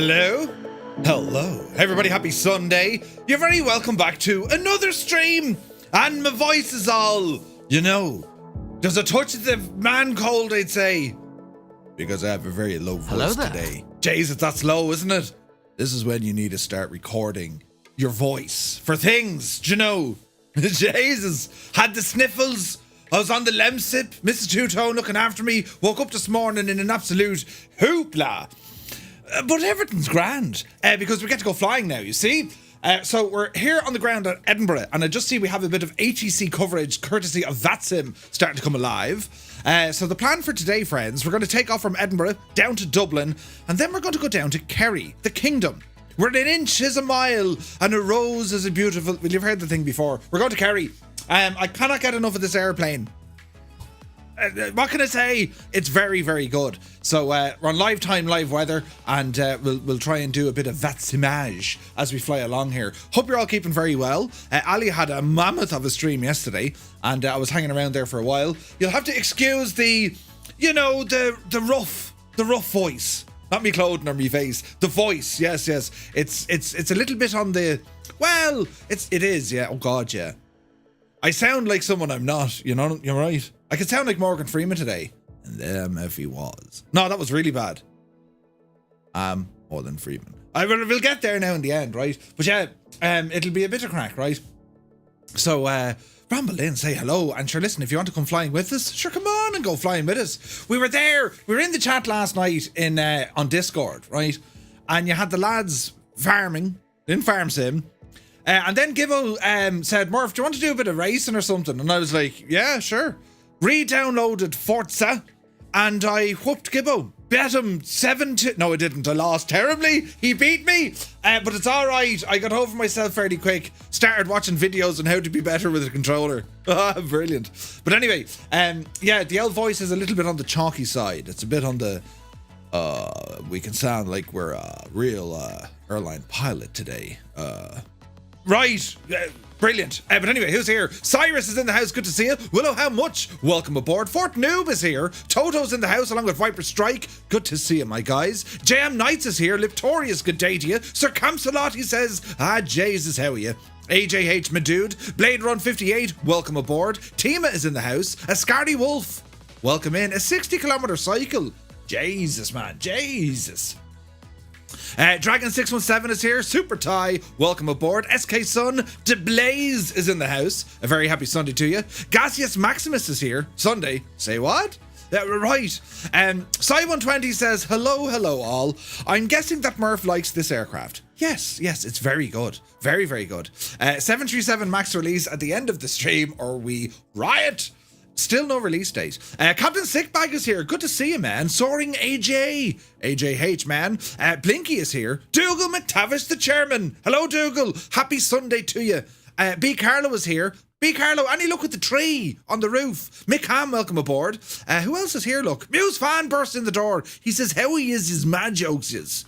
Hello? Hello. Everybody, happy Sunday. You're very welcome back to another stream. And my voice is all, there's a touch of the man cold, I'd say. Because I have a very low voice today. Jesus, that's low, isn't it? This is when you need to start recording your voice for things, Jesus, had the sniffles. I was on the Lemsip, Mrs. Two-Tone looking after me, woke up this morning in an absolute hoopla. But everything's grand, because we get to go flying now, you see? So we're here on the ground at Edinburgh, and I just see we have a bit of ATC coverage courtesy of VATSIM starting to come alive. So the plan for today, friends, we're going to take off from Edinburgh down to Dublin, and then we're going to go down to Kerry, the kingdom. Where an inch is a mile, and a rose is a beautiful... Well, you've heard the thing before. We're going to Kerry. I cannot get enough of this airplane. What can I say? It's very, very good. So we're on live time, live weather, and we'll try and do a bit of VATSimage as we fly along here. Hope you're all keeping very well. Ali had a mammoth of a stream yesterday, and I was hanging around there for a while. You'll have to excuse the rough voice. Not me clothing or me face. The voice, yes. It's a little bit on the... Well, it is, yeah. Oh, God, yeah. I sound like someone I'm not, you're right. I could sound like Morgan Freeman today. And them if he was. No, that was really bad. More than Freeman. We'll get there now in the end, right? But yeah, it'll be a bit of crack, right? So, ramble in, say hello, and sure, listen, if you want to come flying with us, sure, come on and go flying with us. We were in the chat last night on Discord, right? And you had the lads farming, in Farm Sim. And then Gibbo said, Murph, do you want to do a bit of racing or something? And I was like, yeah, sure. Re-downloaded Forza, and I whooped Gibbo. Bet him 7-2. No, I didn't. I lost terribly. He beat me. But it's all right. I got over myself fairly quick. Started watching videos on how to be better with a controller. Brilliant. But anyway, yeah, the L voice is a little bit on the chalky side. It's a bit on the... we can sound like we're a real airline pilot today. Right. Brilliant. But anyway, who's here? Cyrus is in the house. Good to see you. Willow, how much? Welcome aboard. Fort Noob is here. Toto's in the house along with Viper Strike. Good to see you, my guys. JM Knights is here. Liptorius, good day to you. Sir Camsalot, he says, Jesus, how are you? AJH, my dude. Blade Run 58, welcome aboard. Tima is in the house. Ascardi Wolf, welcome in. A 60-kilometer cycle. Jesus, man. Jesus. Dragon617 is here. Super Ty, welcome aboard. SK Sun DeBlaze is in the house. A very happy Sunday to you. Gaseous Maximus is here. Sunday. Say what? Right. Sai120 says, hello all. I'm guessing that Murph likes this aircraft. Yes, it's very good. Very, very good. 737 MAX release at the end of the stream, or we riot. Still no release date. Captain Sickbag is here. Good to see you, man. Soaring AJH, man. Blinky is here. Dougal McTavish, the chairman. Hello, Dougal. Happy Sunday to you. B. Carlo is here. B. Carlo, any look at the tree on the roof? Mick Ham, welcome aboard. Who else is here? Look, Muse Fan burst in the door. He says, how he is his mad jokes is.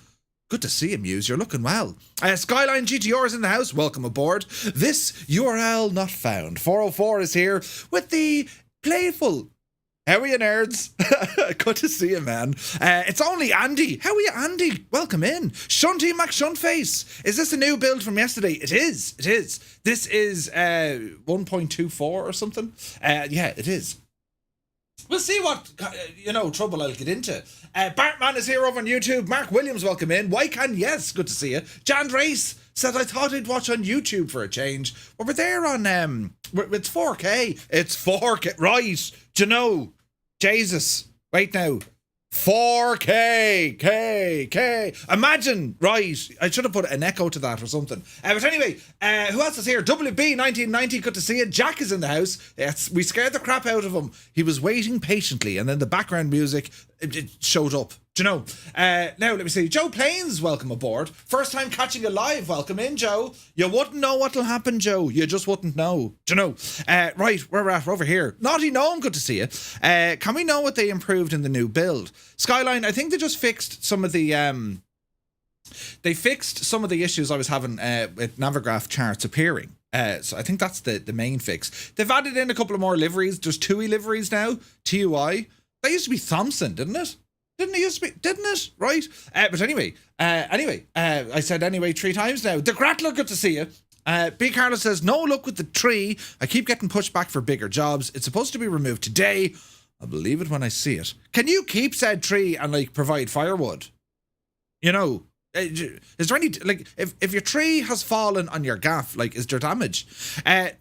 Good to see you, Muse. You're looking well. Skyline GTR is in the house. Welcome aboard. This URL not found. 404 is here with the playful. How are you, nerds? Good to see you, man. It's only Andy. How are you, Andy? Welcome in. Shunty McShuntface. Is this a new build from yesterday? It is. This is 1.24 or something. Yeah, it is. We'll see what, trouble I'll get into. Bartman is here over on YouTube. Mark Williams, welcome in. Wycan, yes, good to see you. Jan Race said, I thought I'd watch on YouTube for a change. Well, we're there on, it's 4K. It's 4K, right. Do you know? Jesus. Wait now. 4K, K. Imagine, right. I should have put an echo to that or something. But anyway, who else is here? WB1990, good to see you. Jack is in the house. We scared the crap out of him. He was waiting patiently, and then the background music, it showed up. Do you know? Now, let me see. Joe Plains, welcome aboard. First time catching you live. Welcome in, Joe. You wouldn't know what'll happen, Joe. You just wouldn't know. Do you know? Right, where we're at, we're over here. Naughty Gnome, good to see you. Can we know what they improved in the new build? Skyline, I think they just fixed some of the... They fixed some of the issues I was having with Navigraph charts appearing. So I think that's the main fix. They've added in a couple of more liveries. There's TUI liveries now. TUI. That used to be Thompson, didn't it? Didn't it used to be? Didn't it? Right? But anyway, I said anyway 3 times now. The Grattler, good to see you. B. Carlos says, no luck with the tree. I keep getting pushed back for bigger jobs. It's supposed to be removed today. I'll believe it when I see it. Can you keep said tree and like provide firewood? You know, is there any, like, if your tree has fallen on your gaff, like, is there damage?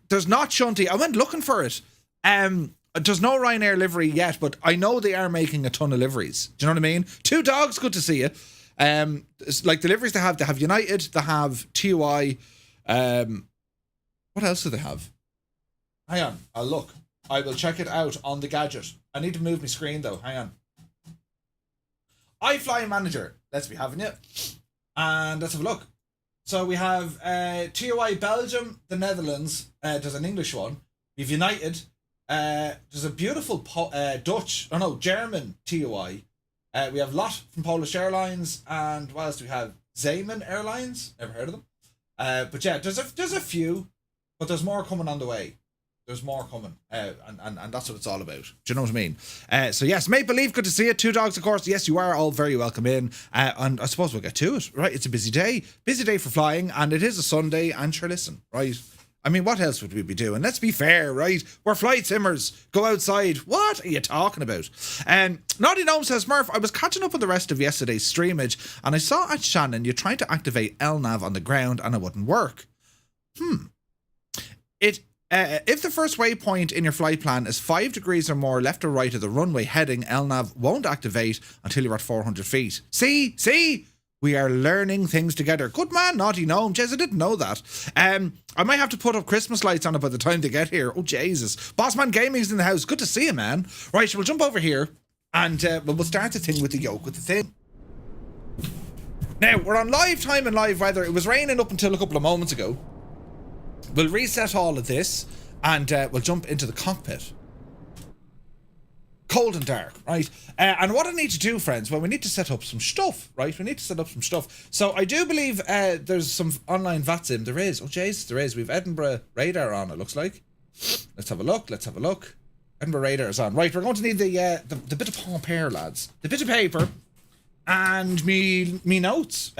There's not Shunty. I went looking for it. There's no Ryanair livery yet, but I know they are making a ton of liveries. Do you know what I mean? 2 dogs, good to see you. It's like the liveries they have United, they have TUI. What else do they have? Hang on, I'll look. I will check it out on the gadget. I need to move my screen though. Hang on. iFly Manager. Let's be having it. And let's have a look. So we have TUI Belgium, the Netherlands. There's an English one. We have United. There's a beautiful German TUI. We have Lot from Polish Airlines. And what else do we have? Zayman Airlines. Never heard of them. But yeah, there's a few, but there's more coming on the way. There's more coming, and that's what it's all about. Do you know what I mean? So yes, Make Believe, good to see you. 2 dogs, of course. Yes, you are all very welcome in. And I suppose we'll get to it, right? It's a busy day for flying, and it is a Sunday, and sure, listen, right? I mean, what else would we be doing? Let's be fair, right? We're flight simmers. Go outside. What are you talking about? Naughty Gnome says, Murph, I was catching up on the rest of yesterday's streamage, and I saw at Shannon you trying to activate LNAV on the ground, and it wouldn't work. If the first waypoint in your flight plan is 5 degrees or more left or right of the runway heading, LNAV won't activate until you're at 400 feet. See? We are learning things together. Good man, Naughty Gnome. Jeez, I didn't know that. I might have to put up Christmas lights on it by the time they get here. Oh, Jesus. Bossman Gaming's in the house. Good to see you, man. Right, so we'll jump over here and we'll start the thing with the yoke, with the thing. Now, we're on live time and live weather. It was raining up until a couple of moments ago. We'll reset all of this and we'll jump into the cockpit. Cold and dark, right? And what I need to do, friends, well, we need to set up some stuff, right? We need to set up some stuff. So I do believe there's some online VATSIM. There is. Oh, Jesus, there is. We've Edinburgh radar on, it looks like. Let's have a look. Edinburgh radar is on. Right, we're going to need the bit of paper, lads. The bit of paper and me notes.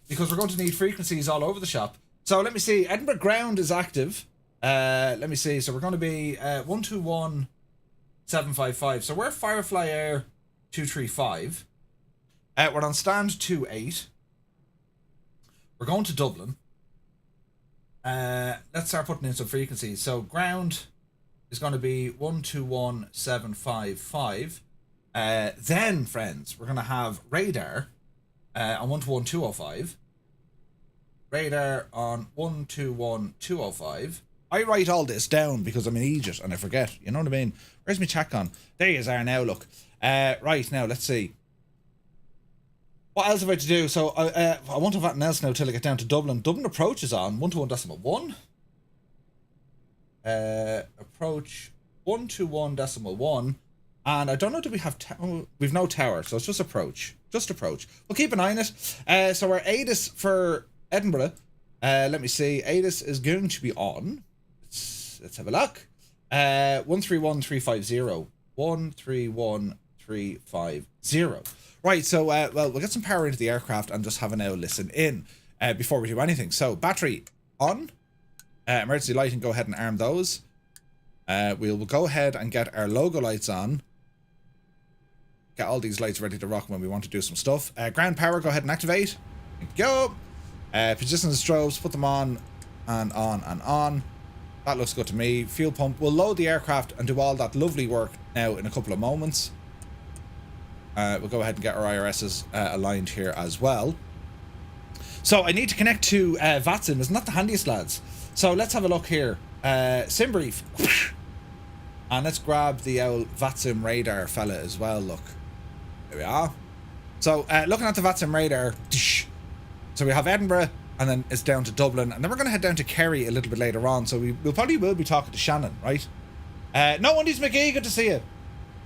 Because we're going to need frequencies all over the shop. So let me see. Edinburgh ground is active. Let me see. So we're going to be 121755. So we're Firefly Air 235. We're on stand 28. We're going to Dublin. Let's start putting in some frequencies. So ground is going to be 121755. Then, friends, we're going to have radar on 121205. Radar on 121205. I write all this down because I'm an idiot and I forget. You know what I mean? Where's my check on? There you are now, look. Right, now, let's see. What else have I to do? So, I won't have anything else now till I get down to Dublin. Dublin approach is on 121.1. Approach 121.1. And I don't know, do we have... we've no tower, so it's just approach. Just approach. We'll keep an eye on it. So our ATIS for Edinburgh, let me see. ATIS is going to be on. Let's have a look. 131350. 131350. Right, so well, we'll get some power into the aircraft and just have an listen in before we do anything. So battery on. Emergency lighting, go ahead and arm those. We'll go ahead and get our logo lights on. Get all these lights ready to rock when we want to do some stuff. Ground power, go ahead and activate. Thank you. Go. Position the strobes, put them on and on and on. That looks good to me. Fuel pump. We'll load the aircraft and do all that lovely work now in a couple of moments. We'll go ahead and get our IRSs aligned here as well. So I need to connect to VATSIM. Isn't that the handiest, lads? So let's have a look here. Sim brief. And let's grab the old VATSIM radar fella as well. Look. There we are. So looking at the VATSIM radar. So we have Edinburgh, and then it's down to Dublin, and then we're going to head down to Kerry a little bit later on. So we'll probably be talking to Shannon, right? No Undies McGee, good to see you.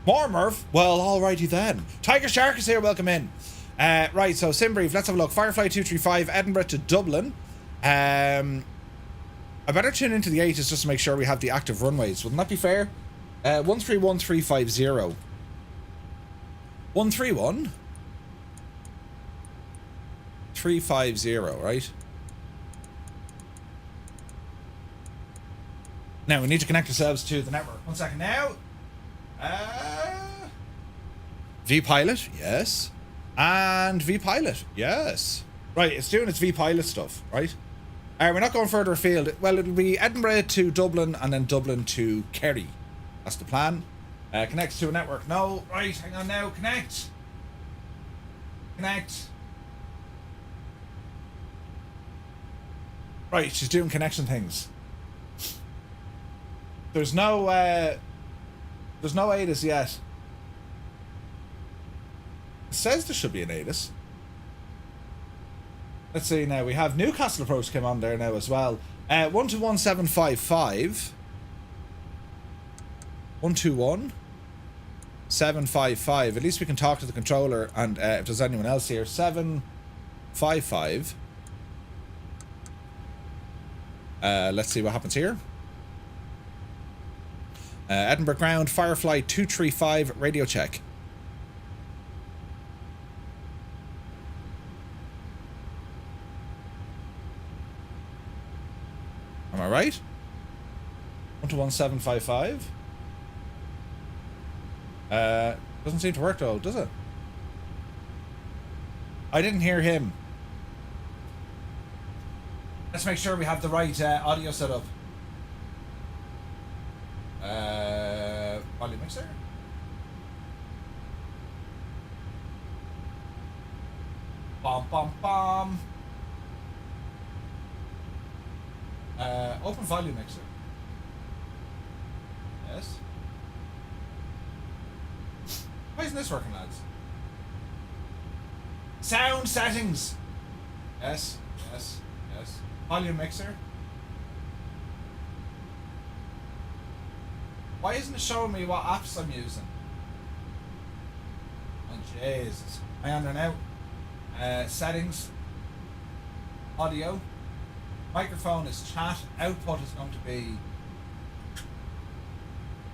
More Murph. Well, alrighty then. Tiger Shark is here. Welcome in. Right, so sim brief. Let's have a look. Firefly 235, Edinburgh to Dublin. I better tune into the 8s just to make sure we have the active runways. Wouldn't that be fair? 131350. 131 350, right? Now we need to connect ourselves to the network. 1 second now. vPilot, yes. And vPilot, yes. Right, it's doing its vPilot stuff, right? We're not going further afield. Well, it'll be Edinburgh to Dublin and then Dublin to Kerry. That's the plan. Connects to a network. No, right, hang on now. Connect. Connect. Right, she's doing connection things. There's no ATIS yet. It says there should be an ATIS. Let's see now. We have Newcastle approach came on there now as well. 121755. 121755. At least we can talk to the controller, and if there's anyone else here, 755. Let's see what happens here. Edinburgh ground, Firefly 235, radio check. Am I right? 121755. Doesn't seem to work though, does it? I didn't hear him. Let's make sure we have the right audio set up. Volume mixer. Bom bom bom. Open volume mixer. Yes. Why isn't this working, lads? Sound settings. Yes, yes, yes. Volume mixer. Why isn't it showing me what apps I'm using? Oh, Jesus. Hang on there now. Settings. Audio. Microphone is chat. Output is going to be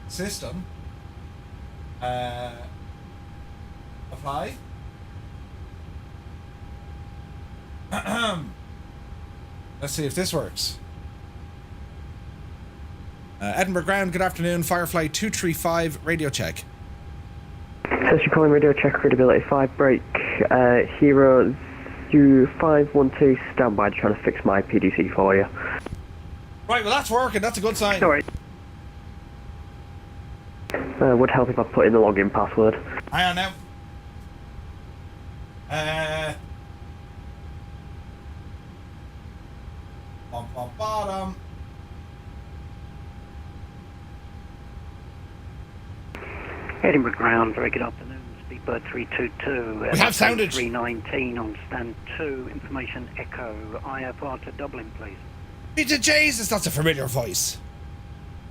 system. Apply. Let's see if this works. Edinburgh ground, good afternoon. Firefly 235, radio check. Says you're calling radio check, credibility 5 break. Hero 0512, stand by, trying to fix my PDC for you. Right, well that's working, that's a good sign. Sorry. Would help if I put in the login password. Hang on now. Bottom. Edinburgh ground, very good afternoon. Speedbird 322. We have sounded. 319 on stand 2. Information echo. IFR to Dublin, please. Jesus, that's a familiar voice.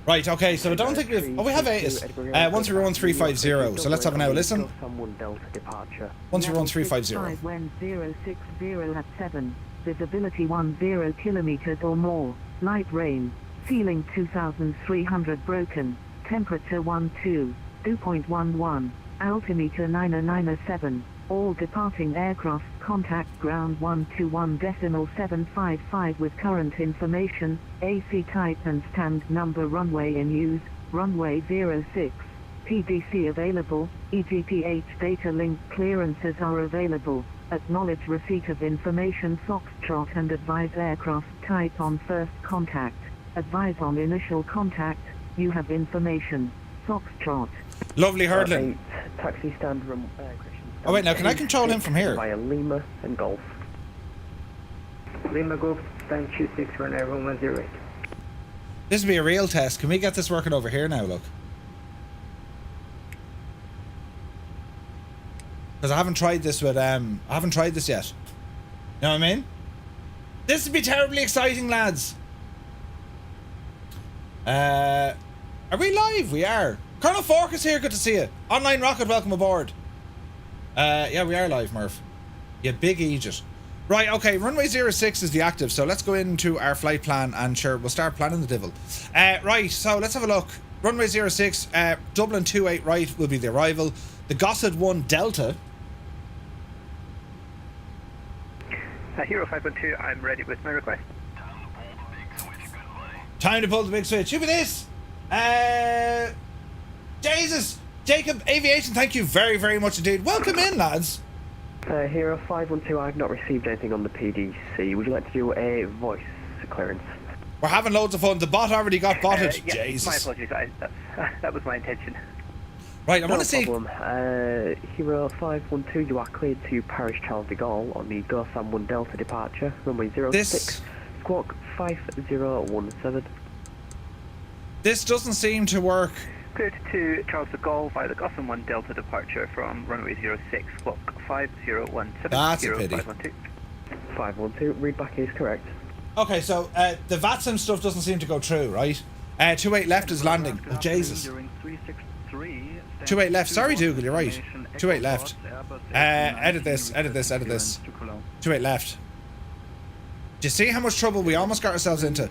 Right, okay, so I don't think we've... Oh, we have ATIS. 131350, so let's have an hour listen. 131350. When 060 at 7. Visibility 10 kilometers or more. Light rain. Ceiling 2300 broken. Temperature 2.11. Altimeter 997. All departing aircraft contact ground 121.755 with current information, AC type and stand number runway in use, runway 06. PDC available, EGPH data link clearances are available. Acknowledge receipt of information Foxtrot and advise aircraft type on first contact. Advise on initial contact, you have information. Foxtrot. Lovely hurdling. Taxi stand room. Oh wait, now can I control him from here? Via Lima and Golf. Lima Golf, stand 26 for now, room 108. This will be a real test. Can we get this working over here now, look? Because I haven't tried this with, I haven't tried this yet. You know what I mean? This would be terribly exciting, lads. Are we live? We are. Colonel Fork is here, good to see you. Online Rocket, welcome aboard. Yeah, we are live, Murph. You big Egypt. Right, okay, runway 06 is the active, so let's go into our flight plan and sure, we'll start planning the devil. Right, so let's have a look. Runway 06, Dublin 28 right will be the arrival. the Gossett 1 Delta. Hero 512, I'm ready with my request. Time to pull the big switch. Who be this? Jesus! Jacob Aviation, thank you very, very much indeed. Welcome in, lads. Hero 512, I've not received anything on the PDC. Would you like to do a voice clearance? We're having loads of fun. The bot already got botted. Yeah, Jesus. my apologies. That was my intention. Right, I want to see. No problem. Hero 512, you are cleared to Parish Charles de Gaulle on the Go Sam 1 Delta departure, runway 06, squawk 5017. This doesn't seem to work. Cleared to Charles de Gaulle via the Gotham 1 Delta departure from runway 06, squawk 5017. That's a pity. 512, read back is correct. Okay, so the VATSIM stuff doesn't seem to go through, right? 28 left is landing. Oh, Jesus. 28 left. Sorry, Dougal, you're right. 28 left. Edit this. 28 left. Do you see how much trouble we almost got ourselves into?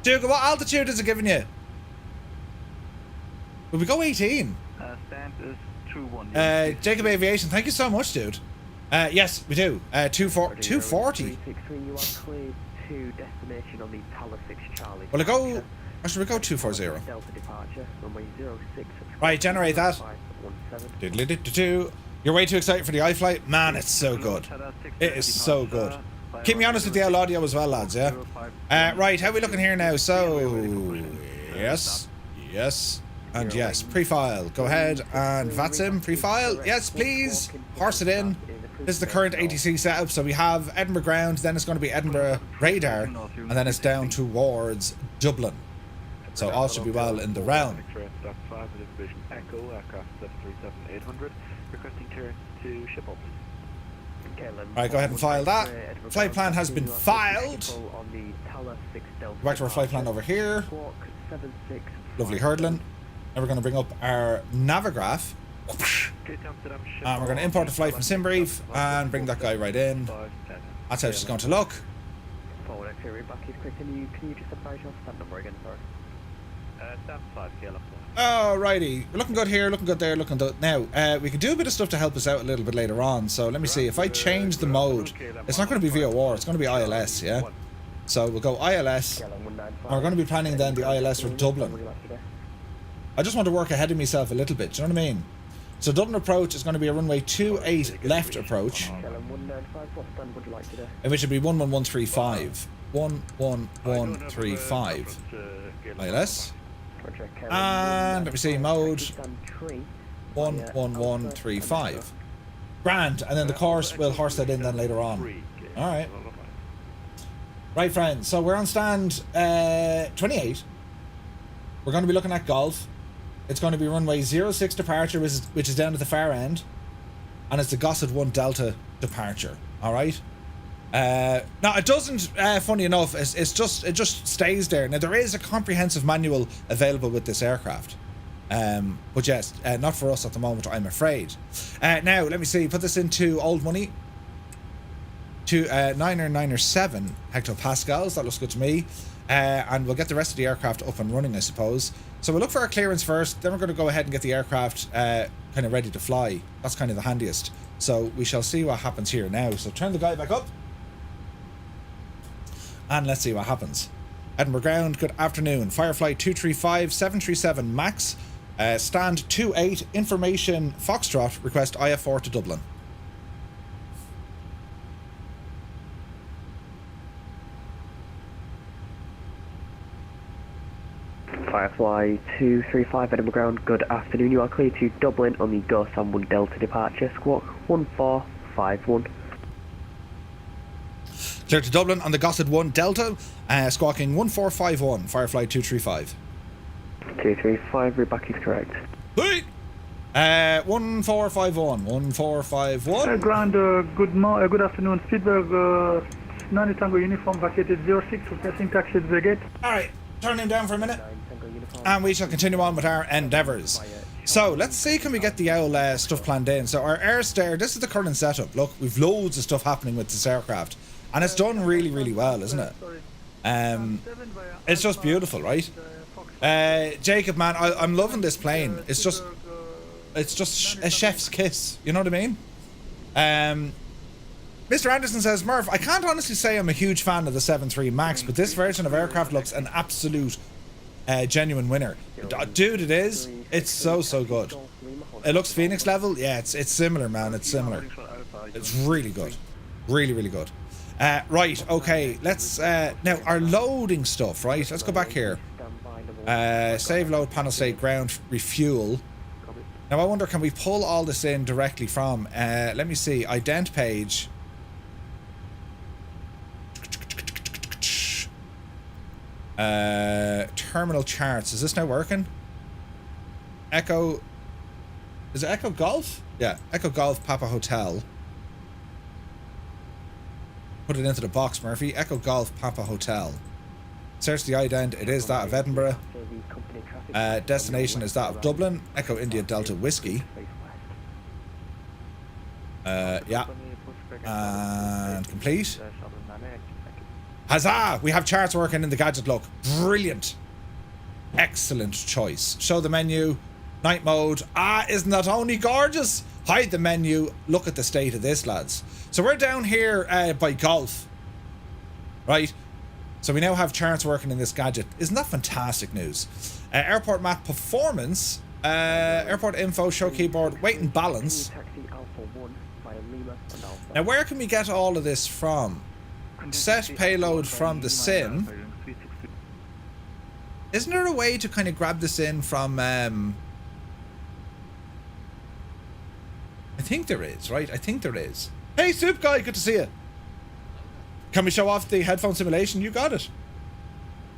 Dougal, what altitude is it giving you? Will we go 18? Stand is 21. Jacob Aviation, thank you so much, dude. Yes, we do. 240. You are cleared to destination on the Tower 6 Charlie. Will it go? Or should we go 240? Delta departure, runway 06. Right, generate that. 517. Doodly-doo-doo-doo. You're way too excited for the iFly? Man, it's so good. It is so good. Keep me honest with the L audio as well, lads, yeah? Right, how are we looking here now? So, yes, and yes. Pre-file. Go ahead and VATSIM. Pre-file. Yes, please. Horse it in. This is the current ATC setup. So we have Edinburgh ground, then it's going to be Edinburgh radar, and then it's down towards Dublin. So all should be well in the realm. Alright, go ahead and file that. Flight plan has been filed. Go back to our flight plan over here. Lovely hurdling. Now we're going to bring up our Navigraph. And we're going to import the flight from SimBrief and bring that guy right in. That's how she's going to look. Alrighty, we're looking good here, looking good there, looking good. Now, we can do a bit of stuff to help us out a little bit later on. So let me see, if I change the mode, it's not going to be VOR, it's going to be ILS, yeah? So we'll go ILS, and we're going to be planning then the ILS for Dublin. I just want to work ahead of myself a little bit, do you know what I mean? So Dublin approach is going to be a runway 28 left approach, in which would be 11135. 11135. ILS. And let me see, mode 11135. Grand, and then the course will horse that in then later on. Alright. Right, friends, so we're on stand 28. We're going to be looking at Golf. It's going to be runway 06 departure, which is down at the far end. And it's the Gossett 1 Delta departure. Alright? Now it doesn't, funny enough, it just stays there. Now there is a comprehensive manual available with this aircraft. But yes, not for us at the moment, I'm afraid. Now, let me see, put this into old money. To 997 hectopascals, that looks good to me. And we'll get the rest of the aircraft up and running, I suppose. So we'll look for our clearance first, then we're going to go ahead and get the aircraft kind of ready to fly. That's kind of the handiest. So we shall see what happens here now. So turn the guy back up. And let's see what happens. Edinburgh ground, good afternoon. Firefly 235, 737 MAX. Stand 28, information Foxtrot, request IF4 to Dublin. Firefly 235 Edinburgh ground, good afternoon. You are clear to Dublin on the Go Sam 1 Delta departure, squawk 1451. Clear to Dublin on the Gossett 1 Delta, squawking 1451, Firefly 235. 235, read back is correct. Hey! 1451, 1451. Ground, good afternoon. Speedberg, 9 Tango uniform, vacated 06, requesting taxi at the gate. Alright, turn him down for a minute. And we shall continue on with our endeavours. So, let's see, can we get the owl stuff planned in? So, our air stair, this is the current setup. Look, we've loads of stuff happening with this aircraft. And it's done really, really well, isn't it? It's just beautiful, right? Jacob, man, I'm loving this plane. It's just a chef's kiss. You know what I mean? Mr. Anderson says, Murph, I can't honestly say I'm a huge fan of the 7.3 Max, but this version of aircraft looks an absolute genuine winner. Dude, it is. It's so good. It looks Phoenix level. Yeah, it's similar, man. It's similar. It's really good. Really good. Right, okay. Let's now our loading stuff, right? Let's go back here. Save load, panel state, ground, refuel. Now I wonder, can we pull all this in directly from let me see, ident page. Terminal charts. Is this now working? Echo. Is it Echo Golf? Yeah, Echo Golf Papa Hotel. Put it into the box, Murphy. Echo Golf Papa Hotel. Search the ident. It is that of Edinburgh. Destination is that of Dublin. Echo India Delta Whiskey. Yeah. And complete. Huzzah! We have charts working in the gadget look. Brilliant. Excellent choice. Show the menu. Night mode. Isn't that only gorgeous? Hide the menu. Look at the state of this, lads. So we're down here by golf. Right? So we now have charts working in this gadget. Isn't that fantastic news? Airport map performance. Airport info, show keyboard, weight and balance. Now where can we get all of this from? Set payload from the sim. Isn't there a way to kind of grab this in from I think there is, right? I think there is. Hey Soup Guy, good to see you. Can we show off the headphone simulation? You got it.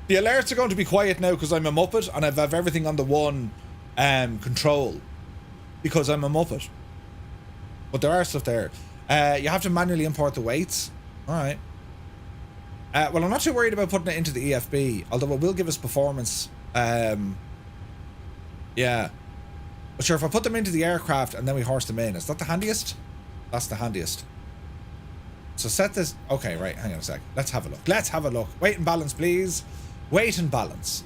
The alerts are going to be quiet now because I'm a Muppet and I have everything on the one control because I'm a Muppet. But there are stuff there. You have to manually import the weights. Alright. Well, I'm not too worried about putting it into the EFB, although it will give us performance. Yeah. But sure, if I put them into the aircraft and then we horse them in, is that the handiest? That's the handiest. So set this... Okay, right, hang on a sec. Let's have a look. Let's have a look. Weight and balance, please. Weight and balance.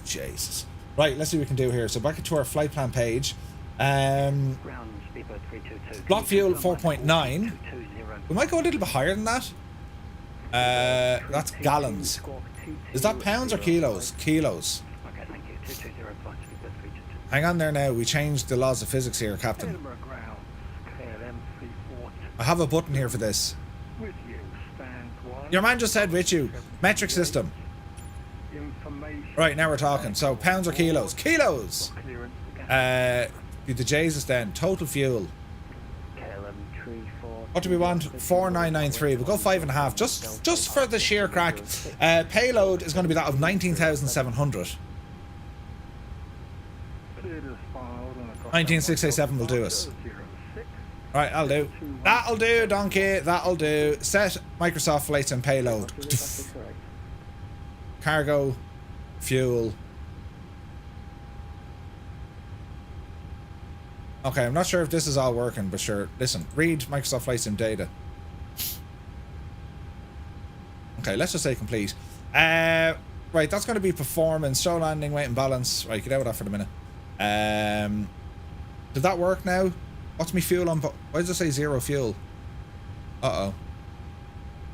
Jesus. Right, let's see what we can do here. So back to our flight plan page. Block fuel 4.9. We might go a little bit higher than that. That's gallons. Is that pounds or kilos? Kilos. Okay, thank you. 220 plus speedbird 322. Hang on there now. We changed the laws of physics here, Captain. Edinburgh ground, KLM 34. I have a button here for this. With you, stand 1. Your man just said with you. Metric system. Information. Right, now we're talking. So pounds or kilos? Kilos! Do the Jesus then. Total fuel. What do we want? 4993. We'll go 5.5. Just for the sheer crack. Payload is going to be that of 19,700. 19687 will do us. Right, I'll do. That'll do, donkey. That'll do. Set Microsoft flights and payload. Cargo, fuel. Okay, I'm not sure if this is all working, but sure. Listen, read Microsoft Flight Sim data. Okay, let's just say complete. Right, that's going to be performance, show landing, weight and balance. Right, get out of that for the minute. Did that work now? What's my fuel on? Why does it say 0 fuel? Uh-oh.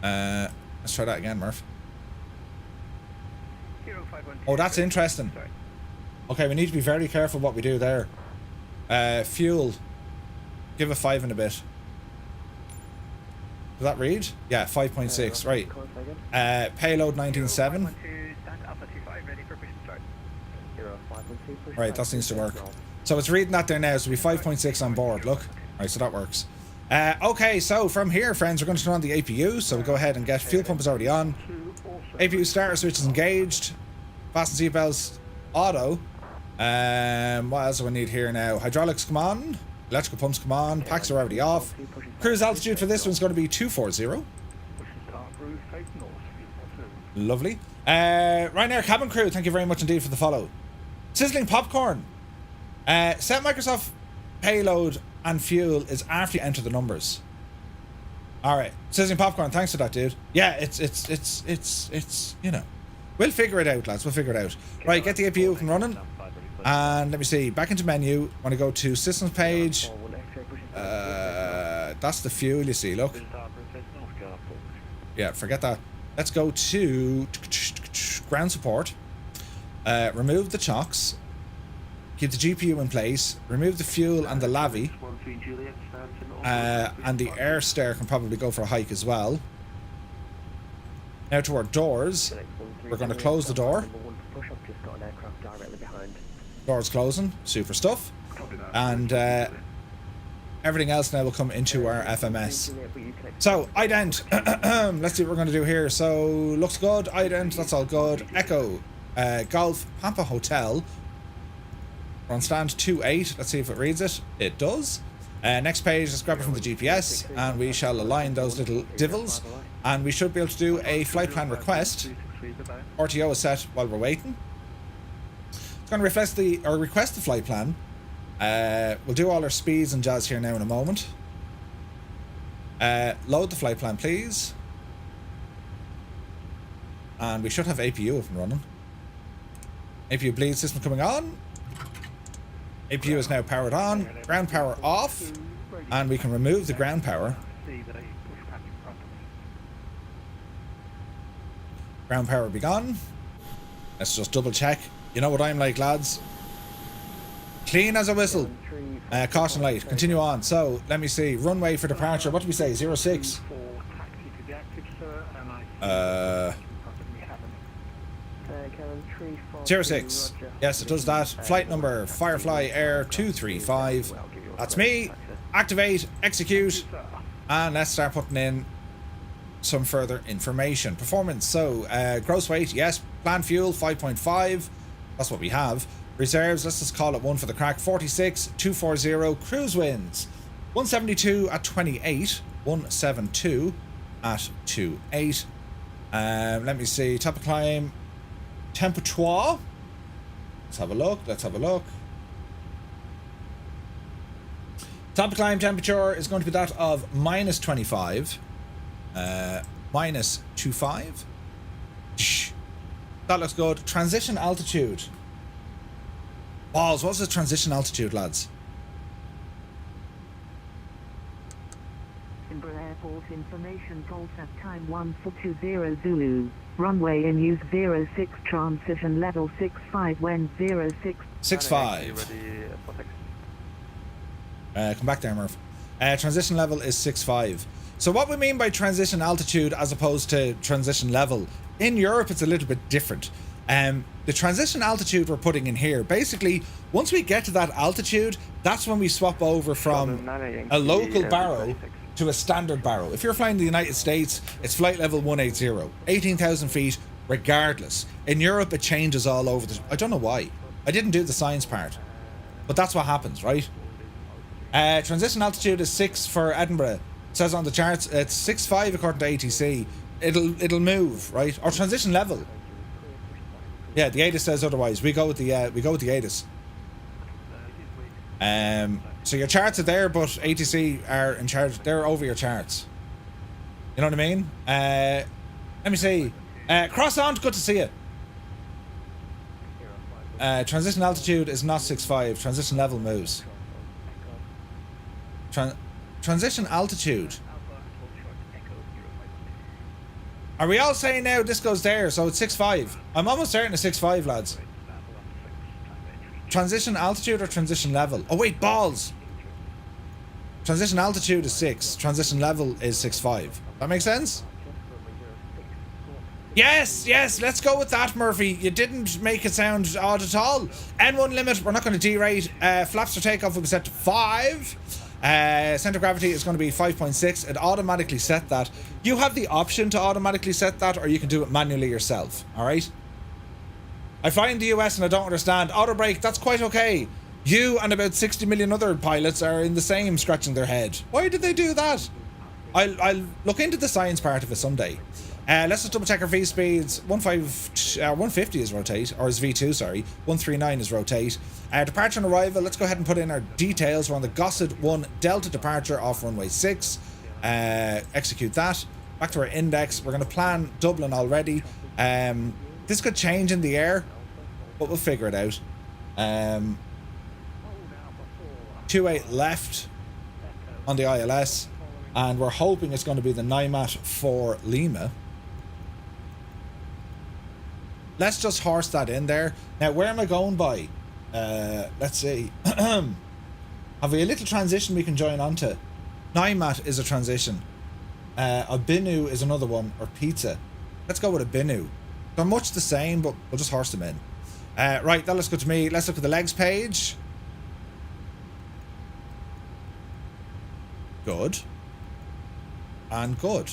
Let's try that again, Murph. Oh, that's interesting. Okay, we need to be very careful what we do there. Fuel. Give a 5 and a bit. Does that read? Yeah, 5.6. Right. Payload 19.7. Right, that seems to work. So it's reading that there now, so we 5.6 on board. Look. Right, so that works. Okay, so from here, friends, we're going to turn on the APU. So we'll go ahead and get fuel pump is already on. APU starter switch is engaged. Fasten seatbelts. Auto. What else do I need here now? Hydraulics come on. Electrical pumps come on. Packs are already off. Cruise altitude for this one's going to be 240. Lovely. Ryanair cabin crew, thank you very much indeed for the follow. Sizzling popcorn. Set Microsoft payload and fuel is after you enter the numbers. Alright. Sizzling popcorn, thanks for that, dude. Yeah, it's you know. We'll figure it out, lads. We'll figure it out. Right, get the APU up and running. And let me see. Back into menu. Want to go to systems page. That's the fuel, you see. Look. Yeah, forget that. Let's go to ground support. Remove the chocks. Keep the GPU in place. Remove the fuel and the lavvy. And the air stair can probably go for a hike as well. Now to our doors. We're going to close the door. Doors closing. Super stuff. And everything else now will come into our FMS. So, ident. Let's see what we're going to do here. So, looks good. Ident. That's all good. Echo. Golf. Pampa Hotel. We're on stand 28. Let's see if it reads it. It does. Next page, let's grab it from the GPS, and we shall align those little divils, and we should be able to do a flight plan request. RTO is set while we're waiting. It's going to request the flight plan. We'll do all our speeds and jazz here now in a moment. Load the flight plan, please. And we should have APU up and running. APU bleed system coming on. APU is now powered on. Ground power off. And we can remove the ground power. Ground power be gone. Let's just double check. You know what I'm like, lads. Clean as a whistle. Caution light. Continue on. So, let me see. Runway for departure. What did we say? 06? 06. Yes, it does that. Flight number Firefly Air 235. That's me. Activate, execute, and let's start putting in some further information. Performance. So, gross weight, yes. Planned fuel 5.5. That's what we have. Reserves, let's just call it one for the crack. 46, 240. Cruise winds 172 at 28. 172 at 28. Let me see. Top of climb. Temperature. Let's have a look. Let's have a look. Top of climb temperature is going to be that of minus 25. Minus 25. That looks good. Transition altitude. Balls, what's the transition altitude, lads? Edinburgh Airport information Polsat time 1420 Zulu. Runway in use 06, transition level 65 when 06. 65. Come back there, Murph. Transition level is 65. So what we mean by transition altitude as opposed to transition level, in Europe it's a little bit different. The transition altitude we're putting in here, basically, once we get to that altitude, that's when we swap over from a local barrow to a standard barrow. If you're flying the United States, it's flight level 180, 18,000 feet, regardless. In Europe, it changes all over. I don't know why. I didn't do the science part, but that's what happens, right? Transition altitude is 6 for Edinburgh. It says on the charts it's 6.5 according to ATC. It'll move, right? Or transition level. Yeah, the ATIS says otherwise. We go with the ATIS. So your charts are there, but ATC are in charge. They're over your charts. You know what I mean? Let me see. Cross on. Good to see you. Transition altitude is not 6.5. Transition level moves. Transition altitude. Are we all saying now this goes there, so it's 6.5? I'm almost certain it's 6.5, lads. Transition altitude or transition level? Oh wait, balls! Transition altitude is 6. Transition level is 6.5. That makes sense? Yes, yes, let's go with that, Murphy. You didn't make it sound odd at all. N1 limit, we're not going to derate. Flaps for takeoff will be set to 5. Center of gravity is going to be 5.6. It automatically set that. You have the option to automatically set that, or you can do it manually yourself. Alright? I fly in the US and I don't understand. Auto brake, that's quite okay. You and about 60 million other pilots are in the same, scratching their head. Why did they do that? I'll look into the science part of it someday. Let's just double check our V speeds. 150 is rotate, or is V2, sorry. 139 is rotate. Departure and arrival, let's go ahead and put in our details. We're on the Gossett 1 Delta departure off runway 6. Execute that. Back to our index. We're going to plan Dublin already. This could change in the air, but we'll figure it out. 28 left on the ILS, and we're hoping it's going to be the NIMAT for Lima. Let's just horse that in there. Now, where am I going by? Let's see. Have we a little transition we can join onto? NIMAT is a transition. A Binu is another one, or pizza. Let's go with a Binu. They're much the same, but we'll just horse them in. Right, that looks good to me. Let's look at the legs page. Good. And good.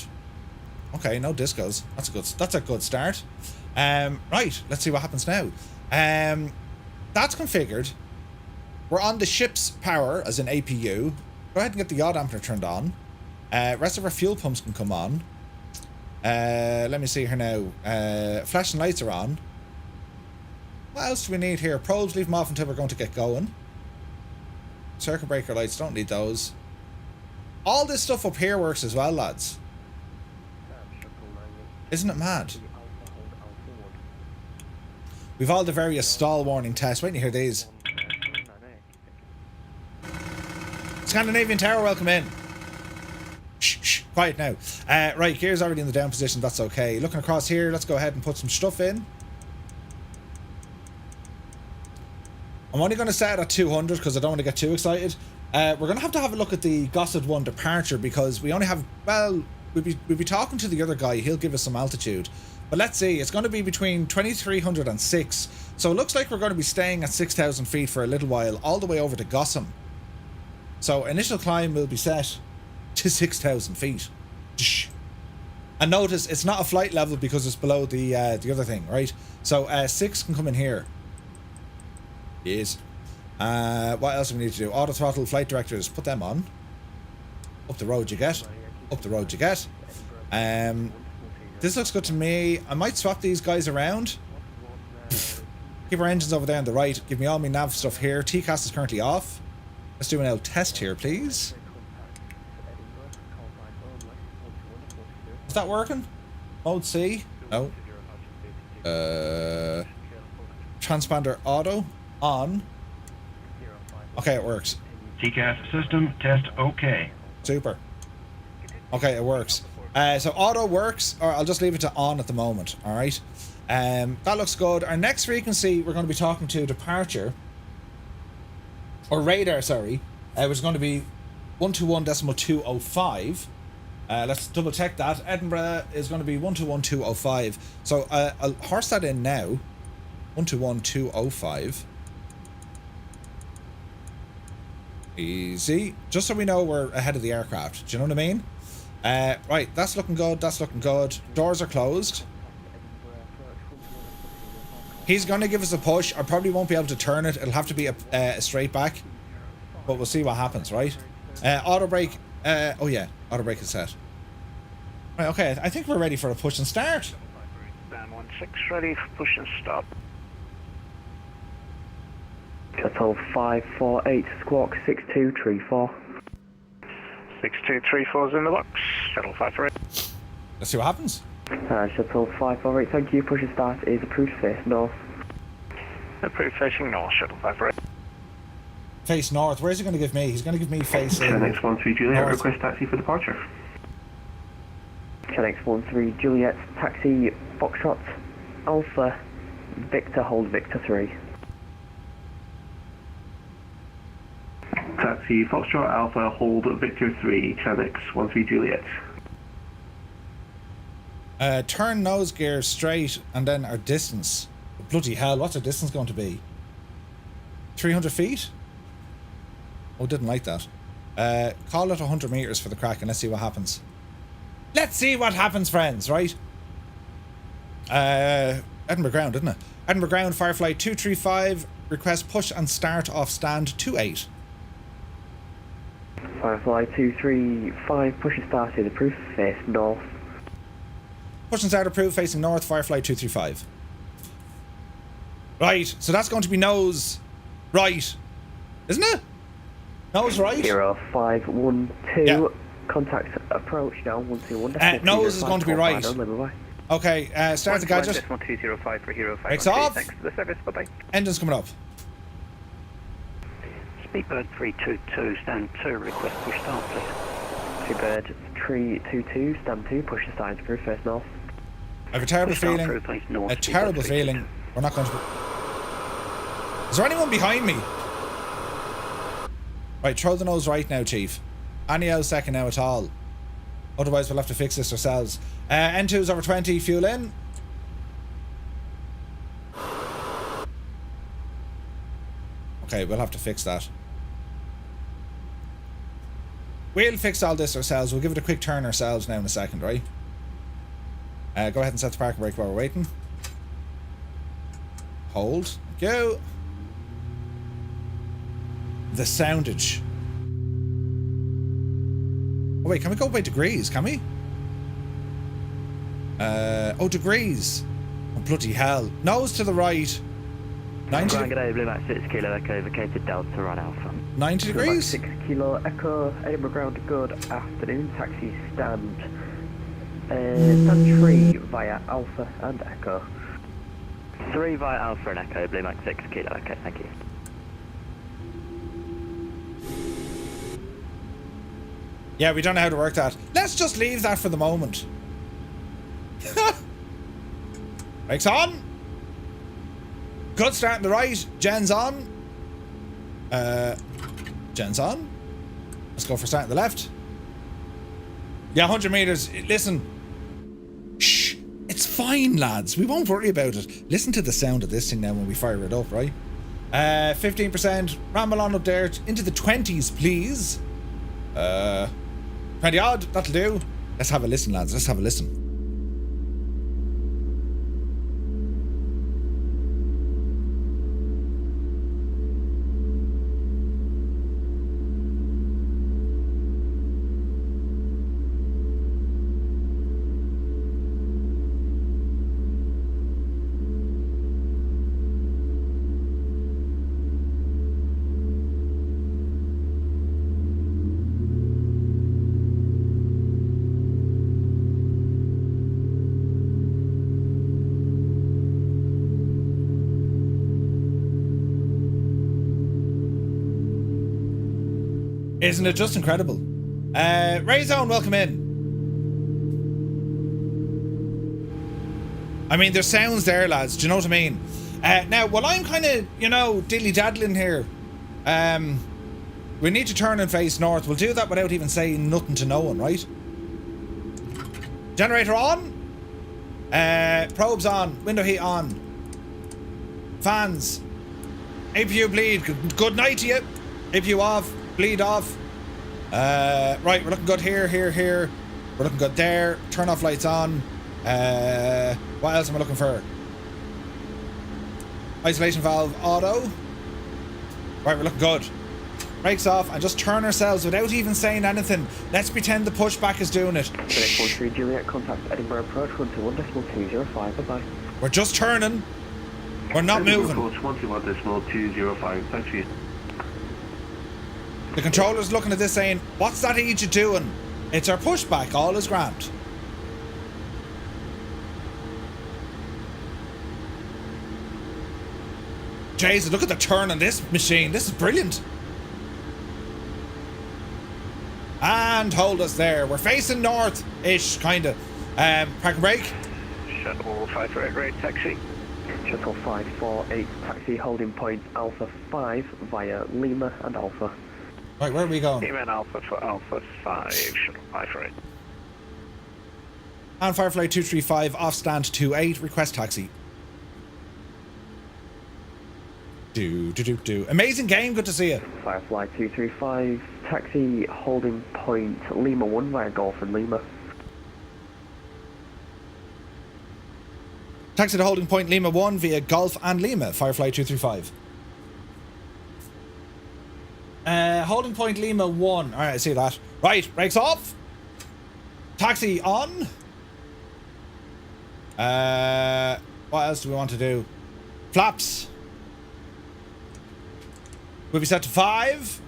Okay, no discos. That's a good start. Right, let's see what happens now. That's configured. We're on the ship's power, as in APU. Go ahead and get the yaw dampener turned on. Rest of our fuel pumps can come on. Let me see here now. Flashing lights are on. What else do we need here? Probes, leave them off until we're going to get going. Circuit breaker lights, don't need those. All this stuff up here works as well, lads. Isn't it mad? We've all the various stall warning tests. Wait to hear these. Scandinavian Tower, welcome in. Shh, shh, quiet now. Right, gear's already in the down position, that's okay. Looking across here, let's go ahead and put some stuff in. I'm only going to set it at 200 because I don't want to get too excited. We're going to have a look at the Gossett 1 departure because we only have, well, we'll be talking to the other guy. He'll give us some altitude. But let's see, it's going to be between 2,300 and 6. So it looks like we're going to be staying at 6,000 feet for a little while, all the way over to Gossam. So initial climb will be set to 6,000 feet. And notice, it's not a flight level because it's below the other thing, right? So 6 can come in here. Yes. What else do we need to do? Auto throttle, flight directors, put them on. Up the road you get. Up the road you get. This looks good to me. I might swap these guys around. Keep our engines over there on the right. Give me all my nav stuff here. TCAS is currently off. Let's do an L test here, please. Is that working? Mode C? No. Transponder auto on. Okay, it works. TCAS system test okay. Super. Okay, it works. So auto works, or I'll just leave it to on at the moment. All right. That looks good. Our next frequency we're going to be talking to departure, or radar, sorry, which is going to be 121.205. Let's double check that. Edinburgh is going to be 121.205. So I'll horse that in now. 121.205. Easy. Just so we know we're ahead of the aircraft. Do you know what I mean? Right, that's looking good. That's looking good. Doors are closed. He's going to give us a push. I probably won't be able to turn it. It'll have to be a straight back. But we'll see what happens, right? Auto brake. Oh yeah, auto brake is set. Right, okay. I think we're ready for a push and start. Band 16 ready for push and stop. Shuttle 548, squawk 6234. 6234 is in the box. Shuttle 548. Let's see what happens. Shuttle 548, thank you. Push and start is approved face north. Approved facing north, Shuttle 548. Face north. Where's he going to give me? He's going to give me face Next 13 Juliet, north. request taxi for departure. Channel 13 Juliet, taxi Foxtrot Alpha Victor, hold Victor 3. Taxi Foxtrot Alpha, hold Victor 3, Chanix 13 Juliet. Turn nose gear straight and then our distance. Bloody hell, what's our distance going to be? 300 feet? Oh, didn't like that. Call it 100 meters for the crack and let's see what happens. Let's see what happens, friends, right? Edinburgh ground, isn't it? Edinburgh ground, Firefly 235, request push and start off stand 28. Firefly 235, push and start is approved face north. Push and start approved, facing north, Firefly 235. Right, so that's going to be nose right, isn't it? Nose right? 0512, yeah. Contact approach now, 121. Nose is going to be right. Okay, start the gadget. 205 for Hero 5. Brakes off. Thanks for the service. Bye-bye. Engine's coming up. Speedbird 322, stand 2, request push start, please. Speedbird 322, stand 2, push the signs through first north. I have a terrible Push start feeling. through, please, north, A Speedbird terrible 322. feeling. We're not going to. Is there anyone behind me? Right, throw the nose right now, Chief. Any else second now at all. Otherwise, we'll have to fix this ourselves. N2's over 20, fuel in. Okay, we'll have to fix that. We'll fix all this ourselves. We'll give it a quick turn ourselves now in a second, right? Go ahead and set the parking brake while we're waiting. Hold. Go. The soundage. Oh wait, can we go by degrees? Can we? Oh, degrees. Oh, bloody hell. Nose to the right. 90. Blue Max 6 Kilo Echo vacated Delta Run Alpha. 90 Blue Max degrees. 6 Kilo Echo, Edinburgh ground, good afternoon. Taxi stand. Stand 3 via Alpha and Echo. 3 via Alpha and Echo, Blue Max 6 Kilo Echo, thank you. Yeah, we don't know how to work that. Let's just leave that for the moment. Brakes on. Good start on the right. Gen's on. Gen's on. Let's go for start on the left. Yeah, 100 meters. Listen. Shh. It's fine, lads. We won't worry about it. Listen to the sound of this thing now when we fire it up, right? 15%. Ramble on up there. Into the 20s, please. 20 odd. That'll do. Let's have a listen, lads. Let's have a listen. Isn't it just incredible? Rayzone, welcome in. I mean, there's sounds there, lads. Do you know what I mean? Now, while I'm kind of, you know, dilly-daddling here, we need to turn and face north. We'll do that without even saying nothing to no one, right? Generator on. Probes on. Window heat on. Fans. APU bleed. Good night to you. APU off. Bleed off. Right, we're looking good here. We're looking good there. Turn off lights on. What else am I looking for? Isolation valve auto. Right, we're looking good. Brakes off and just turn ourselves without even saying anything. Let's pretend the pushback is doing it. 13 Juliet, contact Edinburgh approach 121.205, bye-bye. We're just turning. We're not moving. 21.205, thanks for you. The controller's looking at this saying, what's that EJ doing? It's our pushback, all is grand. Jesus, look at the turn on this machine. This is brilliant. And hold us there. We're facing north-ish, kind of. Park and brake. Shuttle 548 right, taxi. Shuttle 548, taxi holding point Alpha 5 via Lima and Alpha. Right, where are we going? Amen Alpha for Alpha 5, shuttle 548. And Firefly 235, off stand 28, request taxi. Do. Amazing game, good to see you. Firefly 235, taxi holding point Lima 1 via Golf and Lima. Taxi to holding point Lima 1 via Golf and Lima, Firefly 235. Holding point Lima 1. Alright, I see that. Right, brakes off. Taxi on. What else do we want to do? Flaps. We'll be set to 5.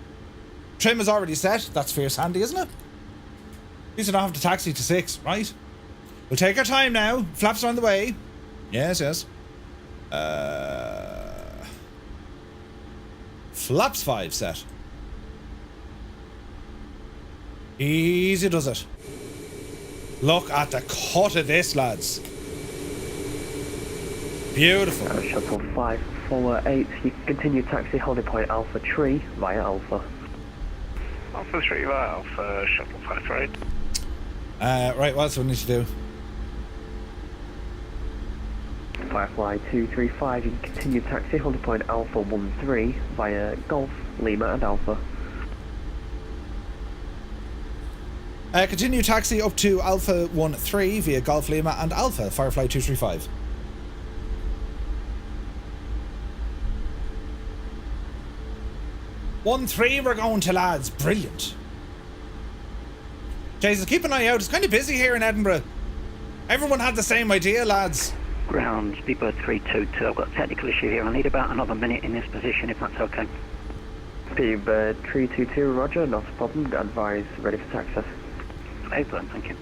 Trim is already set. That's fierce handy, isn't it? At least I don't have to taxi to 6, right? We'll take our time now. Flaps are on the way. Yes, yes. Flaps 5 set. Easy does it. Look at the cut of this, lads. Beautiful. Shuttle 548, you continue taxi holding point Alpha 3 via Alpha. Alpha 3 via Alpha, shuttle 548. Right, what else do we need to do? Firefly 235, you can continue taxi holding point Alpha 13 via Golf, Lima and Alpha. Continue taxi up to Alpha 13 via Golf Lima and Alpha, Firefly 235. One 3 we're going to, lads. Brilliant. Jesus, keep an eye out. It's kind of busy here in Edinburgh. Everyone had the same idea, lads. Ground, Speedbird 322. I've got a technical issue here. I'll need about another minute in this position if that's okay. Speedbird 322, roger, not a problem. Advise, ready for taxi. Excellent, thank you.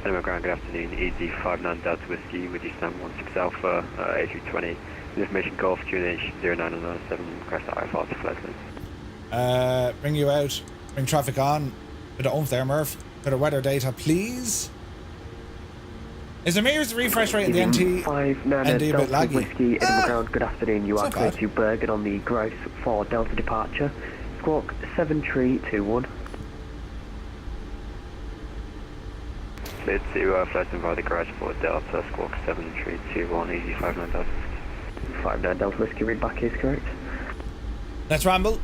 Edinburgh Ground, good afternoon. Easy 59 Delta Whiskey with you stand 16 Alpha, A320. Information Golf, QNH 0997, crest iFly to Fleslin. Bring you out. Bring traffic on. Bit of oomph there, Murph. Bit of weather data, please. Is the mirrors refresh rate in the NT? 59 ND a bit Delta laggy? Whiskey, Edinburgh Ground, good afternoon. You are clear bad. to Bergen on the grouse for Delta departure. Squawk 7321. Cleared to Fleslin via the garage for Delta, squawk 7321, easy 59 Delta. 59 Delta Whiskey, read back is correct. Let's ramble.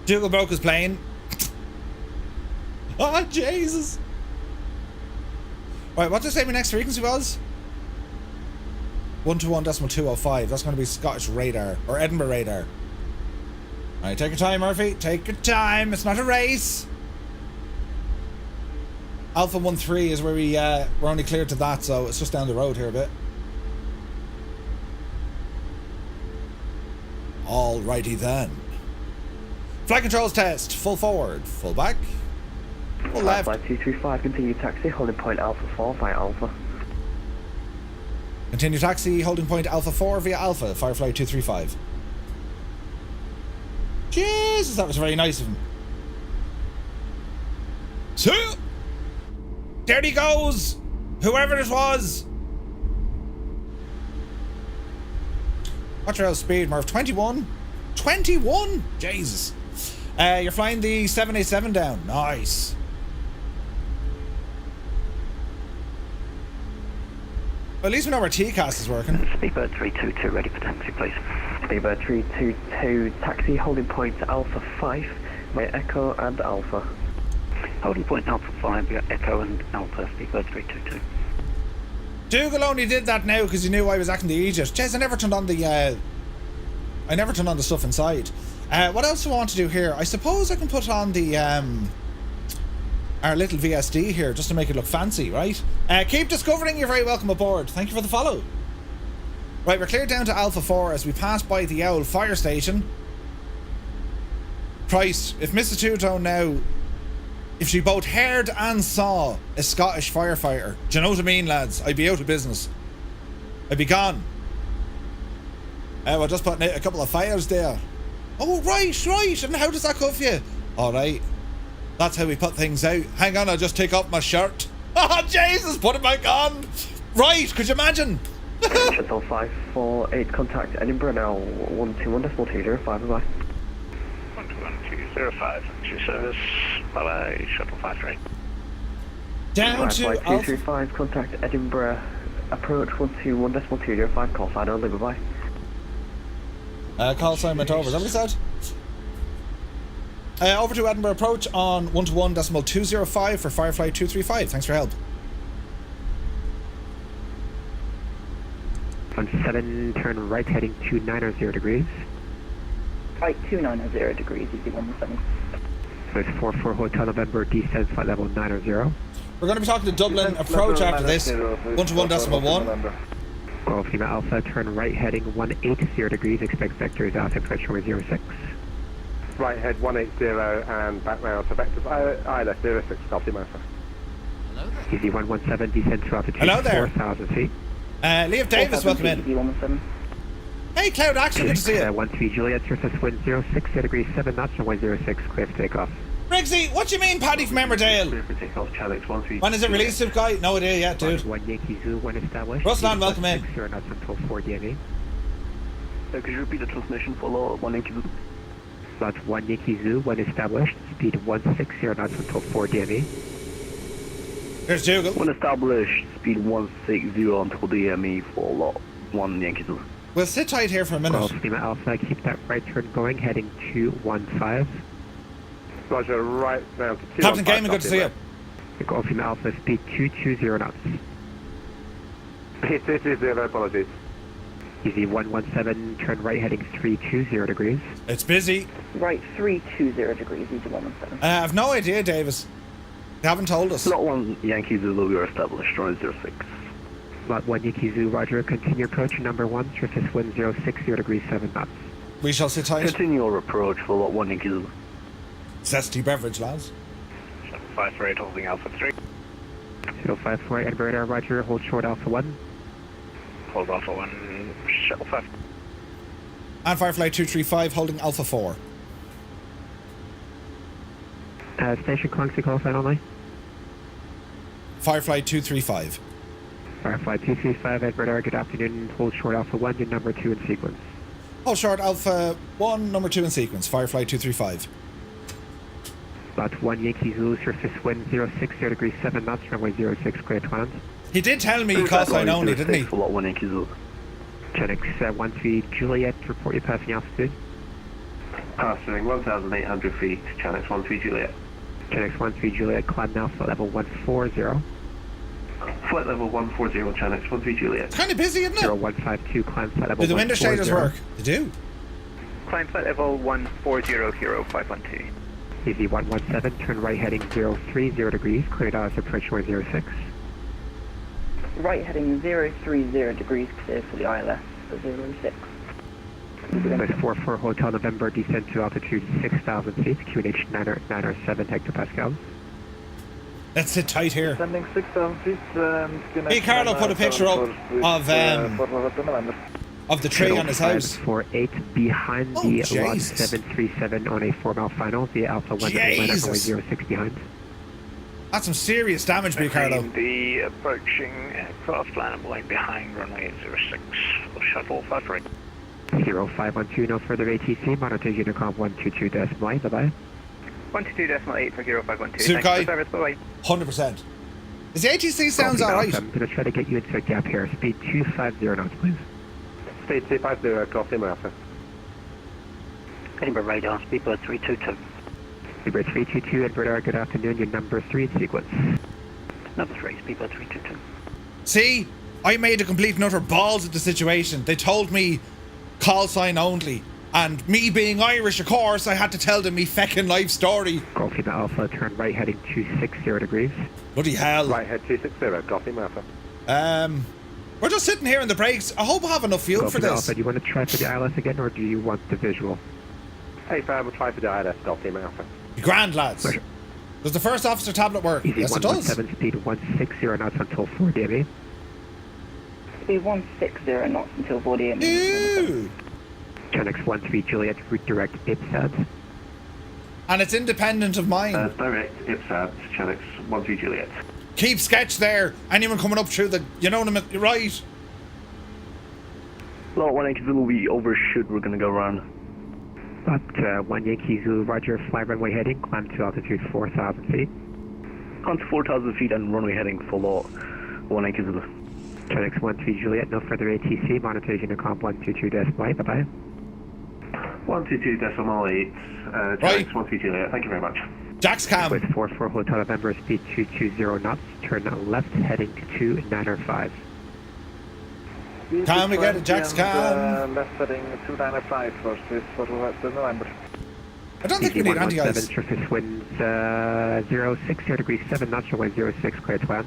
Dougal broke his plane. Oh, Jesus. Right, what did I say my next frequency was? 121.205. That's going to be Scottish radar, or Edinburgh radar. Alright, take your time, Murphy. Take your time. It's not a race. Alpha 13 is where we're only cleared to that, so it's just down the road here a bit. Alrighty then. Flight controls test. Full forward, full back, full left. Flight 235, continue taxi, holding point Alpha 4 via Alpha. Continue taxi, holding point Alpha 4 via Alpha, Firefly 235. Jesus, that was very nice of him. So, there he goes! Whoever it was! What's your speed, Murph? 21? 21? Jesus. You're flying the 787 down. Nice. Well, at least we know where TCAS is working. Speedbird 322, ready for taxi, please. Speedbird 322, taxi, holding point Alpha 5 via Echo and Alpha. Holding point Alpha 5 via Echo and Alpha, Speedbird 322. Dougal only did that now because he knew I was acting the Aegis. Jez, I never turned on the stuff inside. What else do I want to do here? I suppose I can put on the our little VSD here just to make it look fancy, right? Keep discovering, you're very welcome aboard. Thank you for the follow. Right, we're cleared down to Alpha 4 as we pass by the Owl fire station. Christ, if Mrs. Two-Tone now, if she both heard and saw a Scottish firefighter, do you know what I mean, lads? I'd be out of business. I'd be gone. We're just putting out a couple of fires there. Oh, right. And how does that go for you? Alright. That's how we put things out. Hang on, I'll just take off my shirt. Oh, Jesus, put it back on. Right, could you imagine? Shuttle 548, contact Edinburgh now, 121.205, bye-bye. 121.205, thanks for your service. Bye-bye, Shuttle 53. Down to Flight Alpha. 235, contact Edinburgh, approach 121.205, call sign only, bye-bye. Call sign went over, is that what he said? Over to Edinburgh approach on 121.205 for Firefly 235. Thanks for your help. 17, turn right heading 290 degrees. Right, 290 degrees, easy 117. So it's 44 Hotel November, descend flight level 900. We're going to be talking to Dublin approach after this. 121.1. Golf Lima Alpha, turn right heading 180 degrees, expect vectors Alpha pressure 06. Right head 180 and back round to vectors Isla 06 Copy Master. Easy 117, descend to altitude Hello there. 4,000 feet. Liam Davis, welcome in. Easy 117. Hey, Cloud Action, good to see you. 13 Juliet, surface wind 06 degrees 7 knots, runway 06, clear for takeoff. Briggsy, what do you mean, Paddy from Emmerdale? Clear for takeoff, Channel 13. When is it released, Super Guy? No idea yet, dude. 1 Yankee Zoo, when established. Ruslan, welcome in. 60 knots until 4 DME. Could you repeat the transmission for 1 Yankee Zoo? Slot 1 Yankee Zoo, when established, speed 160 knots until 4 DME. Here's Dougal. When established, speed 160 until DME for lot 1 Yankee Zoo. We'll sit tight here for a minute. Golf Lima Alpha, keep that right turn going, heading 215. Roger, right round to 215. Captain Gaiman, good to see you. Golf Lima Alpha, speed 220 knots. 220, apologies. Easy 117, turn right, heading 320 degrees. It's busy. Right 320 degrees, easy 117. I've no idea, Davis. They haven't told us. Lot 1 Yankee Zulu, we are established, runway 06. Lot 1 Yankee Zoo, roger, continue approach, number 1, surface wind 060 degrees 7 knots. We shall sit tight. Continue your approach for lot 1 Yankee Zulu. Zesty beverage, lads. 548 holding Alpha 3. 0548, Edinburgh, roger, hold short Alpha 1. Hold Alpha 1, Shuttle 5. And Firefly 235 holding Alpha 4. Station Clunksy, call sign only. Firefly 235. Firefly 235, Edinburgh, good afternoon, hold short Alpha 1, your number 2 in sequence. Hold short Alpha 1, number 2 in sequence. Firefly 235. Lot 1 Yankee Zoo, surface wind 060 degrees 7 knots, runway 06, clear to land. He did tell me call sign only, didn't he? For lot 1 Yankee Zulu. Genix 13 Juliet, report your passing altitude. Passing 1,800 feet, Channel 13 Juliet. Genix 13 Juliet, climb now, flight level 140. Flight level 140, Channel 13 Juliet. Kind of busy, isn't it? 0152, climb flight level 140. Do the window shaders work? They do. Climb flight level 140, 512. Easy 117, turn right heading 030 degrees, clear to approach runway 06. Right heading 030 degrees, clear for the ILS for 06. With 44 Hotel November, descend to altitude 6,000 feet, QNH 907 hectopascals. Let's sit tight here. Sending 6,000 feet. Hey, Carlo put a picture up of the tree on his house. 48 behind the lot 737 on a 4-mile final via Alpha 1 runway 06 behind. That's some serious damage, B. Carlo. The approaching aircraft landing behind runway 06 for Shuttle 53. 0512, no further ATC, monitor Unicom 122.8, bye-bye. 122.8 for 0512. Sukai, Thanks for service, bye-bye. 100%. Is the ATC sounds alright? I'm going to try to get you into a gap here. Speed 250 knots, please. Speed 250, Copy Master. Edinburgh radar, speedbird 322. Speedbird 322, Edinburgh, good afternoon, your number 3 in sequence. Number 3, speedbird 322. See, I made a complete and utter balls of the situation. They told me call sign only, and me being Irish, of course, I had to tell them me feckin' life story. Golf Lima Alpha, turn right heading 260 degrees. Bloody hell. Right head 260, Copy Master. We're just sitting here in the breaks. I hope I have enough fuel Golf for Lima this. Alpha, do you want to try for the ILS again, or do you want the visual? Hey, we'll try for the ILS, Copy Master. Grand, lads. Pleasure. Does the first officer tablet work? Easy Yes, it does. 117, speed 160 knots until 4 DME. Speed 160 knots until 4 DME. Ew. Genix 13 Juliet, redirect IPSAD. And it's independent of mine. Direct IPSAD, Channel 13 Juliet. Keep sketch there. Anyone coming up through the... You know what I mean? Right. Lot 1 Yankee Zulu, we overshoot, we're gonna go around. Lot 1 Yankee Zulu, roger, fly runway heading, climb to altitude 4,000 feet. On to 4,000 feet and runway heading for lot 1 Yankee Zulu. Genix 13 Juliet, no further ATC, monitor Unicom 122.8, bye-bye. 122.8, Channel 13 Juliet, thank you very much. Jack's cam. With 44 Hotel November, speed 220 knots, turn left heading to 295. Can we get a Jack's cam? Left heading 295 for November. I don't think we need anti-ice. Surface winds 060 degrees 7 knots, runway 06, clear to land.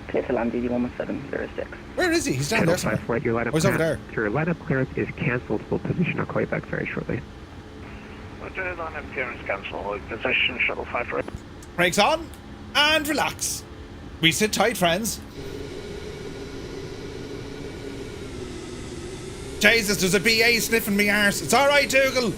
Clear to land, DD11706. Where is he? He's down there somewhere. Your lineup He's over there. Your lineup clearance is cancelled. We'll position. I'll call you back very shortly. Roger, non-interference cancel. Hold position, shuttle 548. Brakes on and relax. We sit tight, friends. Jesus, there's a BA sniffing me arse. It's alright, Dougal.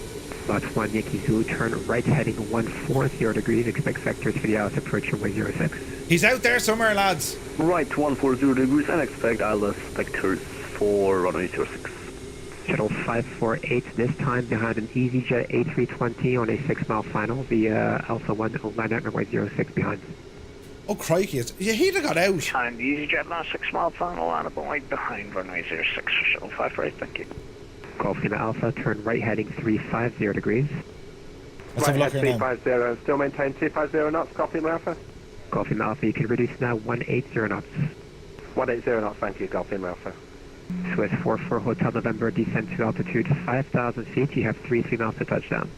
Lot 1 Yankee Zulu, turn right heading 140 degrees, expect vectors for the ILS approach runway 06. He's out there somewhere, lads. Right 140 degrees and expect ILS vectors for runway 06. Shuttle 548, this time behind an EasyJet A320 on a 6-mile final via Alpha 1 line at runway 06 behind. Oh, crikey. Yeah, he'd have got out. Behind the EasyJet last 6-mile final and about right behind runway 06 for shuttle 548, thank you. Golf Lima Alpha, turn right heading 350 degrees. Let's have a look here now. 350, still maintain 250 knots, copy Alpha. Golf Lima Alpha, you can reduce now 180 knots. 180 knots, thank you, Golf Lima Alpha. Swiss 44 Hotel November, descend to altitude 5,000 feet, you have 3 miles to touchdown.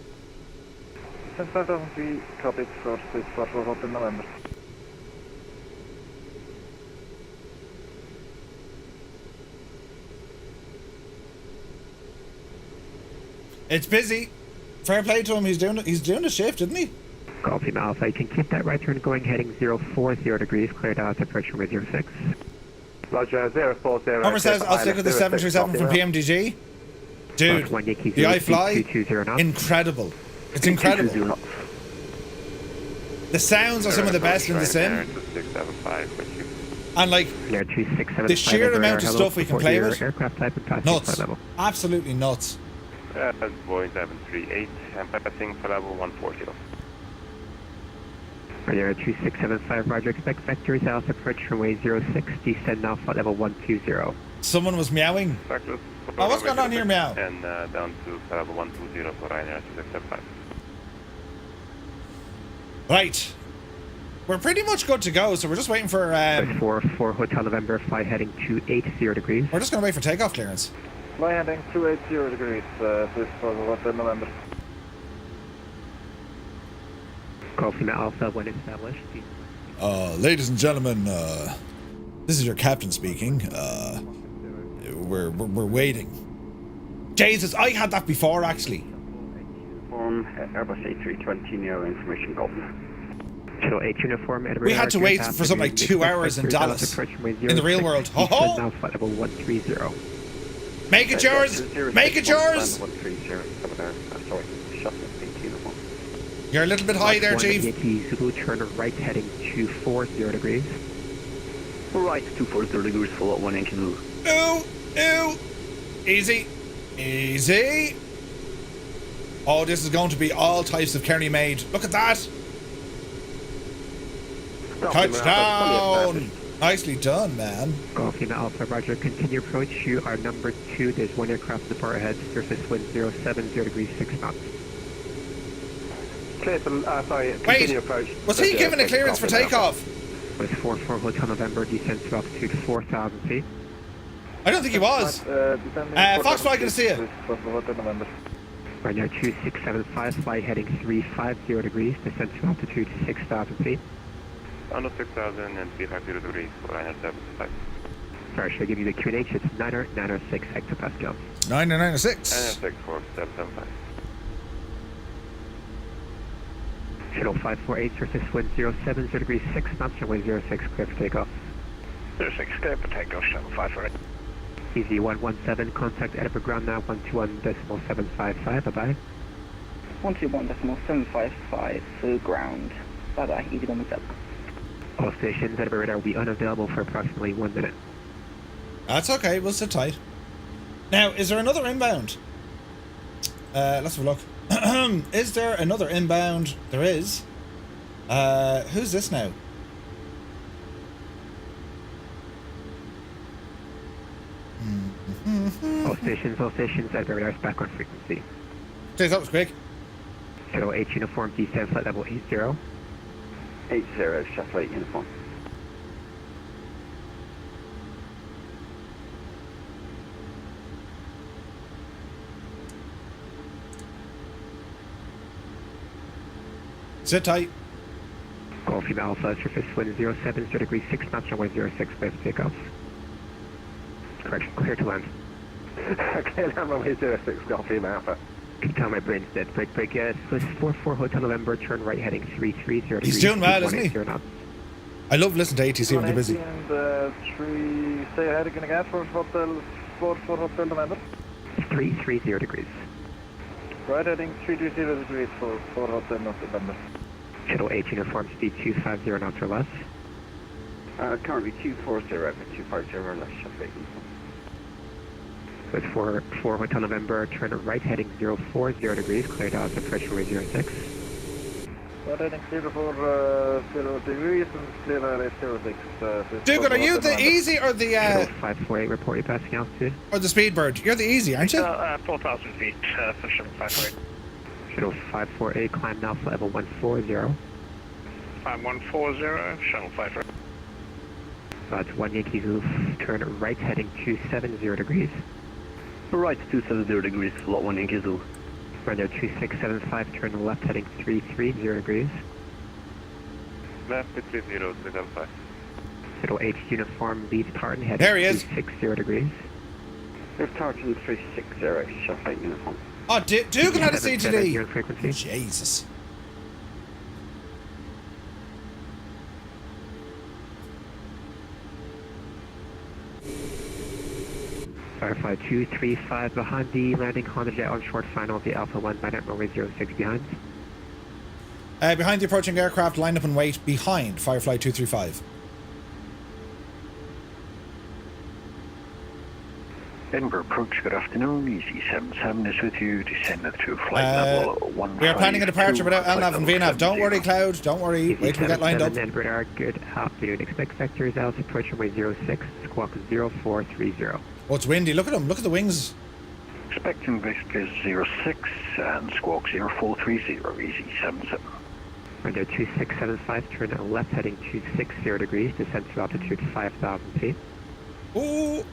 5,000 feet, copy, Swiss 44 Hotel November. It's busy. Fair play to him. He's doing a shift, isn't he? Golf Lima Alpha, you can keep that right turn going heading 040 degrees, cleared out approach runway 06. Roger, 040. Homer says, I'll stick with the 737 from PMDG. Dude, the iFly, incredible. It's incredible. The sounds are some of the best in the sim. And like, the sheer amount of stuff we can play with, nuts. Absolutely nuts. Boeing 738, I'm passing for level 140. Radar 2675, roger, expect vectors, ILS approach runway 06, descend now flight level 120. Someone was meowing. Oh, what's going on here, meow? And down to level 120 for Ryanair 2675. Right. We're pretty much good to go, so we're just waiting for... 44 Hotel November, fly heading 280 degrees. We're just going to wait for takeoff clearance. Fly heading 280 degrees, Swiss 44 Hotel November. Golf Lima Alpha when established. Ladies and gentlemen, this is your captain speaking. We're waiting. Jesus, I had that before, actually. Airbus A320 Neo information Golf. Shuttle 8 uniform, Edinburgh. We had to wait for something like 2 hours in Dallas. In the real world. Ho ho! Now flight level 130. Make it yours! Make it yours! 130, sorry, shuttle 8 uniform. You're a little bit high there, Chief. Yankee Zulu, turn right heading 240 degrees. Right, 240 degrees for lot 1 Yankee Zulu. Ooh! Easy. Easy. Oh, this is going to be all types of Kerry made. Look at that. Touchdown. Nicely done, man. Golf Lima Alpha, roger. Continue approach. You are number 2. There's one aircraft in the far ahead. Surface wind 070 degrees 6 knots. Clear for, sorry, wait, continue approach. Was he given a clearance for takeoff? Was 44 Hotel November, descend to altitude 4,000 feet. I don't think he was. Foxfly, good to see you. Ryanair 2675, fly heading 350 degrees, descend to altitude 6,000 feet. Under 6,000 and 350 degrees for Ryanair 75. Sorry, should I give you the QNH? It's 906 hectopascal. 906. 906 for 775. Shuttle 548, surface wind 070 degrees 6 knots, runway 06, clear for takeoff. 06, clear for takeoff, shuttle 548. Easy 117, contact Edinburgh ground now 121.755, bye-bye. 121.755 for ground. Bye-bye, easy 117. All stations, Edinburgh radar will be unavailable for approximately 1 minute. That's okay, we'll sit tight. Now, is there another inbound? Let's have a look. Is there another inbound? There is. Who's this now? All stations, Edinburgh radar is back on frequency. Jeez, that was quick. Shuttle 8 uniform, descend flight level 80. 80, shuttle 8 uniform. Sit tight. Golf Lima Alpha, surface wind 070 degrees 6 knots, runway 06, clear for takeoff. Correction, clear to land. Clear land runway 06, Golf Lima Alpha. Can tell my brain's dead. Break, Swiss 44 Hotel November, turn right heading 330 degrees. He's doing well, isn't he? Knots. I love listening to ATC when they're busy. And 3, stay ahead again for Hotel, for Hotel November. 330 degrees. Right heading 330 degrees for Hotel November. Shuttle 8 uniform speed 250 knots or less. Currently 240 at 250 or less, traffic. With 4 Hotel November, turn right heading 040 degrees, cleared out at pressure way 06. Right heading 0 degrees and clear at 06. Dugan, are you the easy or the 548, report your passing altitude. Or the Speedbird? You're the easy, aren't you? 4,000 feet for Shuttle 548. Shuttle 548, climb now for level 140. Climb 140, Shuttle 548. That's 1 Yankee Zulu, turn right heading 270 degrees. Right 270 degrees, lot 1 Yankee Zulu. Runway 2675, turn left heading 330 degrees. Left 33075. Shuttle H uniform leads Tartan heading There he is. 360 degrees. Lift Tartan 360, traffic uniform. Oh, Dugan had a CTD. Your frequency. Jesus. Firefly 235 behind the landing Honda Jet on short final of the Alpha 1 by net runway 06 behind. Behind the approaching aircraft, line up and wait behind Firefly 235. Edinburgh approach, good afternoon. Easy 77 is with you, descended to flight level 1. We are planning a departure without LNAV and VNAV. Don't worry, Cloud, don't worry. Wait till we get lined up. Edinburgh, good afternoon. Expect vectors out approach runway 06, squawk 0430. Oh, it's windy. Look at them. Look at the wings. Expecting vectors 06 and squawk 0430, easy 77. Runway 2675, turn left heading 260 degrees, descend to altitude 5,000 feet. Ooh.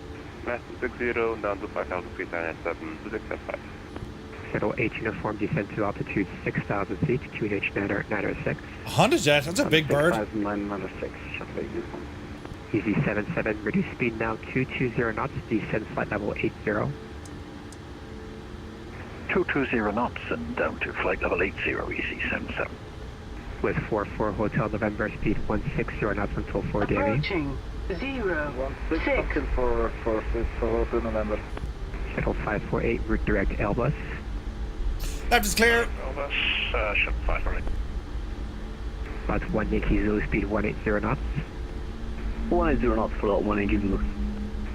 Left 60 down to 5,000 feet, 997, 675. Shuttle H uniform, descend to altitude 6,000 feet, 2H 906. Honda Jet, that's a big bird. 996, traffic uniform. Easy 77, reduce speed now 220 knots, descend flight level 80. 220 knots and down to flight level 80, easy 77. With 44 Hotel November, speed 160 knots until 4 daily. Approaching 06. For Hotel November. Shuttle 548, route direct Airbus. Left is clear. Elvis, Shuttle 548. That's 1 Yankee Zulu, speed 180 knots. 180 knots for lot 1 Yankee Zulu.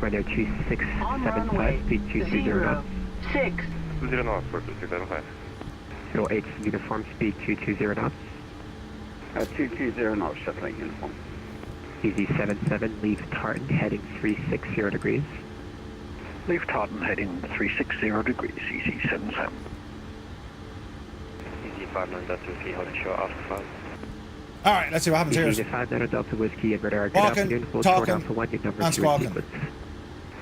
Runway 2675, speed 220 knots. 6. 0 knots for 2675. Shuttle H uniform, speed 220 knots. 220 knots, traffic uniform. Easy 77, leave Tartan heading 360 degrees. Leave Tartan heading 360 degrees, easy 77. Easy 59 Delta Whiskey, holding short after 5. Alright, let's see what happens here. Easy 59 Delta Whiskey, Edinburgh, good Walking, afternoon. Hold talking, short Alpha 1, your number and 2 squawking. sequence.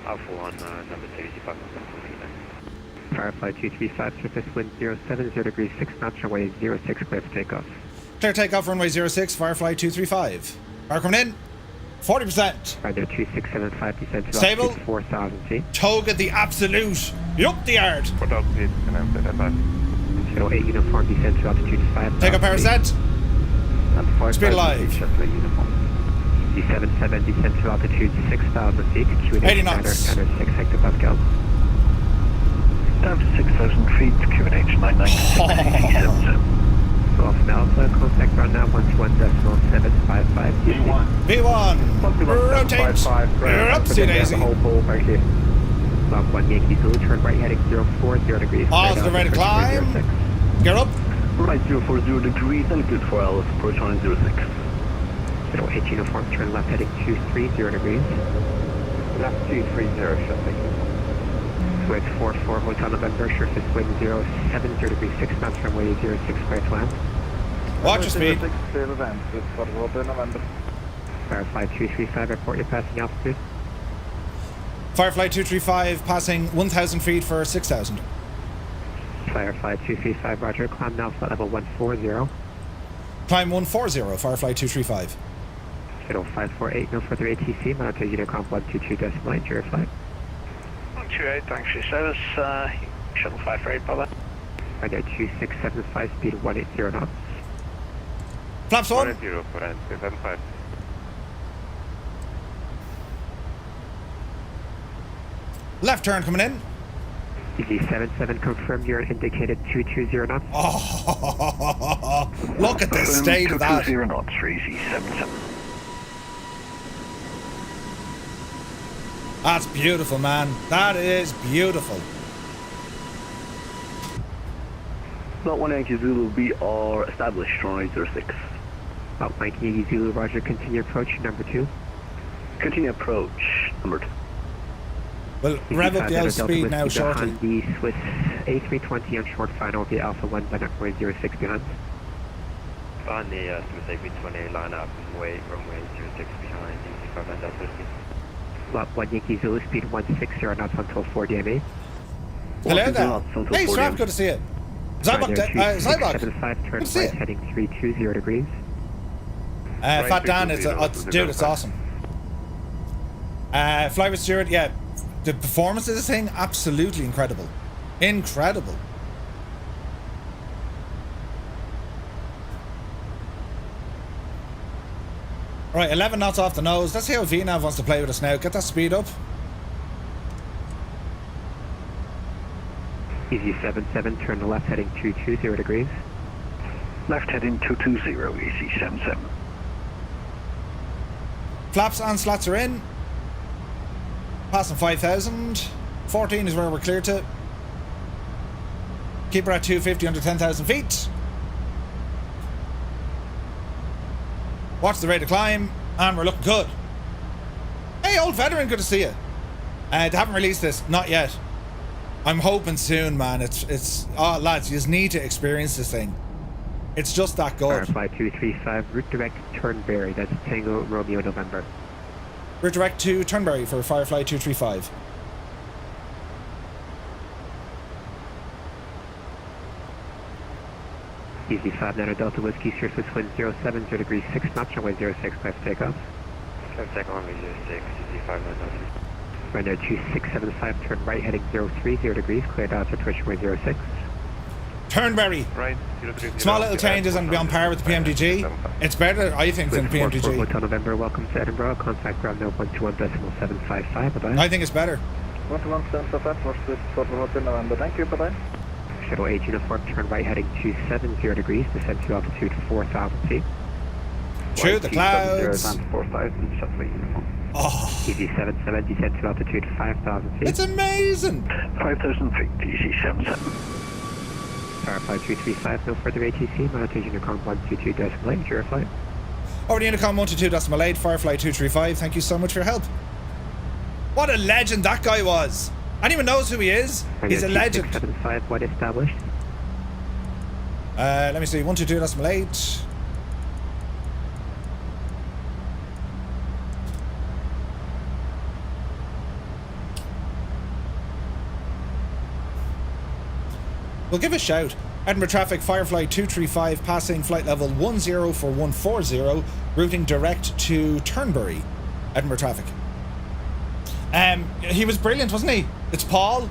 Alpha 1, number 2, easy 59 Delta Whiskey. Firefly 235, surface wind 070 degrees, 6 knots, runway 06, clear for takeoff. Clear takeoff, runway 06, Firefly 235. Power coming in. 40%. Runway 2675, descend to Stable. altitude 4,000 feet. Toga the absolute. Yup the yard. 4,000 feet, and I'm set at 5. Shuttle 8 uniform, descend to altitude 5,000 Take up power set. Speed alive. D77, descend to altitude 6,000 feet. Q&A 80 knots. 906 hectopascals. Down to 6,000 feet, QNH 996, Golf Alpha, contact ground now 121.755. V1. Rotate. You're up, see Daisy. Log 1 Yankee Zulu, turn right heading 040 degrees. Positive ready to climb. Get up. Right 040 degrees and good for Alice, approach on 06. Shuttle H uniform, turn left heading 230 degrees. Left 230, traffic uniform. Switch 44 Hotel November, surface wind 070 degrees, 6 knots, runway 06, clear to land. Watch your speed. Clear event for Hotel November. Firefly 235, report your passing altitude. Firefly 235 passing 1,000 feet for 6,000. Firefly 235, roger, climb now flight level 140. Climb 140, Firefly 235. Shuttle 548, no further ATC, monitor Unicom 122.8, your flight. 128, thanks for your service, Shuttle 548, bye-bye. Right there, 2675, speed 180 knots. Flaps on. 180 for end, 275. Left turn coming in. Easy 77, confirm you're indicated 220 knots. Oh, look at the state of that. 220 knots for easy 77. That's beautiful, man. That is beautiful. Not 1 Yankee Zulu BR established, runway 06. About 1980 Zulu, roger, continue approach, number 2. Continue approach, number 2. Well, rev up the outspeed now shortly. The Swiss A320 on short final, the Alpha 1 by runway 06 behind. Behind the Swiss A320 line up and runway 06 behind, easy 59 Delta Whiskey. Lot 1 Yankee Zulu, speed 160 knots until 4 DMA. Hello there. Hey, Strap, good to see you. Zybok, turn good to see right, you. heading 320 degrees. Fat Dan, dude, it's awesome. Fly with Stewart, yeah. The performance of this thing, absolutely incredible. Incredible. Right, 11 knots off the nose. Let's see how VNav wants to play with us now. Get that speed up. Easy 77, turn left heading 220 degrees. Left heading 220, easy 77. Flaps and slats are in. Passing 5,000. 14 is where we're clear to. Keep her at 250 under 10,000 feet. Watch the rate of climb, and we're looking good. Hey, old veteran, good to see you. They haven't released this, not yet. I'm hoping soon, man. It's oh, lads, you just need to experience this thing. It's just that good. Firefly 235, route direct Turnberry, that's Tango Romeo November. Route direct to Turnberry for Firefly 235. Easy 59 Delta Whiskey, Swiss wind 070 degrees 6 knots, runway 06, clear for takeoff. Clear for takeoff, runway 06, easy 59 knots. Right now 2675, turn right heading 030 degrees, cleared out to approach runway 06. Turnberry. Right, Small little changes and be on par with the PMDG. It's better, I think, than PMDG. Hotel November, welcome to Edinburgh. Contact ground now 121.755. Bye-bye. I think it's better. 121.755, North Swiss Hotel November. Thank you, bye-bye. Shuttle 8 uniform, turn right heading 270 degrees, descend to altitude 4,000 feet. Through the clouds. 4,000, shuttle 8 uniform. Oh. Easy 77, descend to altitude 5,000 feet. It's amazing. 5,000 feet, easy 77. Firefly 235, no further ATC, monitor Unicom 122.8, your flight. Over to Unicom 122.8, Firefly 235, thank you so much for your help. What a legend that guy was. Anyone knows who he is? He's a legend. 675, what established? Let me see, 122.8. We'll give a shout. Edinburgh traffic, Firefly 235, passing flight level 10 for 140, routing direct to Turnberry. Edinburgh traffic. He was brilliant, wasn't he? It's Paul.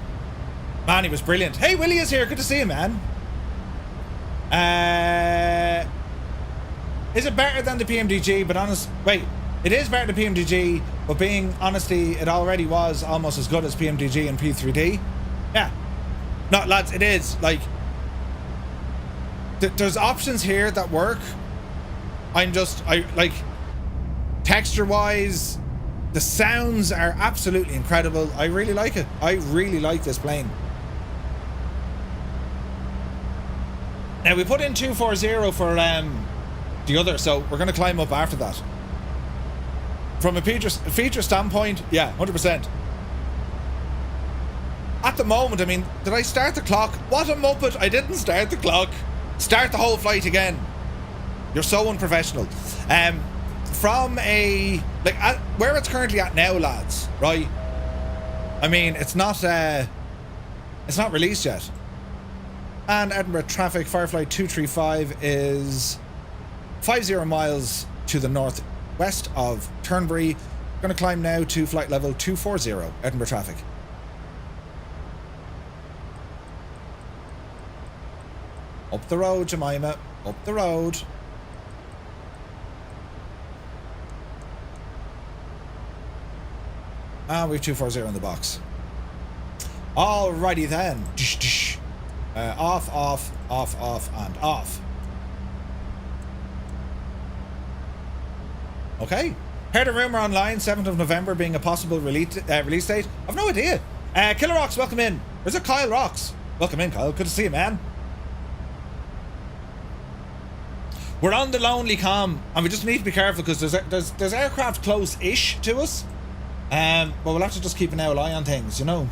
Man, he was brilliant. Hey, Willie is here. Good to see you, man. Is it better than the PMDG? But honest, wait, it is better than PMDG. But being honesty, it already was almost as good as PMDG and P3D. Yeah. No, lads, it is. Like, there's options here that work. I like, texture-wise, the sounds are absolutely incredible. I really like it. I really like this plane. Now, we put in 240 for the other, so we're going to climb up after that. From a feature standpoint, yeah, 100%. At the moment, I mean, did I start the clock? What a muppet! I didn't start the clock. Start the whole flight again. You're so unprofessional. From a where it's currently at now, lads, right? I mean, it's not released yet. And Edinburgh traffic, Firefly 235 is 50 miles to the northwest of Turnberry. Going to climb now to flight level 240, Edinburgh traffic. Up the road, Jemima. Up the road. And we have 240 in the box. Alrighty then. Off, off, off, off, and off. Okay. Heard a rumour online, 7th of November being a possible release date. I've no idea. Killer Rocks, welcome in. Where's it, Kyle Rocks? Welcome in, Kyle. Good to see you, man. We're on the Lonely Com, and we just need to be careful because there's aircraft close-ish to us. But we'll have to just keep an eye on things, you know.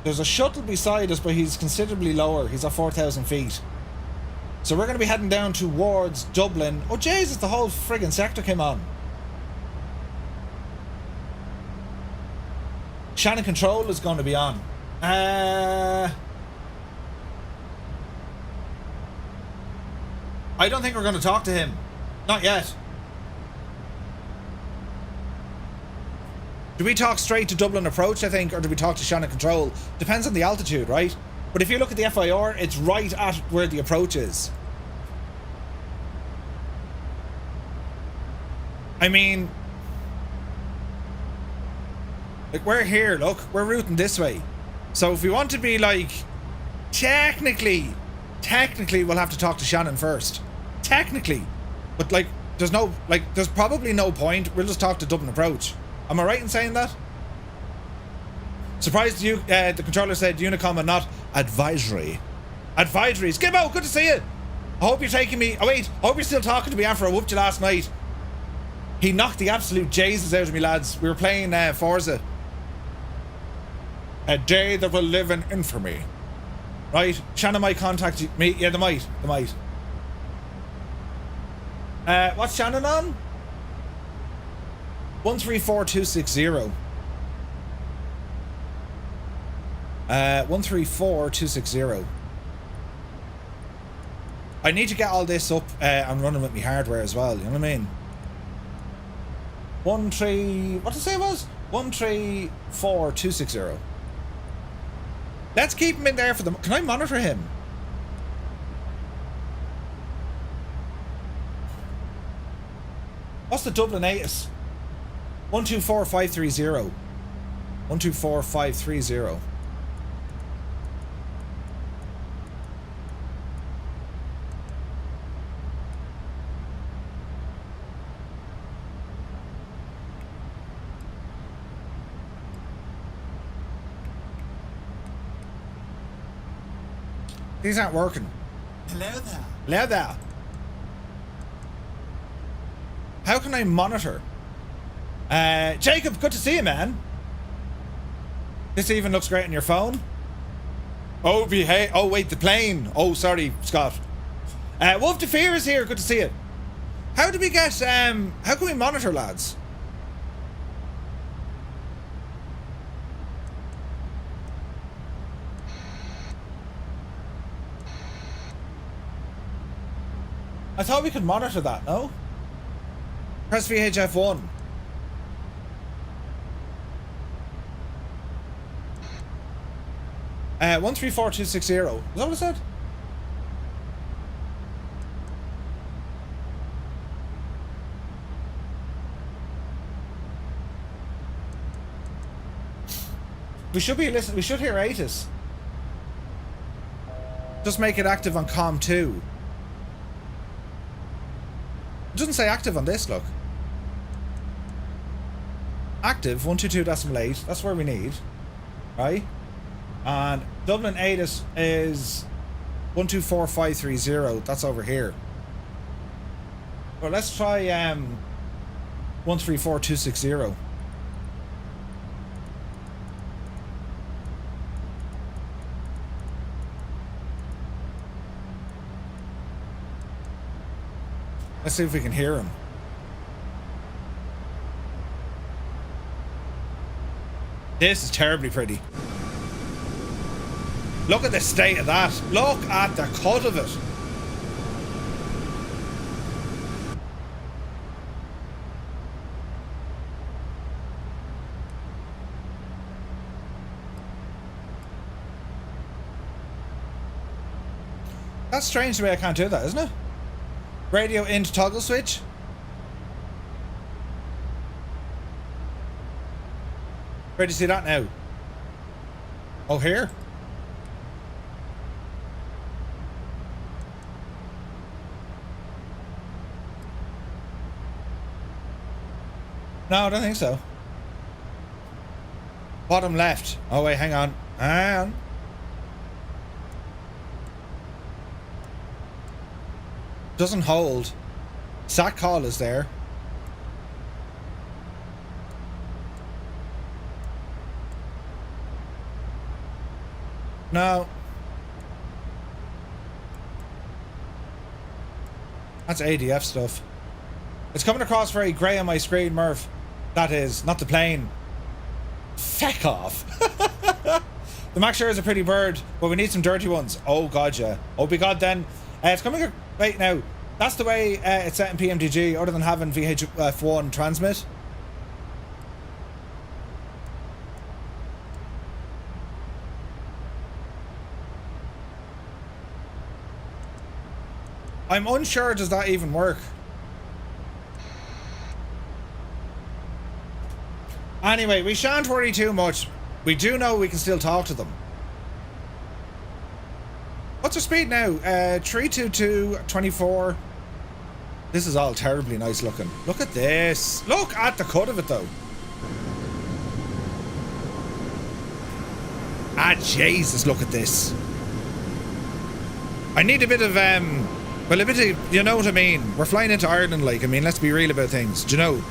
There's a shuttle beside us, but he's considerably lower. He's at 4,000 feet. So we're going to be heading down towards Dublin. Oh, Jesus, the whole friggin' sector came on. Shannon Control is going to be on. I don't think we're going to talk to him. Not yet. Do we talk straight to Dublin approach, I think, or do we talk to Shannon Control? Depends on the altitude, right? But if you look at the FIR, it's right at where the approach is. I mean, like, we're here, look, we're routing this way. So if we want to be like, technically we'll have to talk to Shannon first. Technically. But like, there's probably no point. We'll just talk to Dublin approach. Am I right in saying that? Surprised you, the controller said Unicom and not advisory. Advisories. Gibbo, good to see you. I hope you're taking me. Oh wait, I hope you're still talking to me after I whooped you last night. He knocked the absolute Jesus out of me, lads. We were playing Forza. A day that will live in infamy. Right? Shannon might contact me. Yeah, they might. What's Shannon on? 134260. 134260. I need to get all this up and running with my hardware as well, you know what I mean? What did I say it was? 134260. Let's keep him in there for them. Can I monitor him? What's the Dublin ATIS? 124530. 124530. These aren't working. Hello there. Hello there. How can I monitor? Jacob, good to see you, man. This even looks great on your phone. Oh, behave. Oh, wait, the plane. Oh, sorry, Scott. Wolf de Fear is here. Good to see you. How do we get, how can we monitor, lads? I thought we could monitor that, no? Press VHF1. Uh, 134260. Is that what it said? We should be listening. We should hear ATIS. Just make it active on COM 2. It doesn't say active on this, look. Active 122.8. That's where we need, right? And Dublin ATIS is 124530. That's over here. Well, let's try 134260. Let's see if we can hear him. This is terribly pretty. Look at the state of that. Look at the cut of it. That's strange the way I can't do that, isn't it? Radio into toggle switch. Where do you see that now? Oh, here? No, I don't think so. Bottom left. Oh wait, hang on. Hang on. Doesn't hold. Sat call is there. No. That's ADF stuff. It's coming across very grey on my screen, Murph. That is, not the plane. Feck off. The Max Share is a pretty bird, but we need some dirty ones. Oh god, yeah. Oh my god, then. It's coming... Wait, now. That's the way it's set in PMDG, other than having VHF1 transmit. I'm unsure, does that even work? Anyway, we shan't worry too much. We do know we can still talk to them. What's our speed now? 322.24. This is all terribly nice looking. Look at this. Look at the cut of it though. Ah, Jesus, look at this. I need a bit of, well, a bit of, you know what I mean? We're flying into Ireland, like, I mean, let's be real about things. Do you know?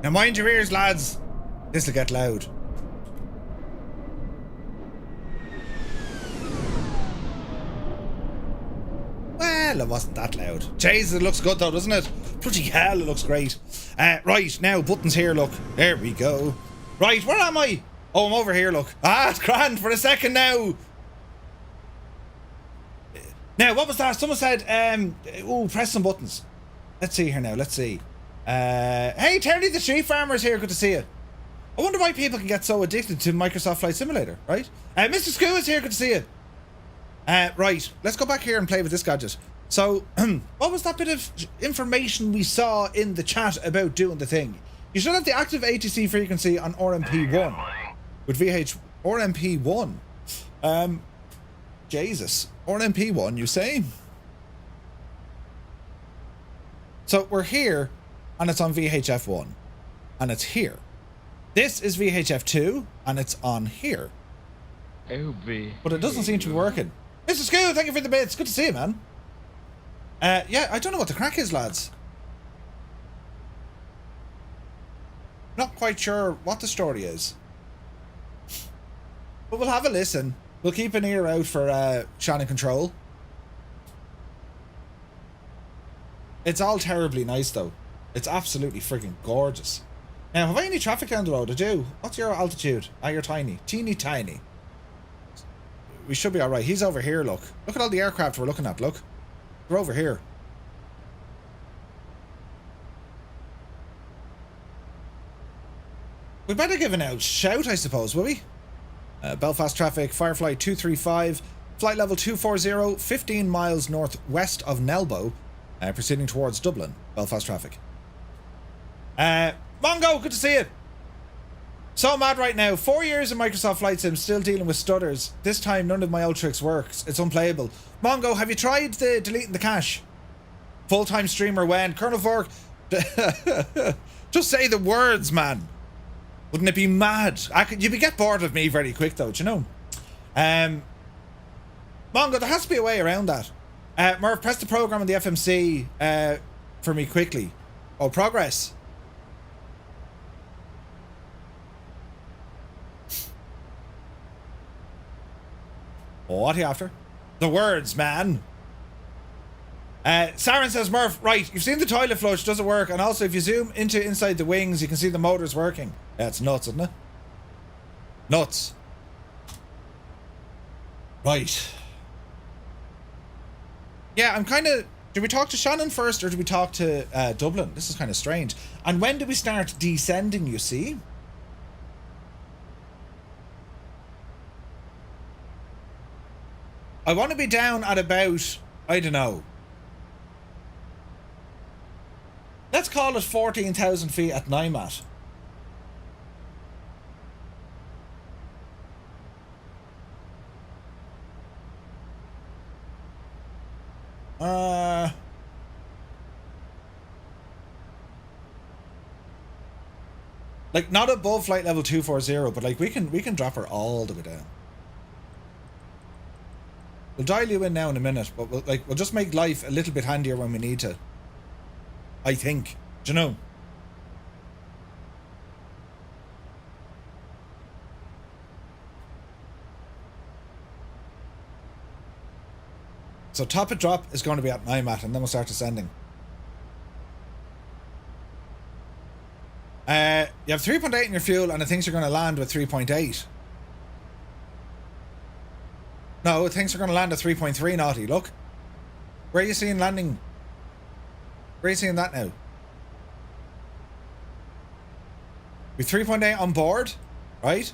Now mind your ears, lads. This'll get loud. Well, it wasn't that loud. Jesus, it looks good though, doesn't it? Bloody hell, it looks great. Right, now, buttons here, look. There we go. Right, where am I? Oh, I'm over here, look. Ah, it's grand for a second now. Now, what was that? Someone said, oh, press some buttons. Let's see here now, let's see. Hey, Terry the Street Farmer's here, good to see you. I wonder why people can get so addicted to Microsoft Flight Simulator, right? Mr. Scoo is here, good to see you. Right, let's go back here and play with this gadget. So, what was that bit of information we saw in the chat about doing the thing? You should have the active ATC frequency on RMP1. With VH... RMP1? Jesus. RMP1, you say? So, we're here, and it's on VHF1. And it's here. This is VHF2, and it's on here. But it doesn't seem to be working. Mr. Scoo, thank you for the bits. Good to see you, man. Yeah, I don't know what the crack is, lads. Not quite sure what the story is. But we'll have a listen. We'll keep an ear out for Shannon Control. It's all terribly nice, though. It's absolutely friggin' gorgeous. Now, have I any traffic down the road? I do. What's your altitude? Ah, you're tiny. Teeny tiny. We should be alright. He's over here, look. Look at all the aircraft we're looking at, look. We're over here. We better give a shout, I suppose, will we? Belfast traffic, Firefly 235, flight level 240, 15 miles northwest of Nelbo, proceeding towards Dublin. Belfast traffic. Mongo, good to see you. So mad right now. 4 years in Microsoft Flight Sim, still dealing with stutters. This time, none of my old tricks works. It's unplayable. Mongo, have you tried deleting the cache? Full-time streamer when? Colonel Fork, just say the words, man. Wouldn't it be mad? You'd get bored of me very quick, though, do you know? Mongo, there has to be a way around that. Murph, press the program on the FMC for me quickly. Oh, progress. Oh, what are you after? The words, man. Saren says, Murph, right, you've seen the toilet flush, does it work? And also, if you zoom into inside the wings, you can see the motors working. Yeah, it's nuts, isn't it? Nuts. Right. Yeah, I'm kind of... Did we talk to Shannon first, or did we talk to Dublin? This is kind of strange. And when did we start descending, you see? I want to be down at about, I don't know. Let's call it 14,000 feet at NIMAT. Like, not above flight level 240, but like we can drop her all the way down. We'll dial you in now in a minute, but we'll just make life a little bit handier when we need to. I think. Do you know? So top it drop is going to be at NIMAT, and then we'll start descending. You have 3.8 in your fuel, and it thinks you're going to land with 3.8. No, it thinks you're going to land at 3.3 naughty. Look. Where are you seeing landing? Where are you seeing that now? With 3.8 on board, right?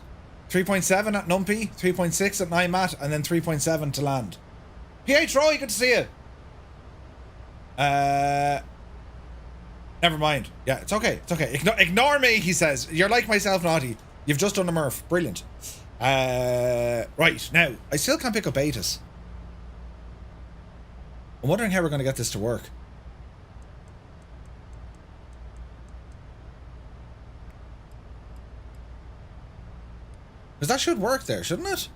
3.7 at Numpy, 3.6 at NIMAT, and then 3.7 to land. PH Roy, good to see you. Never mind. Yeah, it's okay. It's okay. Ignore me, he says. You're like myself, naughty. You've just done a Murph. Brilliant. Right, now, I still can't pick up Atis. I'm wondering how we're going to get this to work. Because that should work there, shouldn't it?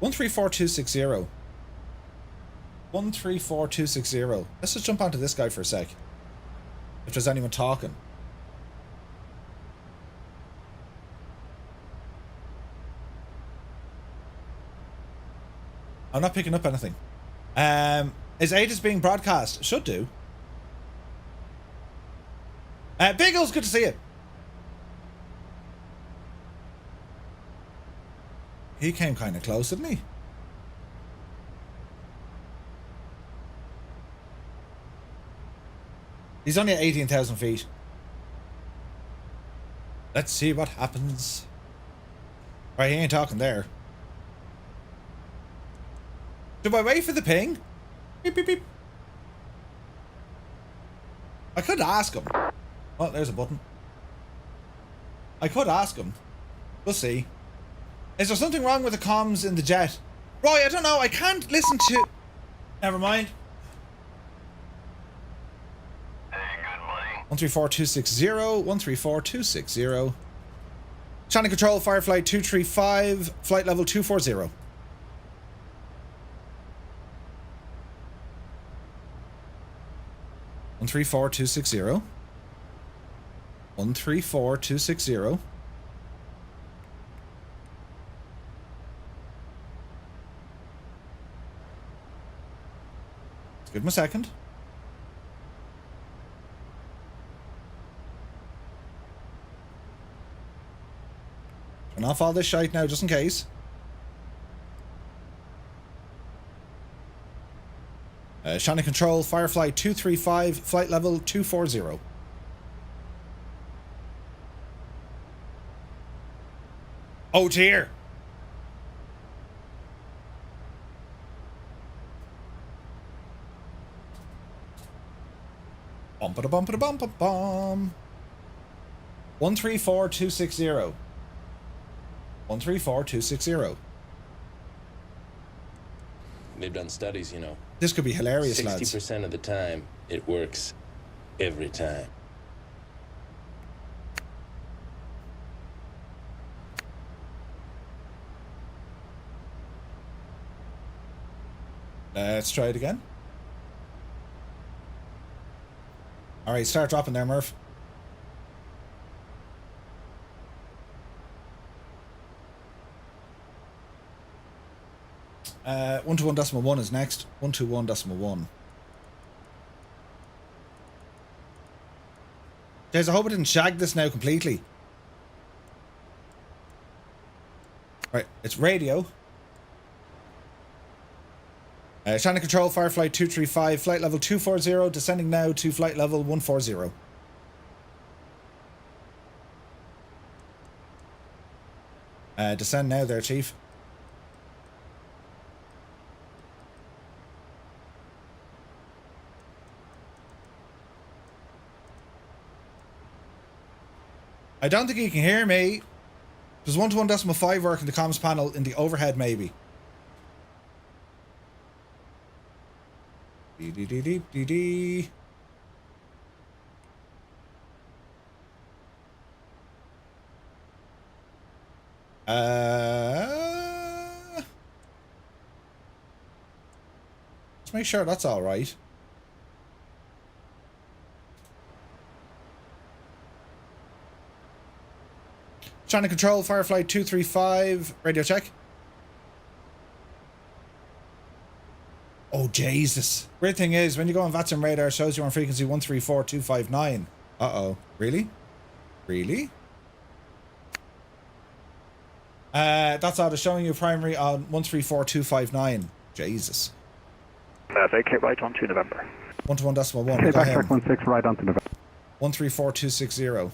$134260. 134260. Let's just jump onto this guy for a sec. If there's anyone talking. I'm not picking up anything. Is Aegis being broadcast? Should do. Biggles, good to see you. He came kind of close, didn't he? He's only at 18,000 feet. Let's see what happens. Right, he ain't talking there. Do I wait for the ping? Beep, beep, beep. I could ask him. Oh, there's a button. I could ask him. We'll see. Is there something wrong with the comms in the jet? Right, I don't know. I can't listen to... Never mind. 134260, 134260. Channel control, Firefly 235, flight level 240. One 134-260. 134-260. Let's give him a second. Turn off all this shite now, just in case. Shannon Control, Firefly 235, flight level 240. Oh dear! Bum-ba-da-bum-ba-da-bum-ba-bum. 134260. 134260. They've done studies, you know. This could be hilarious, 60% lads. 60% of the time, it works every time. Let's try it again. Alright, start dropping there, Murph. Uh, 121.1 is next. 121.1. Guys, I hope I didn't shag this now completely. Right, it's radio. Channel control, Firefly 235, flight level 240, descending now to flight level 140. Descend now there, Chief. I don't think you can hear me. Does 121.5 work in the comms panel in the overhead, maybe? Dee-dee-dee-dee-dee-dee. Let's make sure that's all right. Channel control, Firefly 235, radio check. Oh, Jesus. Weird thing is, when you go on VATSIM radar, it shows you on frequency 134259. Uh-oh. Really? Really? That's odd. It's showing you primary on 134259. Jesus. Vacate right on to November. 121.1. Okay, backtrack 16 right on to November. 134260.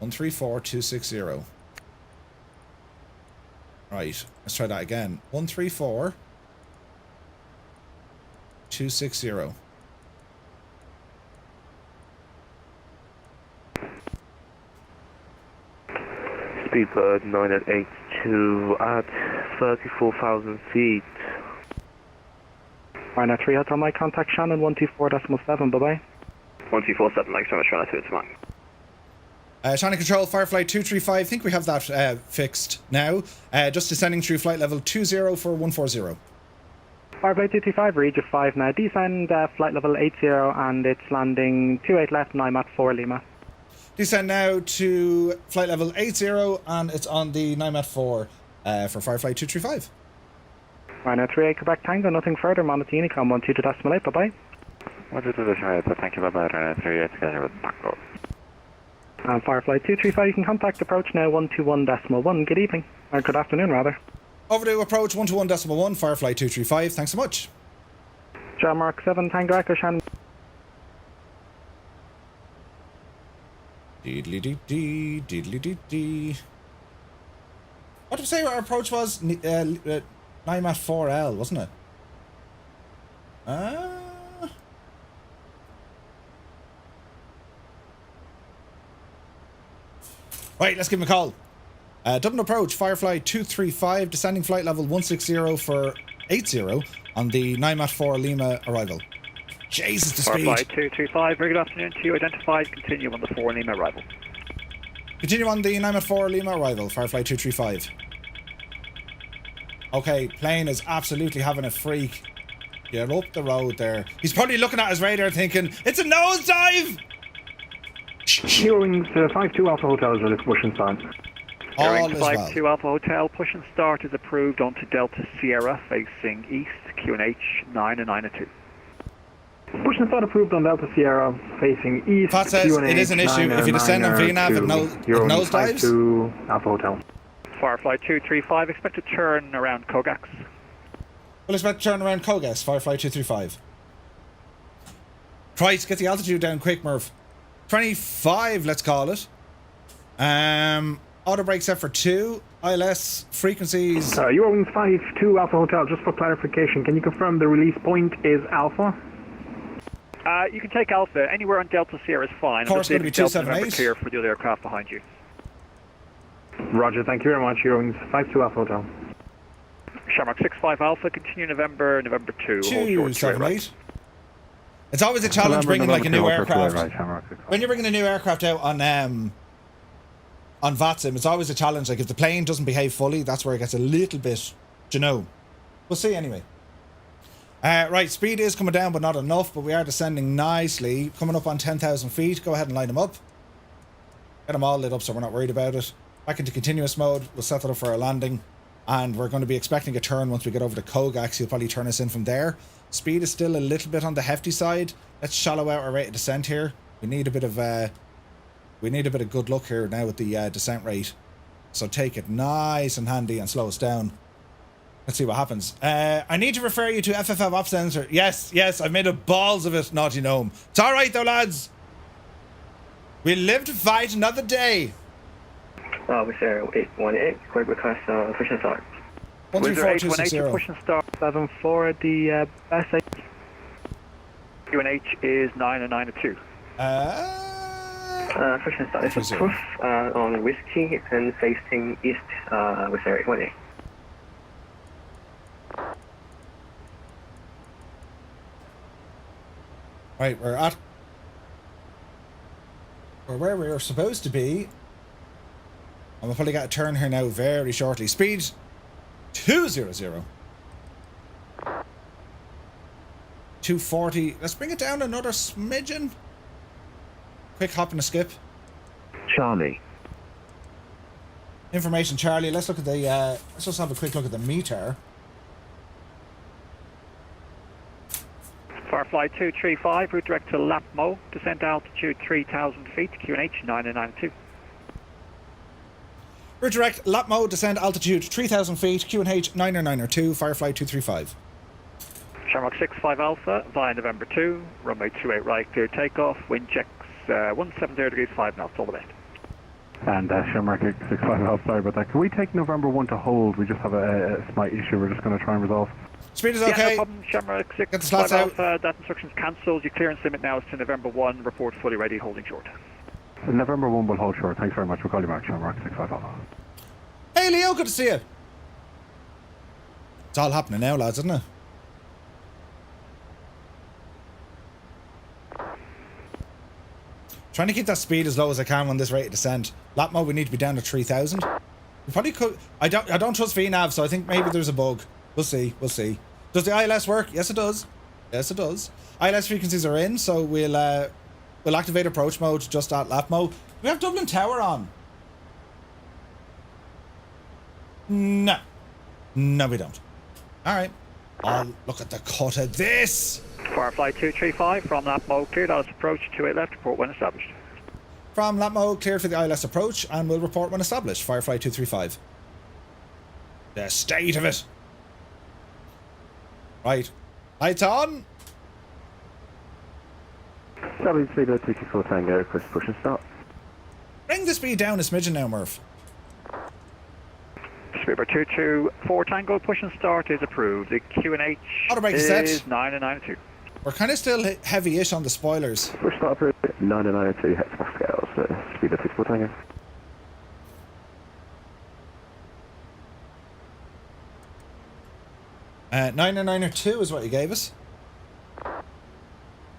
134260. Right. Let's try that again. 134-260. Speedbird 9882 at 34,000 feet. Ryanair 3 Hotel Mike, contact Shannon 124.7, bye-bye. 1247, thanks so much, Ryanair 2, it's mine. Channel control, Firefly 235. I think we have that fixed now. Just descending through flight level 20 for 140. Firefly 235, Regis 5 now. Descend flight level 80 and it's landing 28 left, and I'm at 4 Lima. Descend now to flight level 80 and it's on the 9 4 for Firefly 235. Rhino 38 Quebec Tango, nothing further. Monitor Unicom 122.8, bye bye. 122.8, thank you, bye bye. Rhino 38 together with Tango. And Firefly 235, you can contact approach now 121.1. Good evening, or good afternoon rather. Over to approach 121.1, Firefly 235. Thanks so much. John Mark 7 Tango Echo Shannon. Deedly-dee-dee, deedly-dee-dee. What did we say our approach was? 9-4L, wasn't it? Right, let's give him a call. Dublin approach, Firefly 235, descending flight level 160 for 80 on the 9-4 Lima arrival. Jesus, the speed. Firefly 235, very good afternoon to you. Identified, continue on the 4 Lima arrival. Continue on the 9-4 Lima arrival, Firefly 235. Okay, plane is absolutely having a freak. Get up the road there. He's probably looking at his radar thinking, it's a nosedive! Hearings 52 Alpha Hotel is ready for push and start. All is 52 Alpha Hotel, push and start is approved onto Delta Sierra facing east, QNH 9 and 9 and 2. Push and start approved on Delta Sierra facing east. Pat says QNH it is an issue. If you descend on VNAV, it nosedives. 52 Alpha Hotel. Firefly 235, expect to turn around Kogax. We'll expect to turn around Kogax, Firefly 235. Christ, get the altitude down quick, Murph. 25, let's call it. Auto brake set for 2. ILS frequencies. You're wings 52 Alpha Hotel. Just for clarification, can you confirm the release point is Alpha? You can take Alpha. Anywhere on Delta Sierra is fine. Course going to be 278. Clear for the other aircraft behind you. Roger, thank you very much. You're wings 52 Alpha Hotel. Shamrock 65 Alpha, continue November 2. 278. It's always a challenge bringing like a new aircraft. When you're bringing a new aircraft out on VATSIM, it's always a challenge. Like if the plane doesn't behave fully, that's where it gets a little bit, you know. We'll see anyway. Right, speed is coming down, but not enough. But we are descending nicely, coming up on 10,000 feet. Go ahead and line them up. Get them all lit up, so we're not worried about it. Back into continuous mode. We'll set that up for our landing, and we're going to be expecting a turn once we get over to Kogax. He'll probably turn us in from there. Speed is still a little bit on the hefty side. Let's shallow out our rate of descent here. We need a bit of good luck here now with the descent rate. So take it nice and handy and slow us down. Let's see what happens. I need to refer you to FFF op sensor. Yes, I've made a balls of it, naughty gnome. It's all right though, lads. We live to fight another day. With 818, quick request push and start. 134-260. Push and start 74 at the SA. QNH is 9 and 9 and 2. Push and start is proof on Whiskey and facing east with 818. Right, we're where we're supposed to be. And we'll probably get a turn here now very shortly. Speed 200. 240. Let's bring it down another smidgen. Quick hop and a skip. Charlie. Information, Charlie. Let's look at the. Let's just have a quick look at the meter. Firefly 235, route direct to Lapmo, descent altitude 3,000 feet, QNH 992. Route direct, Lapmo, descend altitude 3,000 feet, QNH 992, Firefly 235. Shamrock 65 Alpha, via November 2, runway 28 right, clear takeoff, wind checks 170 degrees 5 knots, all the best. And Shamrock 65 Alpha, sorry about that. Can we take November 1 to hold? We just have a slight issue we're just going to try and resolve. Speed is okay. Yeah, no problem. Shamrock 65 Alpha, that instruction's cancelled. Your clearance limit now is to November 1, report fully ready, holding short. November 1 will hold short. Thanks very much. We'll call you back, Shamrock 65 Alpha. Hey Leo, good to see you. It's all happening now, lads, isn't it? Trying to keep that speed as low as I can on this rate of descent. Lapmo, we need to be down to 3,000. We probably could. I don't trust VNAV, so I think maybe there's a bug. We'll see. Does the ILS work? Yes, it does. Yes, it does. ILS frequencies are in, so we'll activate approach mode just at lap mode. We have Dublin Tower on. No. No, we don't. All right. Oh, look at the cut of this. Firefly 235 from lap mode cleared. ILS approach 28 left. Report when established. From lap mode cleared for the ILS approach, and we'll report when established. Firefly 235. The state of it. Right. Lights on. Dublin Speed 224 Tango, request push and start. Bring the speed down a smidgen now, Murph. Speedbird 224 Tango, push and start is approved. The QNH is set. 992. We're kind of still heavy-ish on the spoilers. Push start approved. 992 hectopascals. Speed 224 Tango. Uh, 992 is what you gave us.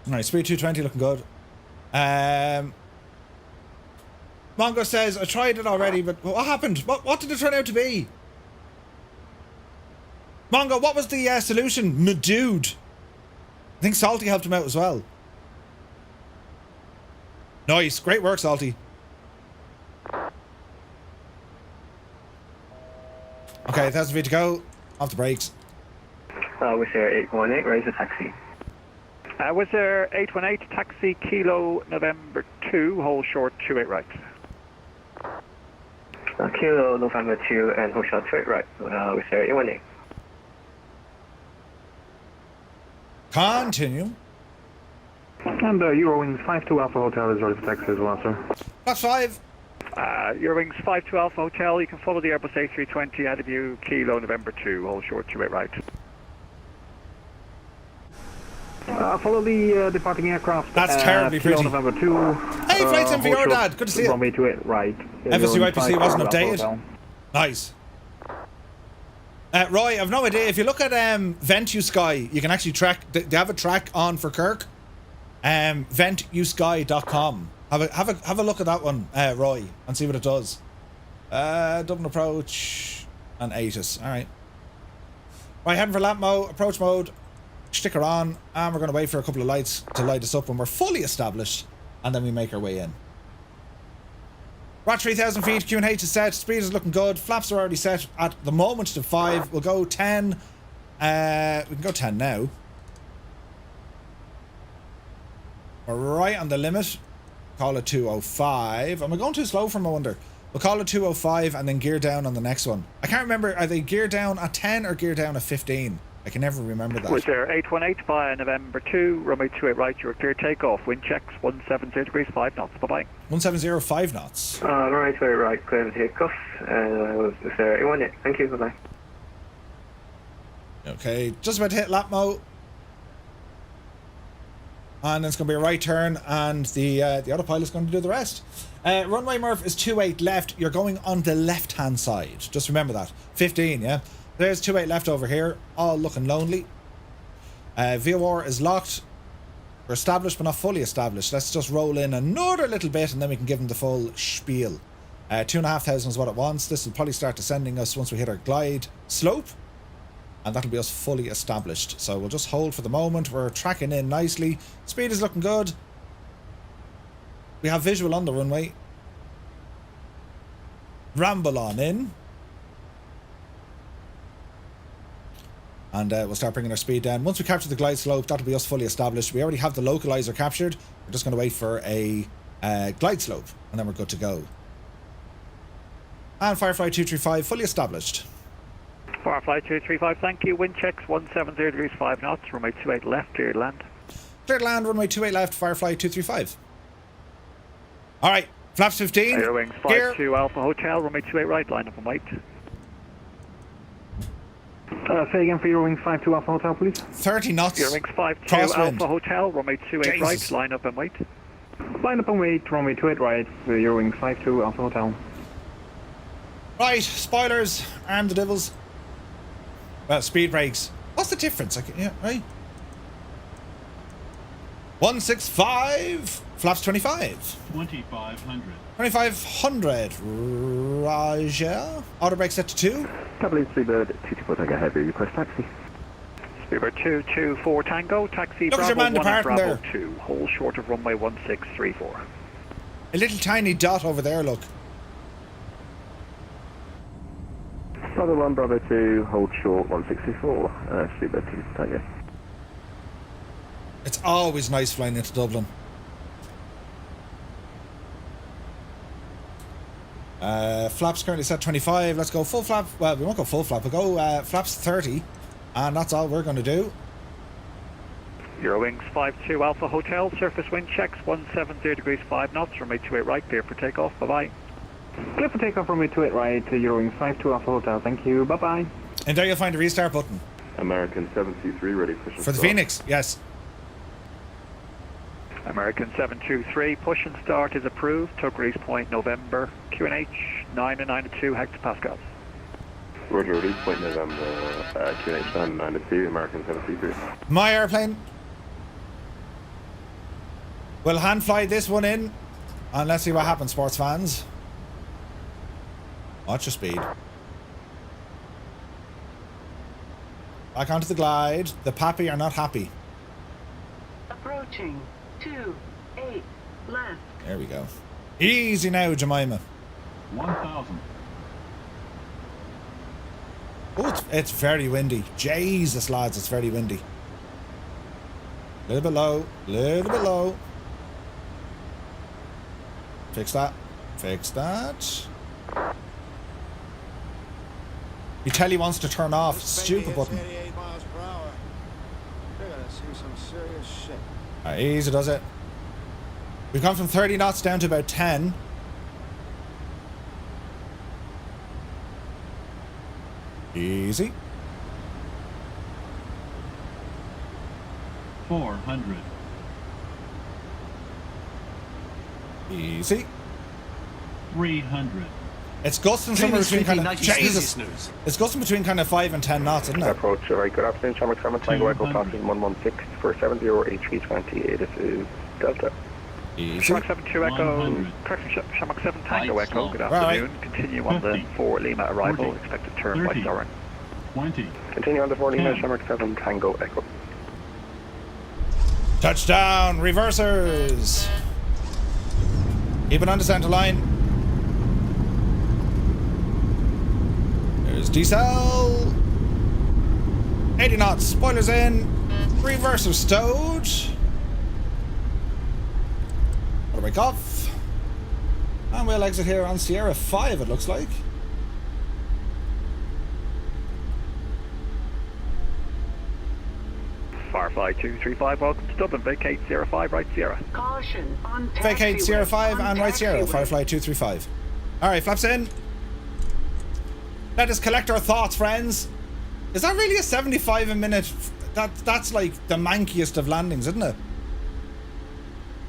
Alright, speed 220 looking good. Mongo says, I tried it already, but what happened? What did it turn out to be? Mongo, what was the solution? My dude. I think Salty helped him out as well. Nice, great work, Salty. Okay, 1,000 feet to go. Off the brakes. Wizz Air 818, raise a taxi. Wizz Air 818, taxi Kilo November 2, hold short 28 right. Kilo November 2 and hold short 28 right. Wizz Air 818. Continue. And Eurowings 52 Alpha Hotel is ready for taxi as well, sir. That's 5. Eurowings 52 Alpha Hotel, you can follow the Airbus A320 out of you, Kilo November 2, hold short 28 right. Follow the departing aircraft. That's terribly pretty. November 2. Hey, flight sim for your dad. Good to see you. Runway 28 right. FSU IPC wasn't updated. Nice. Roy, I've no idea. If you look at VentUSky, you can actually track. They have a track on for Kirk. VentUSky.com. Have a look at that one, Roy, and see what it does. Dublin approach and ATIS. All right. Right, heading for lap mode, approach mode. Sticker on, and we're going to wait for a couple of lights to light us up when we're fully established, and then we make our way in. We're at 3,000 feet, QNH is set, speed is looking good, flaps are already set at the moment to 5, we'll go 10, we can go 10 now. We're right on the limit, call it 205, am I going too slow for my wonder? We'll call it 205 and then gear down on the next one. I can't remember, are they gear down at 10 or gear down at 15? I can never remember that. Wizz Air 818 via November 2, runway 28 right, you're clear takeoff. Wind checks 170 degrees 5 knots. Bye-bye. 170, 5 knots. Runway 28 right, clear for takeoff. Wizz Air 818, thank you, bye-bye. Okay, just about to hit lap mode. And it's going to be a right turn, and the autopilot's going to do the rest. Runway Murph is 28 left. You're going on the left-hand side. Just remember that. 15, yeah? There's 28 left over here, all looking lonely. VOR is locked. We're established, but not fully established. Let's just roll in another little bit, and then we can give them the full spiel. 2,500 is what it wants. This will probably start descending us once we hit our glide slope. And that'll be us fully established. So we'll just hold for the moment. We're tracking in nicely. Speed is looking good. We have visual on the runway. Ramble on in. And we'll start bringing our speed down. Once we capture the glide slope, that'll be us fully established. We already have the localizer captured. We're just going to wait for a glide slope, and then we're good to go. And Firefly 235 fully established. Firefly 235, thank you. Wind checks 170 degrees 5 knots. Runway 28 left, cleared land. Cleared land, runway 28 left, Firefly 235. All right, flaps 15. Airwings 52 Alpha Hotel, runway 28 right, line up and wait. Say again for Eurowings 52 Alpha Hotel, please. 30 knots. Eurowings 52 Alpha Hotel, runway 28 right, line up and wait. Line up and wait, runway 28 right, with Eurowings 52 Alpha Hotel. Right, spoilers, arm the devils. Well, speed brakes. What's the difference? Yeah, right. 165, flaps 25. 2,500. 2,500, Roger. Auto brake set to 2. Dublin Speedbird 224 Tango Heavy, request taxi. Speedbird 224 Tango, taxi Look at your Bravo man 1 and departing Bravo there. 2, hold short of runway 1634. A little tiny dot over there, look. Bravo 1, Bravo 2, hold short 164, Speedbird 2 Tango. It's always nice flying into Dublin. Flaps currently set 25. Let's go full flap. Well, we won't go full flap. We'll go flaps 30. And that's all we're going to do. Eurowings 52 Alpha Hotel, surface wind checks 170 degrees 5 knots, runway 28 right, clear for takeoff, bye-bye. Clear for takeoff, runway 28 right, Eurowings 52 Alpha Hotel, thank you, bye-bye. And there you'll find a restart button. American 723 ready for For the Phoenix, yes. American 723, push and start is approved, tow grease point November, QNH 992 hectopascals. Roger, release point November, QNH 992, American 723. My airplane. We'll hand fly this one in. And let's see what happens, sports fans. Watch your speed. Back onto the glide. The Pappy are not happy. Approaching 28 left. There we go. Easy now, Jemima. 1,000. Oh, it's very windy. Jesus, lads, it's very windy. A little bit low. Little bit low. Fix that. Fix that. You tell he wants to turn off. Stupid button. 88 miles per hour. They're gonna see some serious shit. Easy does it. We've gone from 30 knots down to about 10. Easy. 400. Easy. 300. It's gusting somewhere between kind of Jesus. It's gusting between kind of 5 and 10 knots, isn't it? Approach, right, good afternoon, Shamrock 7, Tango Echo, passing 116 for 70 A320, this is Delta. Easy. Shamrock 72 Echo, correction, Shamrock 7 Tango Echo, good afternoon, continue on the 4 Lima arrival, 40, expected turn by 30, Soren. 20. Continue on the 4 Lima, 10. Shamrock 7, Tango Echo. Touchdown, reversers. Keep it on the center line. There's decel. 80 knots, spoilers in. Reverser stowed. Gotta break off. And we'll exit here on Sierra 5, it looks like. Firefly 235, welcome to Dublin, vacate Sierra 5, right Sierra. Caution on taxiway. Vacate Sierra 5 and right Sierra, taxiway. Firefly 235. Alright, flaps in. Let us collect our thoughts, friends. Is that really a 75 a minute? That's like the mankiest of landings, isn't it?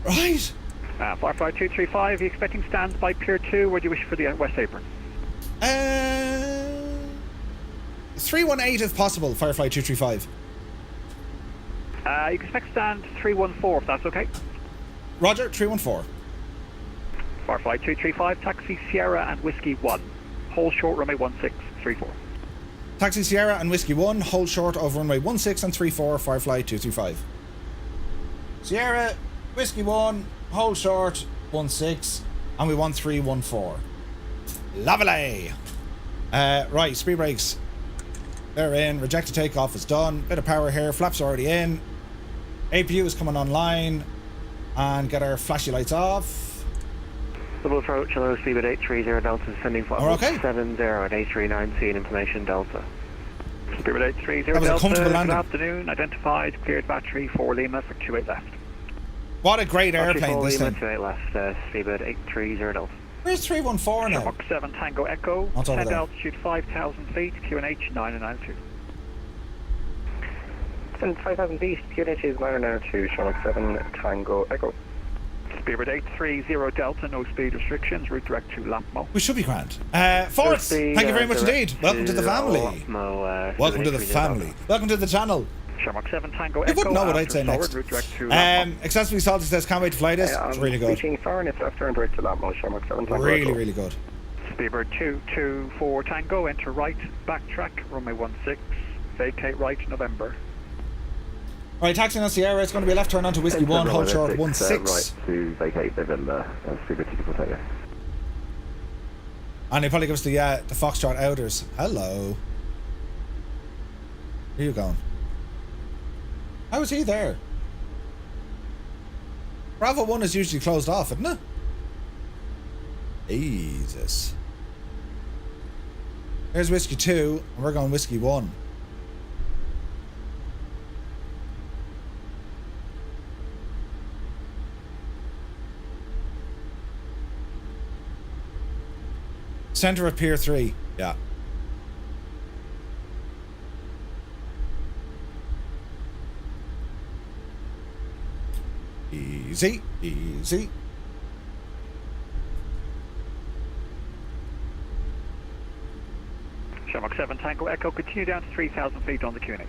Right. Firefly 235, are you expecting stands by Pier 2, or do you wish for the West Apron? 318 if possible, Firefly 235. You can expect stand 314 if that's okay. Roger, 314. Firefly 235, taxi Sierra and Whiskey 1. Hold short runway 1634. Taxi Sierra and Whiskey 1, hold short of runway 16 and 34, Firefly 235. Sierra, Whiskey 1, hold short, 16, and we want 314. Lovely! Right, speed brakes. They're in, rejected takeoff is done, bit of power here, flaps already in. APU is coming online, and get our flashy lights off. Double approach, hello, speedbird 830 Delta, sending for okay. 70 at 8319, information Delta. Speedbird 830 That was a Delta, comfortable good landing. afternoon, identified, cleared battery 4 Lima for 28 left. What a great Battery airplane 4 this Lima, thing. 28 left, speedbird 830 Delta. Where's 314 now? Shamrock 7 Tango Echo, That's over head there. altitude 5,000 feet, QNH 992. Send 5,000 feet, QNH is 992, Shamrock 7, Tango Echo. Speedbird 830 Delta, no speed restrictions, route direct to Lampmo. We should be grand. Forts, thank you very much indeed. Welcome to the family. Welcome to the family. Welcome to the channel. Shamrock 7 Tango You Echo, wouldn't know what I'd say forward, next. route direct to Lampmo. Excessively salty says, can't wait to fly this. It's really good. Reaching Soren, it's left turn direct to Lampmo, Shamrock 7, Tango Really, Echo. really good. Speedbird 224 Tango, enter right, backtrack, runway 16, vacate right, November. Right, taxiing on Sierra, it's going to be a left turn onto Whiskey 1, hold short 16. Right to vacate the villa and Super Typical Tiger. And he probably gives the Foxtrot outers. Hello. Where are you going? How is he there? Bravo 1 is usually closed off, isn't it? Jesus. Here's Whiskey 2, and we're going Whiskey 1. Center of Pier 3. Yeah. Easy, easy. Shamrock 7 Tango Echo, continue down to 3,000 feet on the QNH.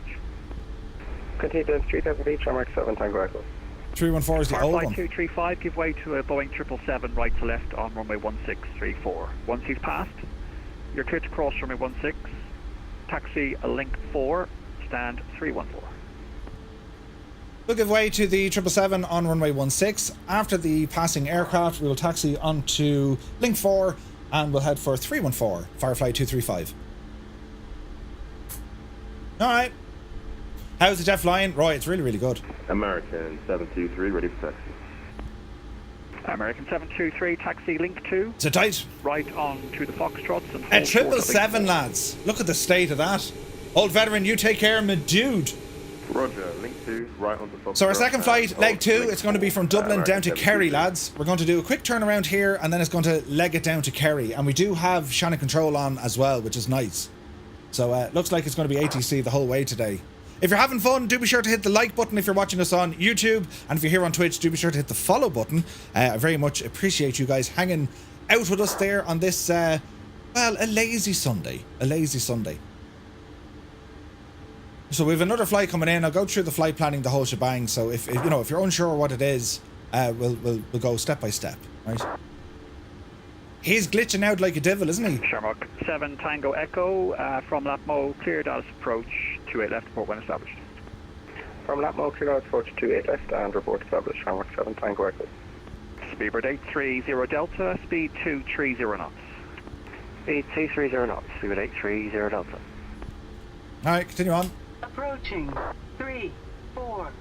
Continue down to 3,000 feet, Shamrock 7 Tango Echo. 314 is the old one. 235, give way to a Boeing 777 right to left on runway 1634. Once he's passed, you're cleared to cross runway 16, taxi a link 4, stand 314. We'll give way to the 777 on runway 16. After the passing aircraft, we will taxi onto link 4 and we'll head for 314, Firefly 235. Alright. How's the jet flying? Roy, it's really, really good. American 723, ready for taxi. American 723, taxi link 2. Is it tight? Right on to the Foxtrots and A 777, lads. Look at the state of that. Old veteran, you take care, my dude. Roger, link 2, right on the Foxtrot. So our second flight, leg 2, it's going to be from Dublin down to Kerry, lads. We're going to do a quick turnaround here and then it's going to leg it down to Kerry. And we do have Shannon Control on as well, which is nice. So looks like it's going to be ATC the whole way today. If you're having fun, do be sure to hit the like button if you're watching us on YouTube. And if you're here on Twitch, do be sure to hit the follow button. I very much appreciate you guys hanging out with us there on this, well, a lazy Sunday. A lazy Sunday. So we have another flight coming in. I'll go through the flight planning, the whole shebang. So if you know, if you're unsure what it is, we'll go step by step, right? He's glitching out like a devil, isn't he? Shamrock 7 Tango Echo from Lapmo, cleared as approach 28 left, report when established. From Lapmo, cleared as approach 28 left and report established, Shamrock 7 Tango Echo. Speedbird 830 Delta, speed 230 knots. Speed 230 knots, Speedbird 830 Delta. Alright, continue on. Approaching 3, 4.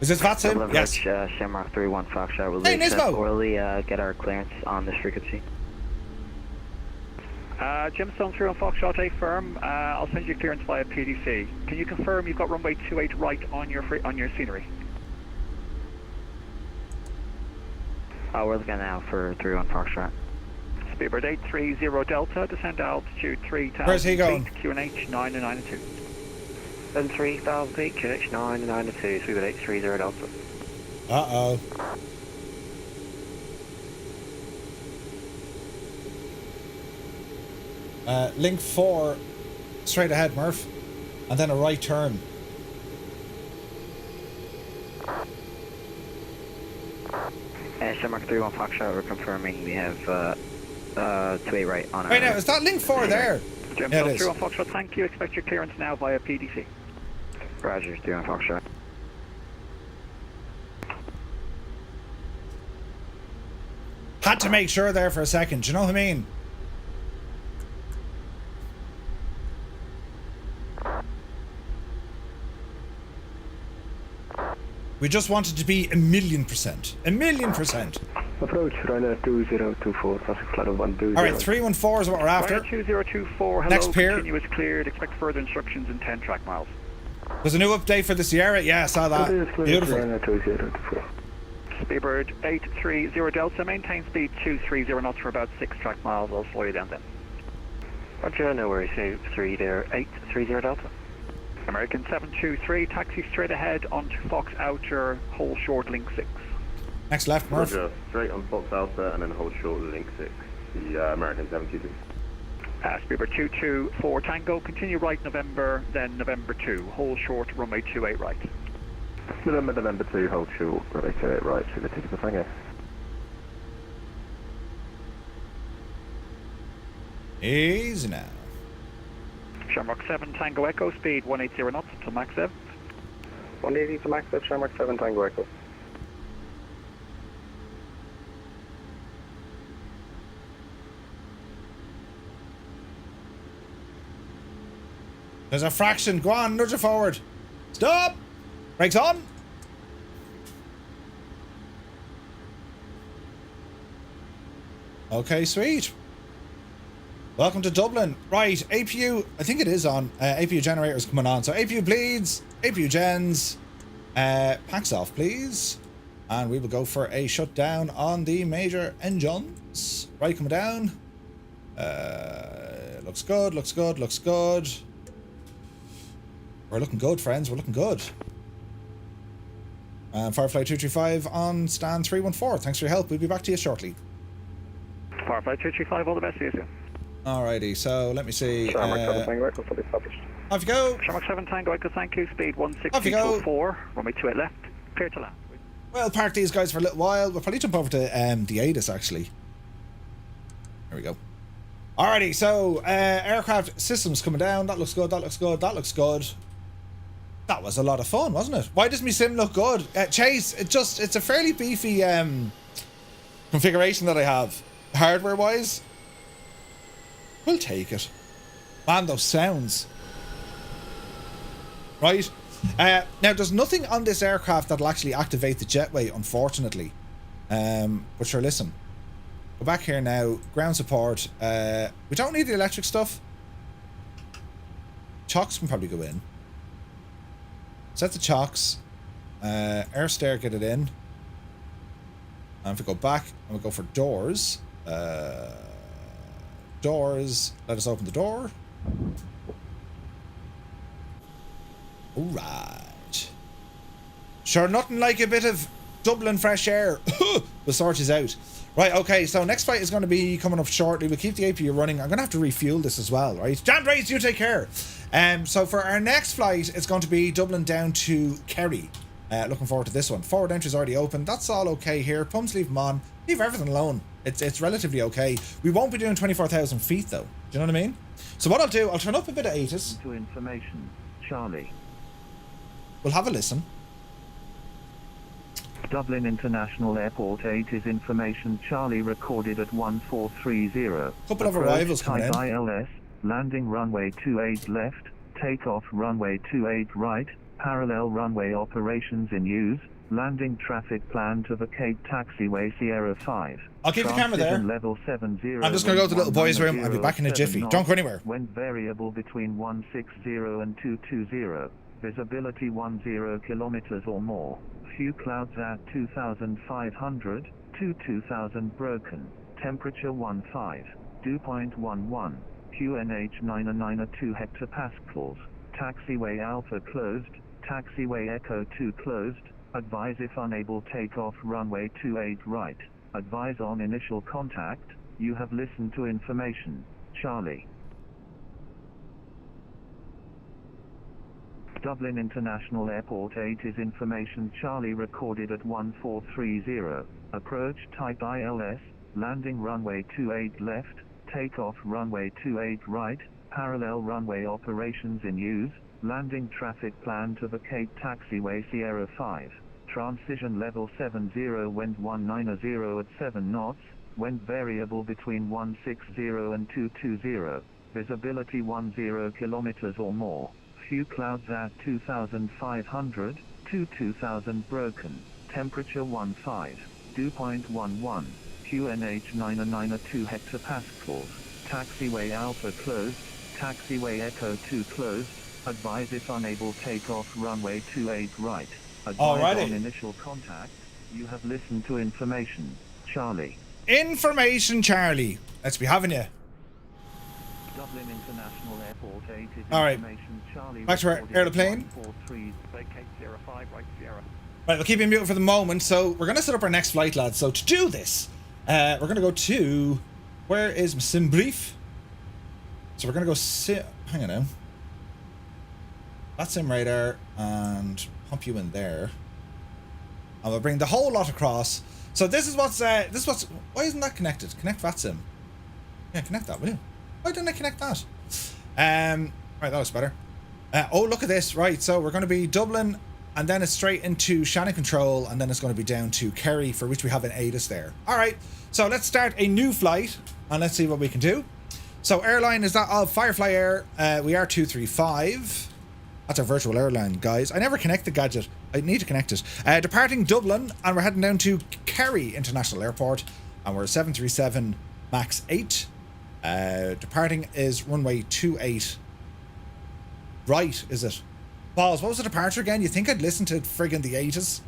Is this Vatsim? Yes. Shamrock 31 Foxtrot, will hey, we Nismo. orally get our clearance on this frequency? Gemstone 3 on Foxtrot, A firm. I'll send you clearance via PDC. Can you confirm you've got runway 28 right on your scenery? We're looking now for 31 Foxtrot. Speedbird 830 Delta, descend altitude 3,000 Where's he going? feet, QNH 9 and 9 and 2. Then 3,000 feet, QNH 9 and 9 and 2, Speedbird 830 Delta. Uh-oh. Link 4, straight ahead, Murph. And then a right turn. Shamrock 31 Foxtrot, we're confirming we have 28 right on our... Wait, now, is that link 4 there? Gemstone 3 on Foxtrot, thank you. Expect your clearance now via PDC. Roger, 3 on Foxtrot. Had to make sure there for a second, do you know what I mean? We just wanted to be 1,000,000%. 1,000,000%. Approach runway 2024, traffic flight of 120. Alright, 314 is what we're after. Runway 2024, hello, Next pier. continuous cleared, expect further instructions in 10 track miles. There's a new update for the Sierra. Yeah, I saw that. Beautiful. Speedbird 830 Delta, maintain speed 230 knots for about 6 track miles. I'll slow you down then. Roger, no worries, 830 Delta. American 723, taxi straight ahead onto Fox Outer, hold short, link 6. Next left, Murph. Roger, straight on Fox Alpha and then hold short link 6. The American 723. Speedbird 224 Tango, continue right November, then November 2, hold short, runway 28 right. November 2, hold short, runway 28 right, through the Typical Tango. Easy now. Shamrock 7 Tango Echo, speed 180 knots to max F. 180 to max F, Shamrock 7 Tango Echo. There's a fraction. Go on, nudge it forward. Stop! Brakes on. Okay, sweet. Welcome to Dublin. Right, APU, I think it is on. APU generator's coming on. So APU bleeds, APU gens, packs off, please. And we will go for a shutdown on the major engines. Right, coming down. Looks good, looks good, looks good. We're looking good, friends. We're looking good. Firefly 235 on stand 314. Thanks for your help. We'll be back to you shortly. Firefly 235, all the best to you. Alrighty, so let me see. Shamrock 7 Tango Echo, fully established. Off you go. Shamrock 7 Tango Echo, thank you. Speed Off you go. 160.4. Runway 28 left. Clear to land. We'll park these guys for a little while. We'll probably jump over to the ATIS actually. There we go. Alrighty, so aircraft systems coming down. That looks good. That looks good. That looks good. That was a lot of fun, wasn't it? Why does my sim look good? Chase, it's a fairly beefy configuration that I have, hardware wise. We'll take it. Man, those sounds. Right. Now, there's nothing on this aircraft that'll actually activate the jetway, unfortunately. But sure, listen. Go back here now. Ground support. We don't need the electric stuff. Chocks can probably go in. Set the chocks. Air stair, get it in. And if we go back and we go for doors. Doors. Let us open the door. Alright. Sure, nothing like a bit of Dublin fresh air. We'll sort this out. Right, okay, so next flight is going to be coming up shortly. We'll keep the APU running. I'm going to have to refuel this as well, right? Jan Race, you take care. So for our next flight, it's going to be Dublin down to Kerry. Looking forward to this one. Forward entry is already open. That's all okay here. Pumps, leave them on. Leave everything alone. It's relatively okay. We won't be doing 24,000 feet though. Do you know what I mean? So what I'll do, I'll turn up a bit of ATIS. To information, Charlie. We'll have a listen. Dublin International Airport 8 is information Charlie recorded at 1430. Couple of arrivals coming in. ILS, landing runway 28 left, takeoff runway 28 right, parallel runway operations in use, landing traffic plan to vacate taxiway Sierra 5. I'll keep the camera there. Level 70. I'm just going to go to the little boys' room. I'll be back in a jiffy. Don't go anywhere. When variable between 160 and 220. Visibility 10 kilometers or more. Few clouds at 2,500 to 2,000 broken. Temperature 15. Dew point 11. QNH 992 hectopascals. Taxiway Alpha closed. Taxiway Echo 2 closed. Advise if unable takeoff runway 28 right. Advise on initial contact. You have listened to information. Charlie. Dublin International Airport 8 is information Charlie recorded at 1430. Approach type ILS, landing runway 28 left, takeoff runway 28 right, parallel runway operations in use, landing traffic plan to vacate taxiway Sierra 5. Transition level 70, wind 190 at 7 knots, wind variable between 160 and 220. Visibility 10 kilometers or more. Few clouds at 2,500 to 2,000 broken. Temperature 15. Dew point 11. QNH 992 hectopascals. Taxiway Alpha closed. Taxiway Echo 2 closed. Advise if unable takeoff runway 28 right. Advise on initial contact. You have listened to information. Charlie. Information, Charlie. Let's be having you. Dublin International Airport 8 is Alright. information Charlie. Back to our aeroplane. Vacate Sierra 5 right Sierra. Right, we'll keep you muted for the moment. So we're going to set up our next flight, lads. So to do this, we're going to go to... Where is my sim brief? So we're going to go... Hang on now. That's sim radar and pump you in there. And we'll bring the whole lot across. So this is what's... Why isn't that connected? Connect VATSIM. Yeah, connect that, will you? Why didn't I connect that? Right, that looks better. Oh, look at this. Right, so we're going to be Dublin, and then it's straight into Shannon Control, and then it's going to be down to Kerry, for which we have an ATIS there. All right, so let's start a new flight, and let's see what we can do. So airline is that of Firefly Air. We are 235. That's our virtual airline, guys. I never connect the gadget. I need to connect it. Departing Dublin, and we're heading down to Kerry International Airport, and we're 737 MAX 8. Departing is runway 28. Right, is it? Balls, what was the departure again? You think I'd listen to friggin' the 80s?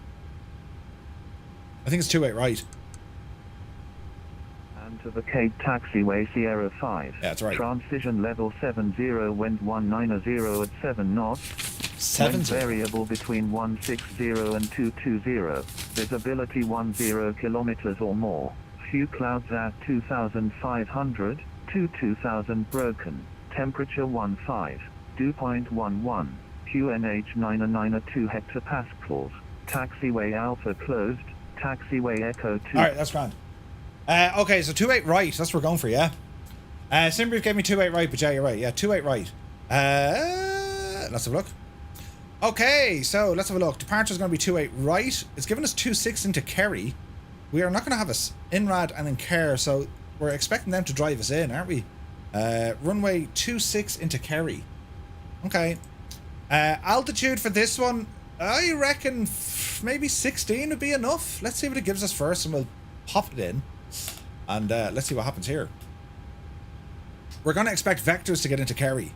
I think it's 28 right. And to the Cape Taxiway Sierra 5. Yeah, that's right. Transition level 70, wind 190 at 7 knots. 70. Wind variable between 160 and 220. Visibility 10 kilometers or more. Few clouds at 2,500 to 2,000 broken. Temperature 15. Dew point 11. QNH 992 hectopascals. Taxiway Alpha closed. Taxiway Echo 2. Alright, that's grand. Okay, so 28 right. That's what we're going for, yeah? Simbrief gave me 28 right, but yeah, you're right. Yeah, 28 right. Let's have a look. Okay, so let's have a look. Departure is going to be 28 right. It's giving us 26 into Kerry. We are not going to have us INRAD and in Kerr, so we're expecting them to drive us in, aren't we? Runway 26 into Kerry. Okay. Altitude for this one, I reckon maybe 16 would be enough. Let's see what it gives us first, and we'll pop it in. And let's see what happens here. We're going to expect vectors to get into Kerry.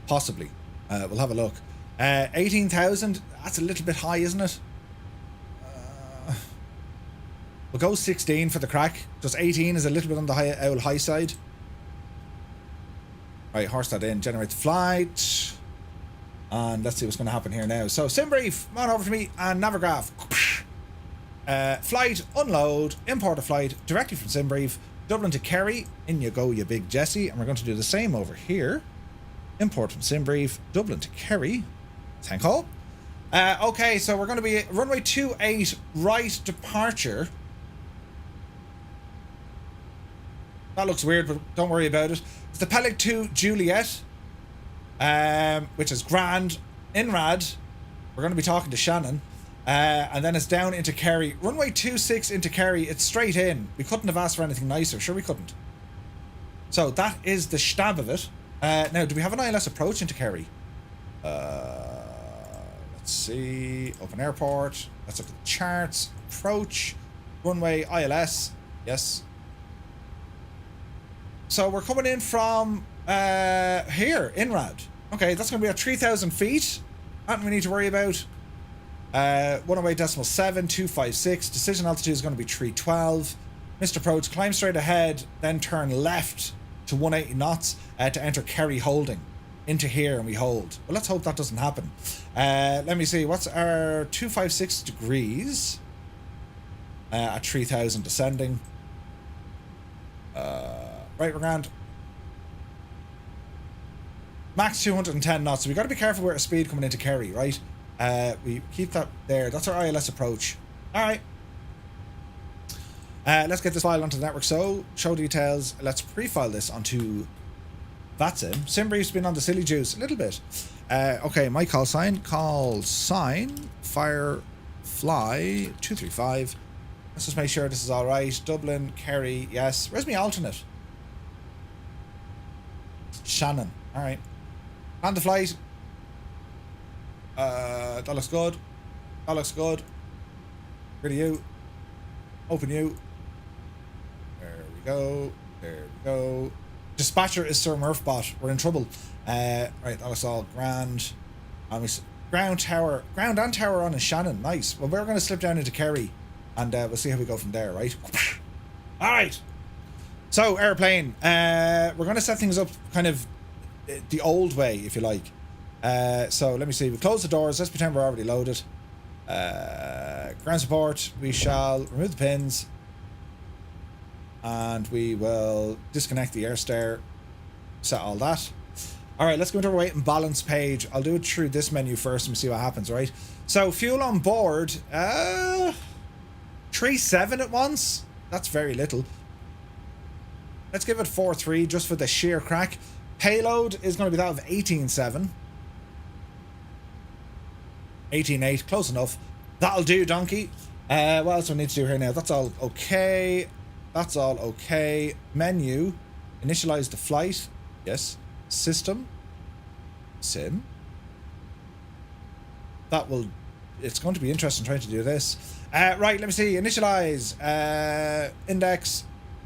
Possibly. We'll have a look. 18,000, that's a little bit high, isn't it? We'll go 16 for the crack. Just 18 is a little bit on the high side. Right, horse that in, generate the flight. And let's see what's going to happen here now. So, Simbrief, come on over to me, and Navigraph. Flight, unload, import a flight directly from Simbrief, Dublin to Kerry. In you go, you big Jesse. And we're going to do the same over here. Import from Simbrief, Dublin to Kerry. Thank all. Okay, so we're going to be runway 28 right departure. That looks weird, but don't worry about it. It's the Peleg 2 Juliet, which is grand. INRAD, we're going to be talking to Shannon. And then it's down into Kerry. Runway 26 into Kerry, it's straight in. We couldn't have asked for anything nicer. Sure we couldn't. So that is the stab of it. Now, do we have an ILS approach into Kerry? Let's see. Open airport. Let's look at the charts. Approach. Runway ILS. Yes. So we're coming in from here, INRAD. Okay, that's going to be at 3,000 feet. Nothing we need to worry about. 108.7, decision altitude is going to be 312. Missed approach, climb straight ahead, then turn left to 180 knots to enter Kerry holding. Into here and we hold. Well, let's hope that doesn't happen. Let me see, what's our 256 degrees at 3,000 descending. Right, we're grand. Max 210 knots, so we got to be careful with our speed coming into Kerry, right? We keep that there. That's our ILS approach. Alright. Let's get this file onto the network. So, show details. Let's pre-file this onto VATSIM. Simbrief's been on the silly juice a little bit. Okay, my call sign. Firefly 235. Let's just make sure this is alright. Dublin, Kerry, yes. Where's my alternate? Shannon. Alright. On the flight. That looks good. That looks good. Rid of you. Open you. There we go. There we go. Dispatcher is Sir Murphbot. We're in trouble. Right, that looks all grand. And we ground and tower on in Shannon. Nice. Well, we're going to slip down into Kerry, and we'll see how we go from there, right? All right. So, airplane. We're going to set things up kind of the old way, if you like. So let me see. We close the doors. Let's pretend we're already loaded. Ground support. We shall remove the pins, and we will disconnect the air stair. Set all that. All right. Let's go into our weight and balance page. I'll do it through this menu first and see what happens. Right. So fuel on board. 3.7 at once. That's very little. Let's give it 4.3 just for the sheer crack. Payload is going to be that of 18.7. 18.8, close enough. That'll do, donkey. What else do I need to do here now? That's all okay. That's all okay. Menu. Initialize the flight. Yes. System. Sim. That will... It's going to be interesting trying to do this. Right, let me see. Initialize. Index.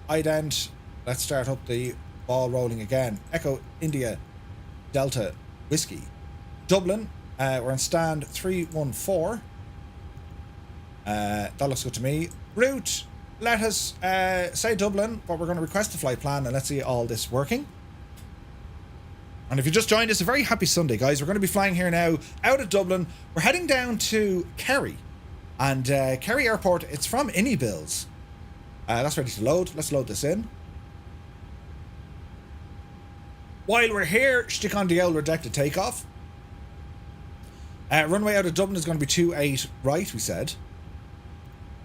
Ident. Let's start up the ball rolling again. Echo India Delta Whiskey. Dublin. We're on stand 314. That looks good to me. Route. Let us say Dublin, but we're going to request a flight plan and let's see all this working. And if you just joined us, a very happy Sunday, guys. We're going to be flying here now out of Dublin. We're heading down to Kerry. And Kerry Airport, it's from iniBuilds. That's ready to load. Let's load this in. While we're here, stick on the old rejected takeoff. Runway out of Dublin is going to be 28 right, we said.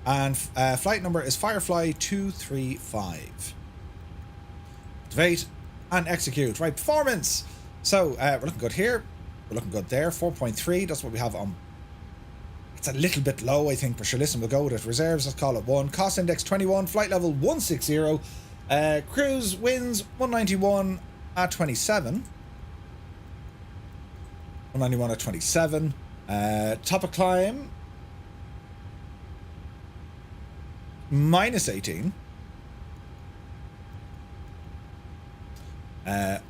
And flight number is Firefly 235. Activate and execute. Right, performance. So, we're looking good here. We're looking good there. 4.3, that's what we have on. It's a little bit low, I think, but sure, listen, we'll go with it. Reserves, let's call it 1. Cost index 21. Flight level 160. Cruise winds 191 at 27. 191 at 27. Top of climb minus 18.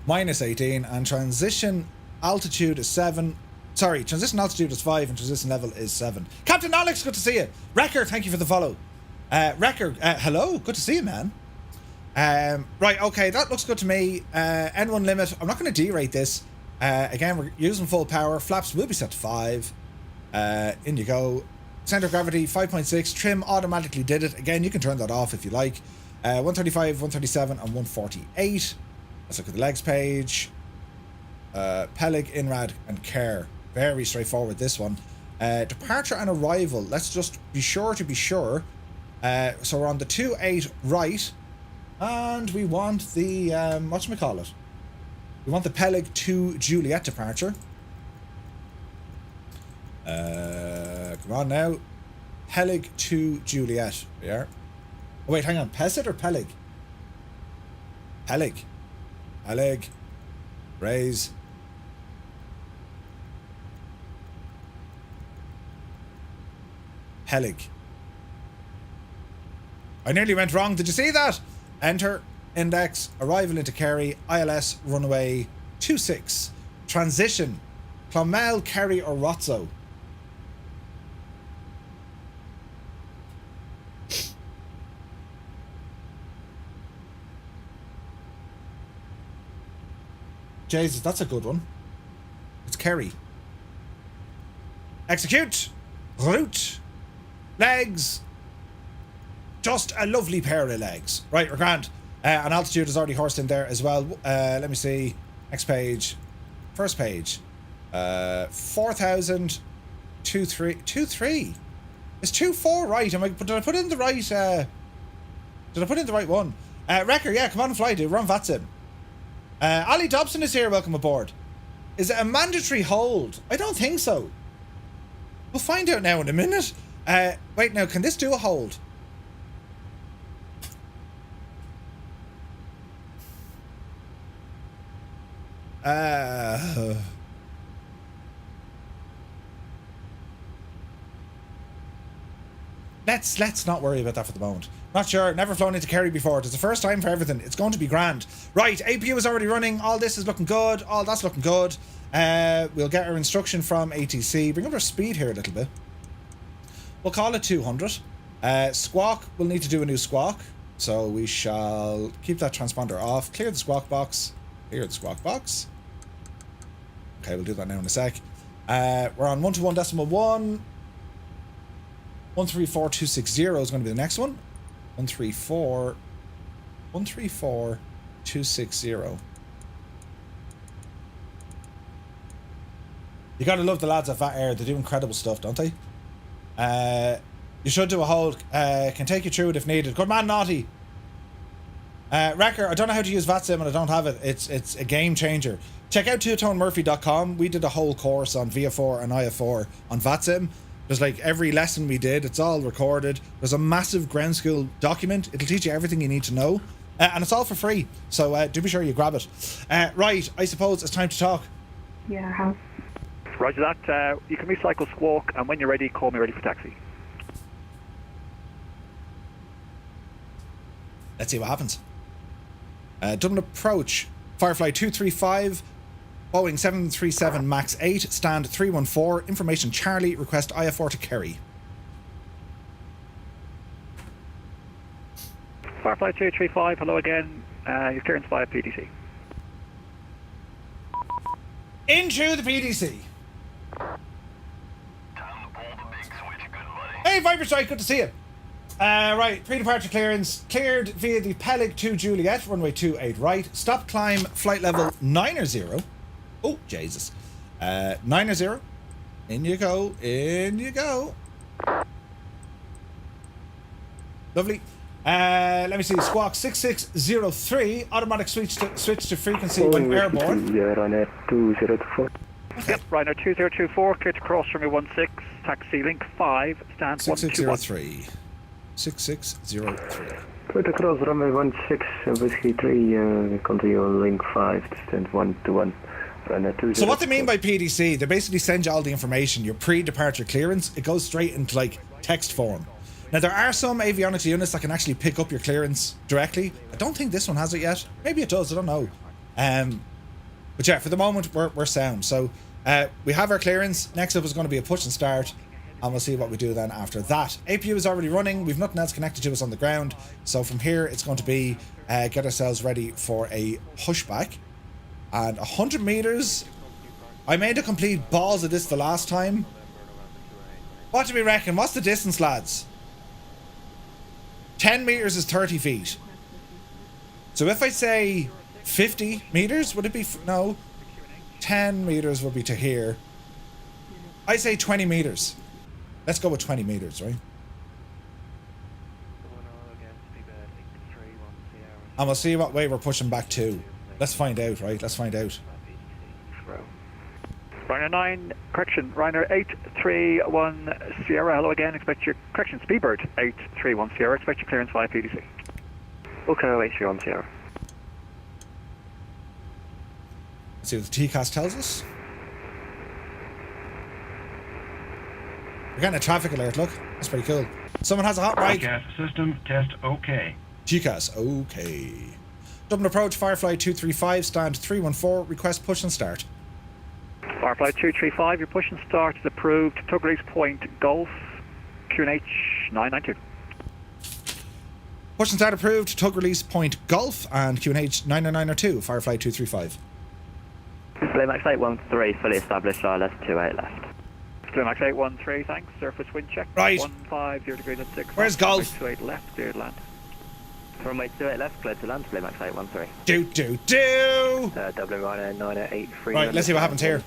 Minus 18, and transition altitude is 7. Sorry, transition altitude is 5 and transition level is 7. Captain Alex, good to see you. Wrecker, thank you for the follow. Wrecker, hello, good to see you, man. Right, okay, that looks good to me. N1 limit, I'm not going to derate this. Again, we're using full power. Flaps will be set to 5. In you go. Center of gravity 5.6. Trim automatically did it. Again, you can turn that off if you like. 135, 137, and 148. Let's look at the legs page. Peleg, Inrad, and Care. Very straightforward, this one. Departure and arrival. Let's just be sure to be sure. So we're on the 28 right. And we want the, whatchamacallit? We want the Peleg to Juliet departure. Come on now. Peleg to Juliet. We are. Oh wait, hang on. Peset or Peleg? Peleg. Peleg. Raise. Peleg. I nearly went wrong. Did you see that? Enter. Index. Arrival into Kerry. ILS runway 26. Transition. Clonmel, Kerry or Rotzo. Jesus, that's a good one. It's Kerry. Execute. Route. Legs. Just a lovely pair of legs. Right, we're grand. And altitude is already horsed in there as well. Let me see. Next page. First page. 4,000. 2.3. Is 2.4 right? Did I put in the right? Did I put in the right one? Wrecker, yeah, come on and fly, dude. We're on VATSIM. Ali Dobson is here. Welcome aboard. Is it a mandatory hold? I don't think so. We'll find out now in a minute. Wait, now, can this do a hold? Let's not worry about that for the moment. Not sure. Never flown into Kerry before. It's the first time for everything. It's going to be grand. Right, APU is already running. All this is looking good. All that's looking good. We'll get our instruction from ATC. Bring up our speed here a little bit. We'll call it 200. Squawk, we'll need to do a new squawk. So we shall keep that transponder off. Clear the squawk box. Clear the squawk box. Okay, we'll do that now in a sec. We're on 121.1. 134260 is going to be the next one. 134260. You gotta love the lads at VAT Air. They do incredible stuff, don't they? You should do a hold. Can take you through it if needed. Good man, Naughty. Wrecker, I don't know how to use VATSIM and I don't have it. It's a game changer. Check out twotonemurphy.com. We did a whole course on VF4 and IF4 on VATSIM. There's like every lesson we did, it's all recorded. There's a massive ground school document. It'll teach you everything you need to know. And it's all for free. So do be sure you grab it. Right, I suppose it's time to talk. Yeah, how? Roger that. You can recycle Squawk, and when you're ready, call me ready for taxi. Let's see what happens. Dublin approach, Firefly 235, Boeing 737 MAX 8, stand 314, information Charlie, request IF4 to Kerry. Firefly 235, hello again. Your clearance via PDC. Into the PDC. Hey, Viper Strike, good to see you. Right, pre-departure clearance cleared via the Peleg 2 Juliet, runway 28 right. Stop climb, flight level 9-0. Oh, Jesus. 9-0. In you go, in you go. Lovely. Let me see, Squawk 6603, automatic switch to frequency when airborne. Ryanair 2024. Yep, Ryanair 2024, clear to cross runway 16, taxi link 5, stand 6603. 6603. Clear to cross runway 16, whiskey 3, continue on link 5, distance 121. So what they mean by PDC, they basically send you all the information, your pre-departure clearance, it goes straight into like text form. Now there are some avionics units that can actually pick up your clearance directly. I don't think this one has it yet. Maybe it does, I don't know. But yeah, for the moment we're sound. So we have our clearance. Next up is going to be a push and start, and we'll see what we do then after that. APU is already running. We've nothing else connected to us on the ground. So from here it's going to be get ourselves ready for a pushback. And 100 meters. I made a complete balls of this the last time. What do we reckon? What's the distance, lads? 10 meters is 30 feet. So if I say 50 meters, would it be? No. 10 meters would be to here. I say 20 meters. Let's go with 20 meters, right? And we'll see what way we're pushing back to. Let's find out, right? Let's find out. Ryanair 9, correction, Ryanair 831 Sierra, hello again, expect your, correction, Speedbird 831 Sierra, expect your clearance via PDC. Okay, 831 Sierra. Let's see what the TCAS tells us. We're getting a traffic alert, look. That's pretty cool. Someone has a hot mic. TCAS system test okay. TCAS, okay. Dublin approach, Firefly 235, stand 314, request push and start. Firefly 235, your push and start is approved. Tug release point Golf, QNH 992. Push and start approved, tug release point Golf and QNH 99902, Firefly 235. Playmax 813, fully established, ILS 28 left. Playmax 813, thanks. Surface wind check. Right. 150 degrees at 6. Where's Golf? 28 left, cleared land. Runway 28 left, cleared to land, Playmax 813. Do. Dublin Ryanair 983. Right, let's see what happens here.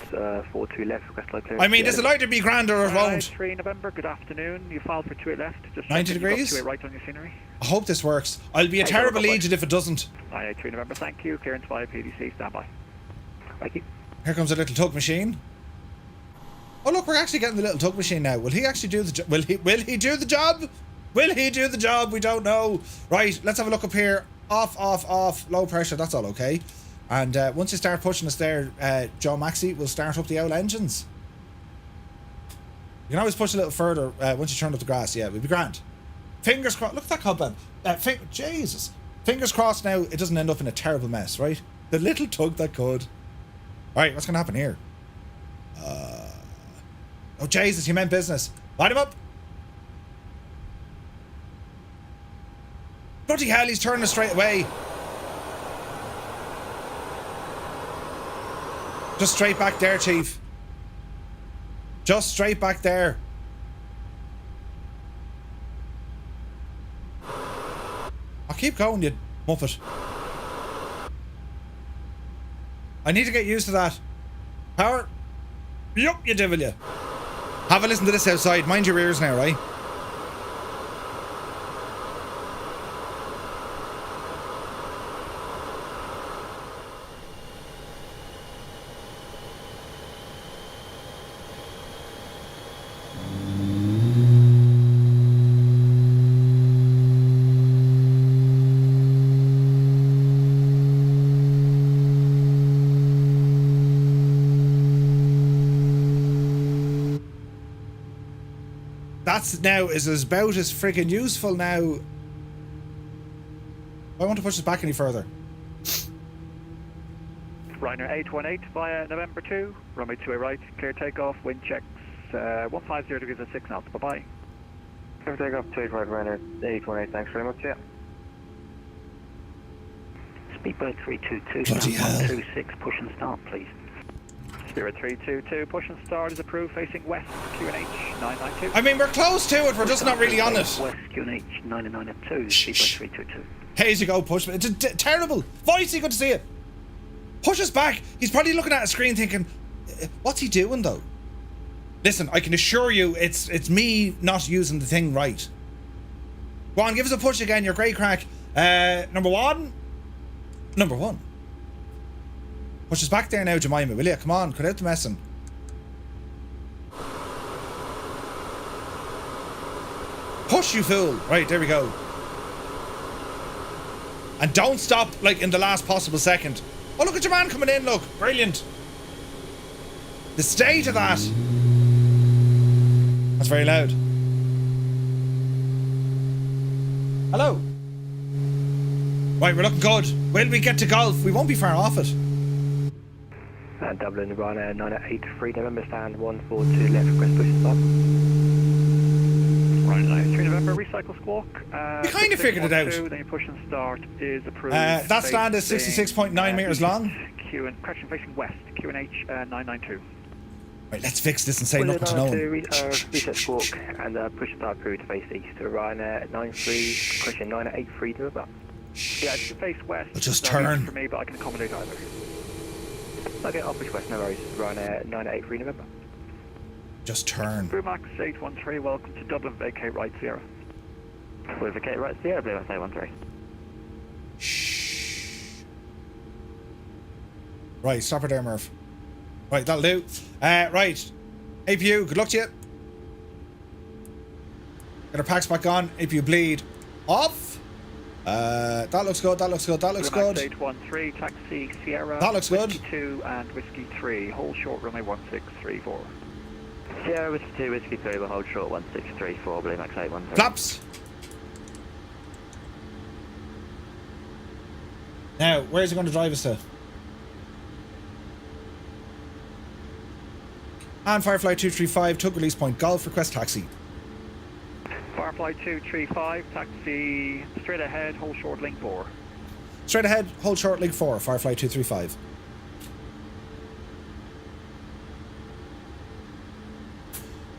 42 left, request light clearance. I mean, it'll either be grand or it won't. 3 November, good afternoon. You filed for 28 left. Just 90 degrees? 28 right on your scenery. I hope this works. I'll be a terrible agent if it doesn't. 3 November, thank you. Clearance via PDC, standby. Thank you. Here comes a little tug machine. Oh look, we're actually getting the little tug machine now. Will he actually do the job? Will he do the job? Will he do the job? We don't know. Right, let's have a look up here. Off, low pressure, that's all okay. And once you start pushing us there, Joe Maxey, we'll start up the old engines. You can always push a little further once you turn up the grass. Yeah, we'll be grand. Fingers crossed. Look at that cobweb. Jesus. Fingers crossed now it doesn't end up in a terrible mess, right? The little tug that could. Right, what's going to happen here? Oh, Jesus, you meant business. Light him up. Bloody hell, he's turning us straight away. Just straight back there, Chief. Just straight back there. I'll keep going, you muppet. I need to get used to that. Power. Yup, you devil, you. Have a listen to this outside. Mind your ears now, right? That's now is about as friggin' useful now. I want to push this back any further. Ryanair 818 via November 2, runway 28 right, clear takeoff, wind checks 150 degrees at 6 knots, bye-bye. Clear takeoff, 28 right, Ryanair 818, thanks very much, yeah. Speedbird 322, Bloody hell. 126, push and start, please. Spirit 322, push and start is approved, facing west, QNH 992. I mean, we're close to it, we're just not really on it. West, QNH 992, Speedbird 322. Here you go, push. It's terrible. Voicey, good to see it. Push us back. He's probably looking at a screen thinking, what's he doing though? Listen, I can assure you it's me not using the thing right. Go on, give us a push again, you're great crack. Number one. Push us back there now, Jemima, will you? Come on, cut out the messing. Push, you fool. Right, there we go. And don't stop, like, in the last possible second. Oh, look at your man coming in, look. Brilliant. The state of that. That's very loud. Hello. Right, we're looking good. Will we get to golf? We won't be far off it. Dublin, Ryanair 983, November stand 142 left, request push stop. Ryanair 3 November, recycle squawk. We kind of figured it out. Then you push and start is approved. That stand is 66.9 metres long. Correction, facing west, QNH 992. Right, let's fix this and say nothing to no one. Reset squawk and push start approved to face east to Ryanair 93, question 983 to about. Yeah, to face west. We'll just turn. For me, but I can accommodate either. Okay, I'll push west, no worries. Ryanair 983 November. Just turn. Brewmax 813, welcome to Dublin, vacate right Sierra. We'll vacate right Sierra, Brewmax 813. Right, stop her there, Murph. Right, that'll do. Right. APU, good luck to you. Get our packs back on. APU bleed off. That looks good, that looks good, that looks good. 813, taxi Sierra. That looks good. Whiskey 2 and Whiskey 3, hold short runway 1634. Sierra Whiskey 2, Whiskey 3, we'll hold short 1634, Blue Max 813. Flaps. Now, where's he going to drive us to? And Firefly 235, took release point, golf, request taxi. Firefly 235, taxi straight ahead, hold short link 4. Straight ahead, hold short link 4, Firefly 235.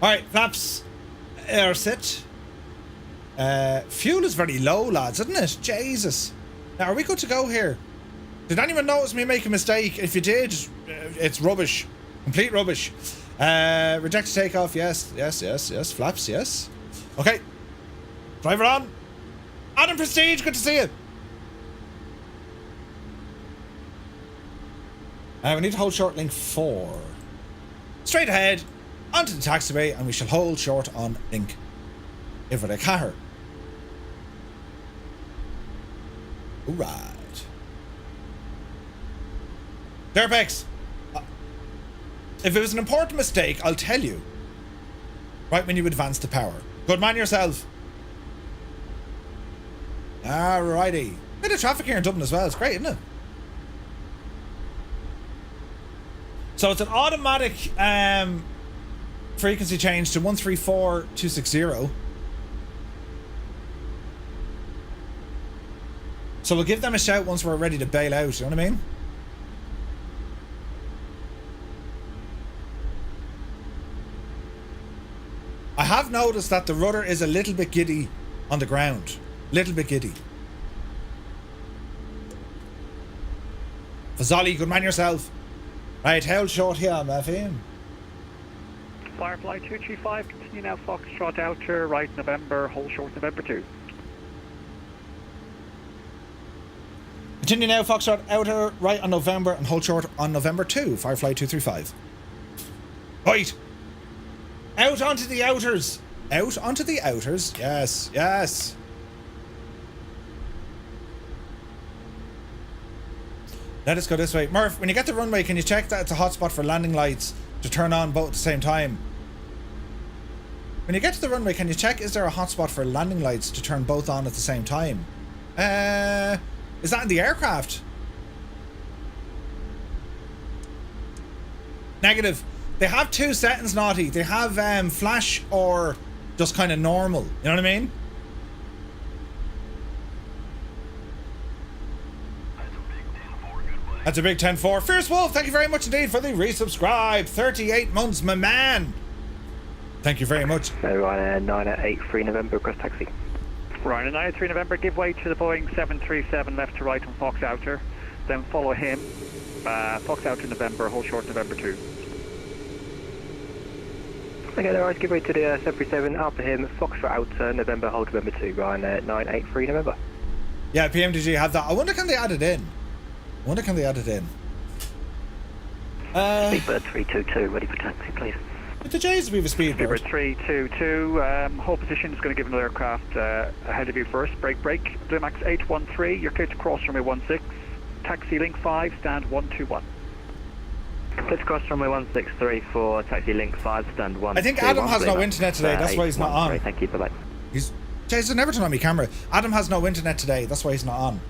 Alright, flaps are set. Fuel is very low, lads, isn't it? Jesus. Now, are we good to go here? Did anyone notice me make a mistake? If you did, it's rubbish. Complete rubbish. Reject takeoff, yes, yes, yes, yes. Flaps, yes. Okay. Driver on. Adam Prestige, good to see you. We need to hold short link 4. Straight ahead, onto the taxiway, and we shall hold short on link EIKY. Alright. Derpex. If it was an important mistake, I'll tell you. Right when you advance the power. Good man yourself. Alrighty. Bit of traffic here in Dublin as well. It's great, isn't it? So it's an automatic frequency change to 134260. So we'll give them a shout once we're ready to bail out, you know what I mean? I have noticed that the rudder is a little bit giddy on the ground. Little bit giddy. Fazali, good man yourself. Right, held short here, Murphy. Firefly 235, continue now Foxtrot outer, right November, hold short November 2. Continue now Foxtrot outer, right on November, and hold short on November 2, Firefly 235. Right. Out onto the outers. Out onto the outers. Yes, yes. Let us go this way. Murph, when you get the runway, can you check that it's a hotspot for landing lights to turn on both at the same time? When you get to the runway, can you check is there a hotspot for landing lights to turn both on at the same time? Is that in the aircraft? Negative. They have two settings, Naughty. They have flash or just kind of normal. You know what I mean? That's a big 10-4. Fierce Wolf, thank you very much indeed for the resubscribe. 38 months, my man. Thank you very much. Ryanair 983 November, request taxi. Ryanair 983 November, give way to the Boeing 737 left to right on Fox Outer. Then follow him. Fox Outer November, hold short November 2. Okay, alright, give way to the 737 after him, Foxtrot Outer, November, hold November 2, Ryanair 983 November. Yeah, PMDG have that. I wonder can they add it in? Speedbird 322, ready for taxi, please. With the J's, we have a Speedbird. Speedbird 322, hold position is going to give another aircraft ahead of you first. Brake. Blue Max 813, you're clear to cross runway 16. Taxi link 5, stand 121. Clear to cross runway 163 for taxi link 5, stand 1. I think Adam has no internet today, that's why he's not on. Thank you, bye-bye. Jason, never turn on my camera. Adam has no internet today, that's why he's not on.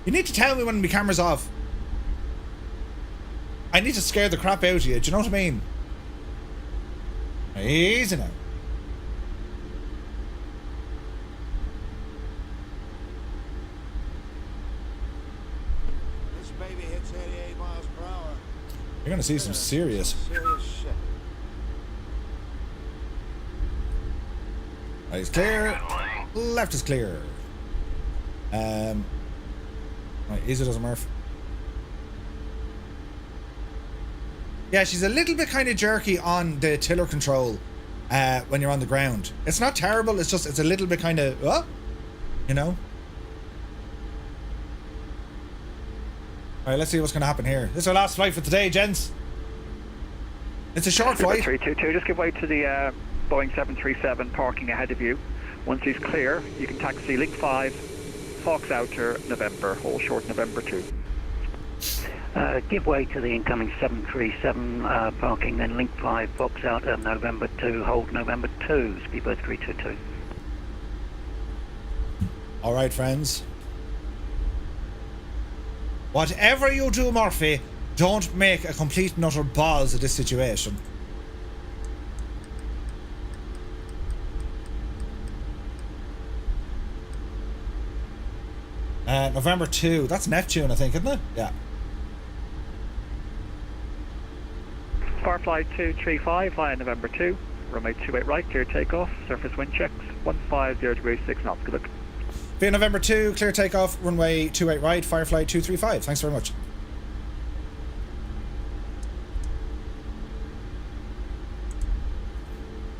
You need to tell me when my camera's off. I need to scare the crap out of you, do you know what I mean? Easy now. This baby hits 88 miles per hour. You're gonna see some serious. Serious shit. Right, it's clear. Left is clear. Right, easy doesn't Murph. Yeah, she's a little bit kind of jerky on the tiller control when you're on the ground. It's not terrible, it's just, it's a little bit kind of, you know? Alright, let's see what's going to happen here. This is our last flight for today, gents. It's a short flight. 322, just give way to the Boeing 737 parking ahead of you. Once he's clear, you can taxi link 5, Fox Outer, November, hold short November 2. Give way to the incoming 737 parking, then link 5, Fox Outer, November 2, hold November 2, Speedbird 322. Alright, friends. Whatever you do, Murphy, don't make a complete and utter balls of this situation. November 2, that's Neptune, I think, isn't it? Yeah. Firefly 235 via November 2, runway 28 right, clear takeoff, surface wind checks, 150 degrees 6 knots, good luck. Via November 2, clear takeoff, runway 28 right, Firefly 235, thanks very much.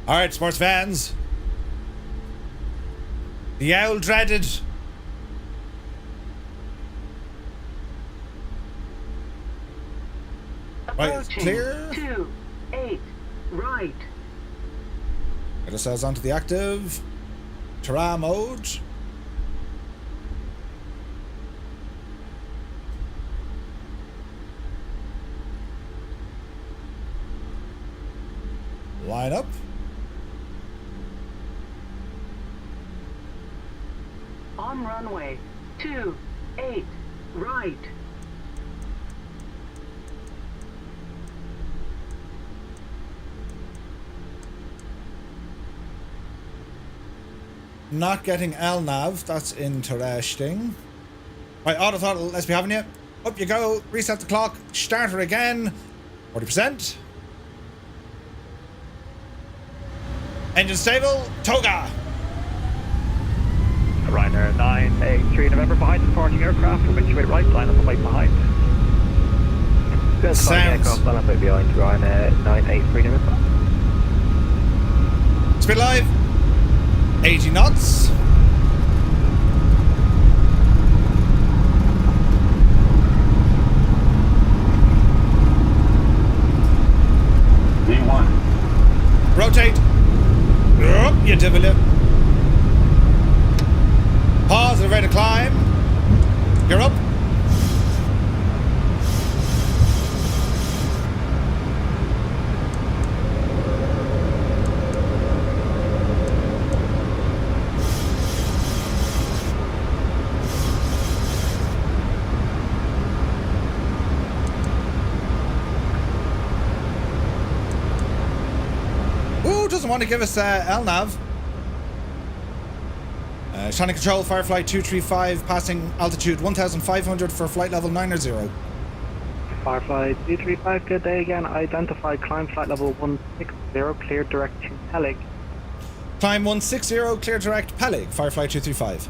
Alright, sports fans. The owl dreaded. Right, clear. 28 right. Get ourselves onto the active. Tara mode. Line up. On runway 28 right. Not getting LNAV, that's interesting. Right, auto throttle, let's be having you. Up you go, reset the clock, start her again. 40%. Engine stable, Toga. Ryanair 983 November behind the departing aircraft, from which way right, line up and wait behind. Sounds. Aircraft, line up right behind Ryanair 983 November. Speed live. 80 knots. V1. Rotate. Up, you divil it. Pause and ready to climb. You're up. doesn't want to give us LNAV. Shannon Control, Firefly 235, passing altitude 1,500 for flight level 9 or 0. Firefly 235, good day again. Identified climb flight level 160, clear direct to Peleg. Climb 160, clear direct Peleg, Firefly 235.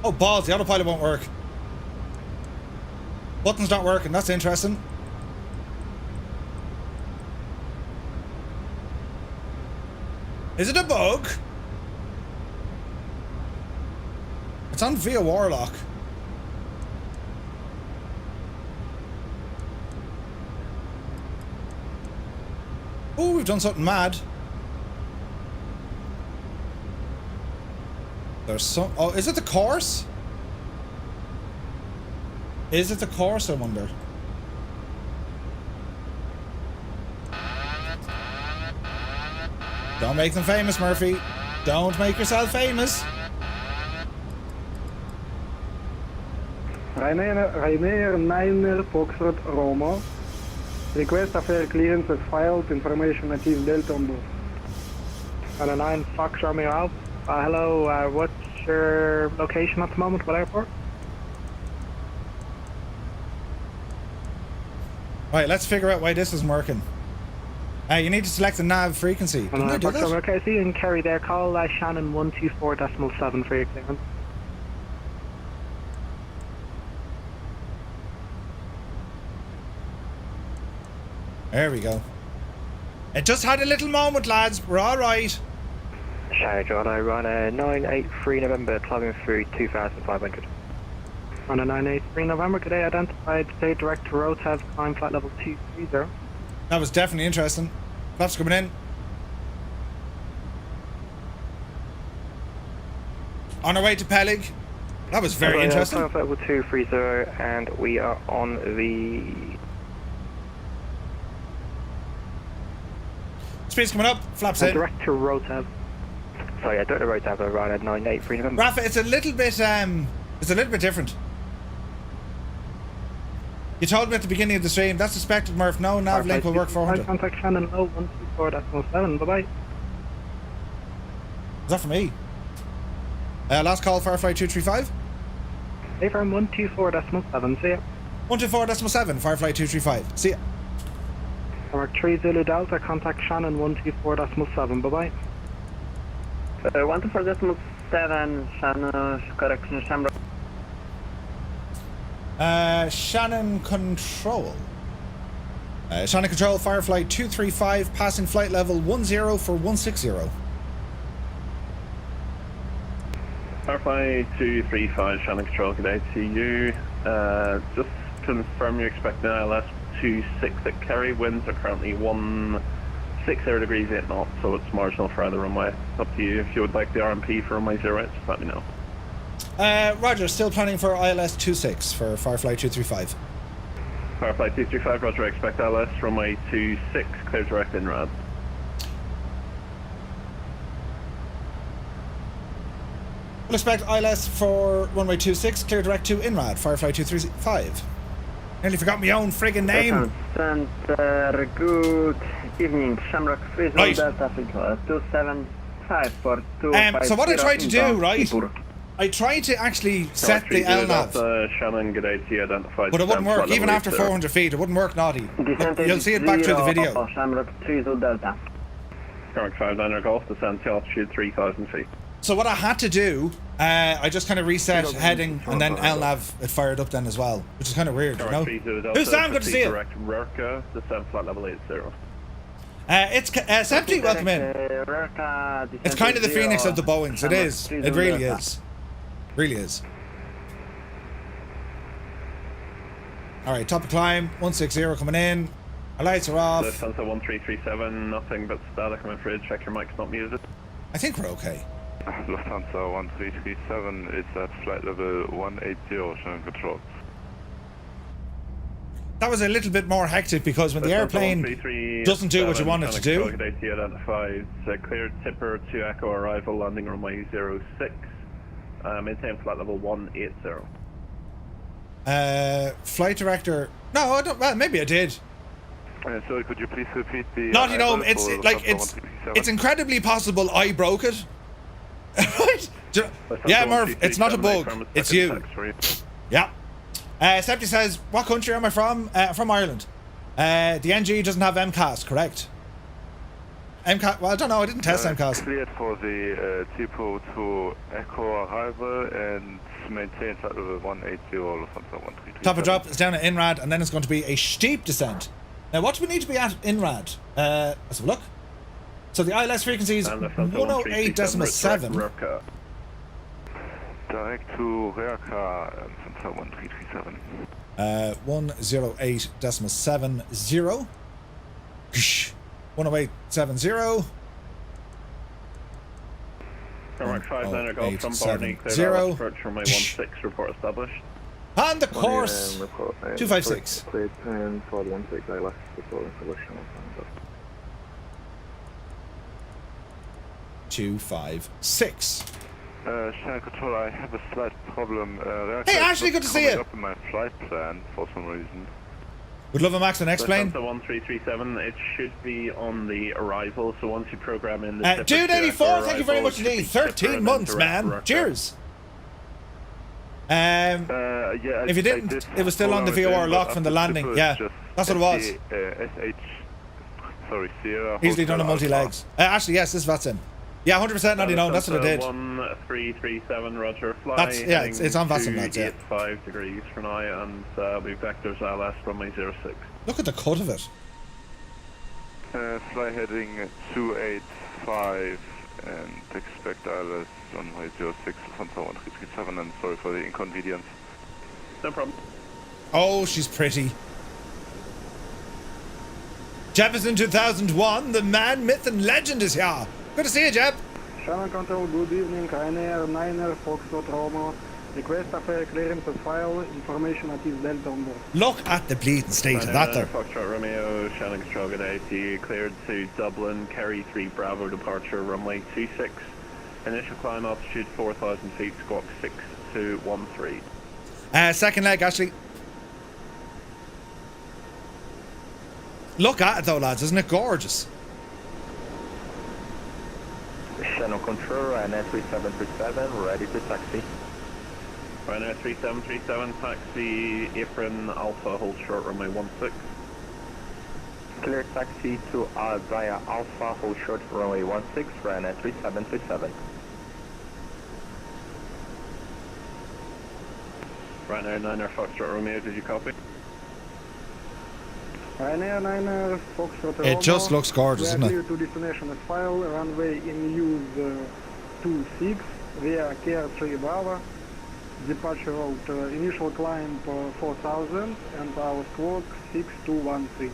Oh balls, the autopilot won't work. Button's not working, that's interesting. Is it a bug? It's on via Warlock. Oh, we've done something mad. There's some... Oh, is it the course? Is it the course, I wonder? Don't make them famous, Murphy. Don't make yourself famous. Ryanair 9 Foxtrot Roma. Request affair clearance is filed. Information achieved Delta on board. And a 9 Fox Romeo Alpha. Hello, what's your location at the moment? What airport? Right, let's figure out why this isn't working. You need to select the nav frequency. Didn't I do that? Okay, see you in Kerry there. Call Shannon 124.7 for your clearance. There we go. It just had a little moment, lads. We're all right. Shannon John, I run a 983 November, climbing through 2,500. On a 983 November, today identified state direct to Rotav, climb flight level 230. That was definitely interesting. Flaps coming in. On our way to Peleg. That was very interesting. Climb flight level 230, and we are on the... Speed's coming up. Flaps in. Direct to Rotav. Sorry, I don't know Rotav, I run a 983 November. Rafa, it's a little bit different. You told me at the beginning of the stream, that's suspected, Murph. No nav link will work 400. Contact Shannon 0124.7. Bye-bye. Is that for me? Last call, Firefly 235. Hey, from 124.7. See ya. 124.7, Firefly 235. See ya. Mark 3 Zulu Delta, contact Shannon 124.7. Bye-bye. 124.7, Shannon, correction, Shamrock. Shannon Control. Shannon Control, Firefly 235, passing flight level 10 for 160. Firefly 235, Shannon Control, good day to you. Just confirm you're expecting ILS 26 at Kerry. Winds are currently 160 degrees 8 knots, so it's marginal for either runway. It's up to you. If you would like the RMP for runway 08, just let me know. Roger, still planning for ILS 26 for Firefly 235. Firefly 235, Roger, I expect ILS runway 26, clear direct in RAD. We'll expect ILS for runway 26, clear direct to INRAD, Firefly 235. Nearly forgot my own friggin' name. Center, good evening, Shamrock 30 Right. Delta Africa 275 for 2. So what I tried to do, right? I tried to actually set the LNAV. Shannon, good day to you, identified. But it wouldn't work, even after 400 feet, it wouldn't work, naughty. You'll see it back through the video. Shamrock 30 Delta. Shamrock 59 Golf, descent to altitude 3,000 feet. So what I had to do, I just kind of reset heading and then LNAV it fired up then as well, which is kind of weird, you know? Who's Sam? Good to see you. Direct Rurka, descent flight level 80. It's Septi, welcome in. It's kind of the Phoenix of the Boeings, it is. It really is. Really is. Alright, top of climb, 160 coming in. Our lights are off. Lufthansa 1337, nothing but static, I'm afraid. Check your mic's not muted. I think we're okay. Lufthansa 1337, it's at flight level 180, Shannon Control. That was a little bit more hectic because when the airplane doesn't do what you want it to do. Cleared tipper to Echo arrival, landing runway 06. Maintain flight level 180. Flight director. No, I don't. Well, maybe I did. So could you please repeat the? Not, you know, it's like it's incredibly possible I broke it. Right? Yeah, Murph, it's not a bug. It's you. Yeah. Septi says, what country am I from? From Ireland. The NG doesn't have MCAS, correct? MCAS, well, I don't know, I didn't test MCAS. Cleared for the depot to Echo arrival and maintain flight level 180 or 133. Top of drop is down at INRAD and then it's going to be a steep descent. Now, what do we need to be at INRAD? Let's have a look. So the ILS frequency is 108.7. Direct to Reaka, 1337. 108.70. 108.70. Correct, 59 Golf from Barney, cleared approach runway 16, report established. And the course, 256. Cleared and for 16 ILS, before installation. 256. Channel Control, I have a slight problem. Hey, Ashley, good to see you. Up in my flight plan for some reason. Would love a Max the next plane. 1337, it should be on the arrival, so once you program in the Dude 84, thank you very much indeed. 13 months, man. Cheers. Yeah, if you didn't, it was still on the VOR lock from the landing. Yeah, that's what it was. Sierra. Easily done on multi-legs. Actually, yes, this VAT's in. Yeah, 100% not known. That's what I did. 1337, Roger. Fly. That's, yeah, it's on VAT's and that's it. 85 degrees for now, and we vectors ILS runway 06. Look at the cut of it. Fly heading 285 and expect ILS runway 06 from 1337, and sorry for the inconvenience. No problem. Oh, she's pretty. Jefferson 2001, the man, myth and legend is here. Good to see you, Jeb. Channel Control, good evening. Ryanair 9er, Foxtrot Roma. Request after clearance of file. Information at is Delta on board. Look at the bleeding state of that there. Foxtrot Romeo, Channel Control, good day to you. Cleared to Dublin, Kerry 3 Bravo departure, runway 26. Initial climb altitude 4,000 feet, squawk 6213. Second leg, Ashley. Look at it though, lads, isn't it gorgeous? Channel Control, Ryanair 3737, ready to taxi. Ryanair 3737, taxi, apron, Alpha, hold short, runway 16. Clear taxi to via Alpha, hold short, runway 16, Ryanair 3737. Ryanair 9er, Foxtrot Romeo, did you copy? Ryanair 9er, Foxtrot It just looks gorgeous, doesn't it? Clear to destination as file, runway in use 26 via Kerry 3 Bravo. Departure route, initial climb 4,000 and our squawk 6213.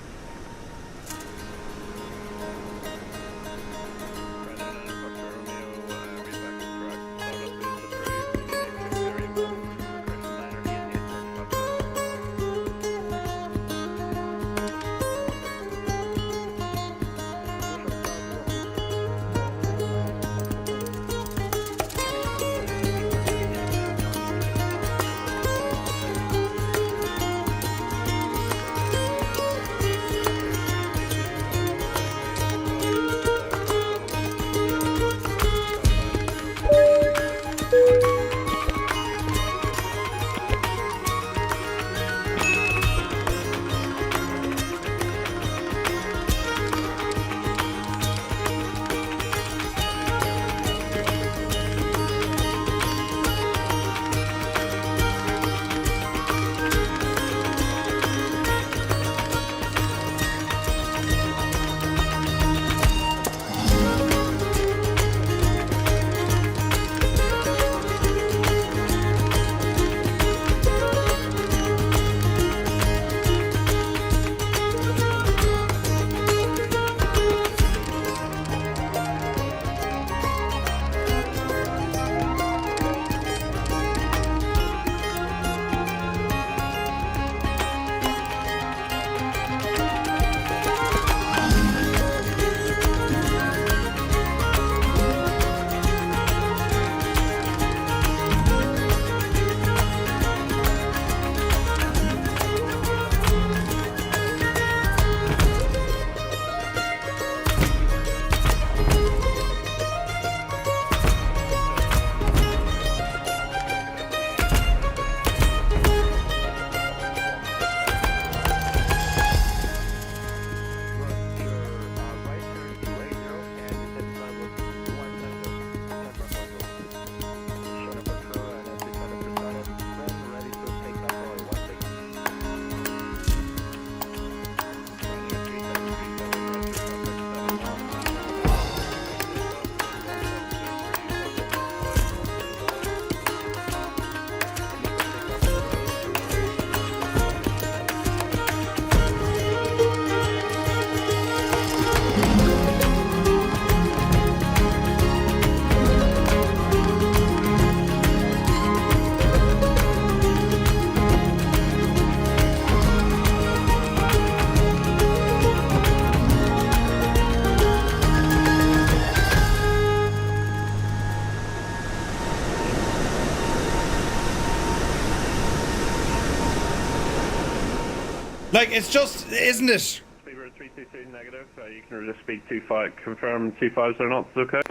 Like, it's just, isn't it? Speedbird 322 negative, you can just speak 25, confirm 25s or not, okay?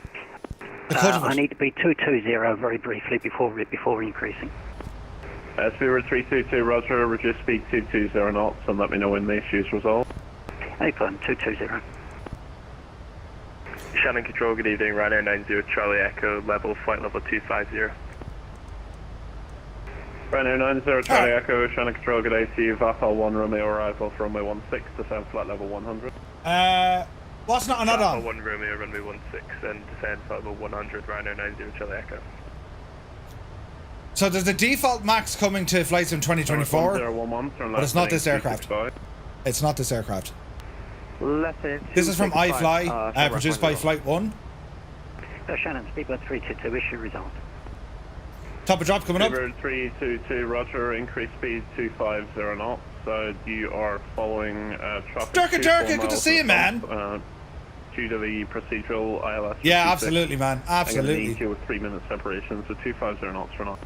I need to be 220 very briefly before increasing. Speedbird 322, roger, reduce speed 220 knots and let me know when the issue is resolved. Affirm, 220. Shannon Control, good evening, Ryanair 90 Charlie Echo, flight level 250. Ryanair 90 Charlie Echo, Shannon Control, good day to you, VAPAL 1 Romeo arrival from runway 16, descend flight level 100. What's not another on? 1 Romeo, runway 16 and descend flight level 100, Ryanair 90 Charlie Echo. So there's the default max coming to flight sim 2024, but it's not this aircraft. It's not this aircraft. This is from iFly, produced by Flight 1. Shannon, Speedbird 322, issue resolved. Top of drop coming up. Speedbird 322, roger, increase speed 250 knots. So you are following traffic. Durka, good to see you, man. Due to the procedural ILS. Yeah, absolutely, man. Absolutely. Need you with 3 minute separation, so 250 knots for now.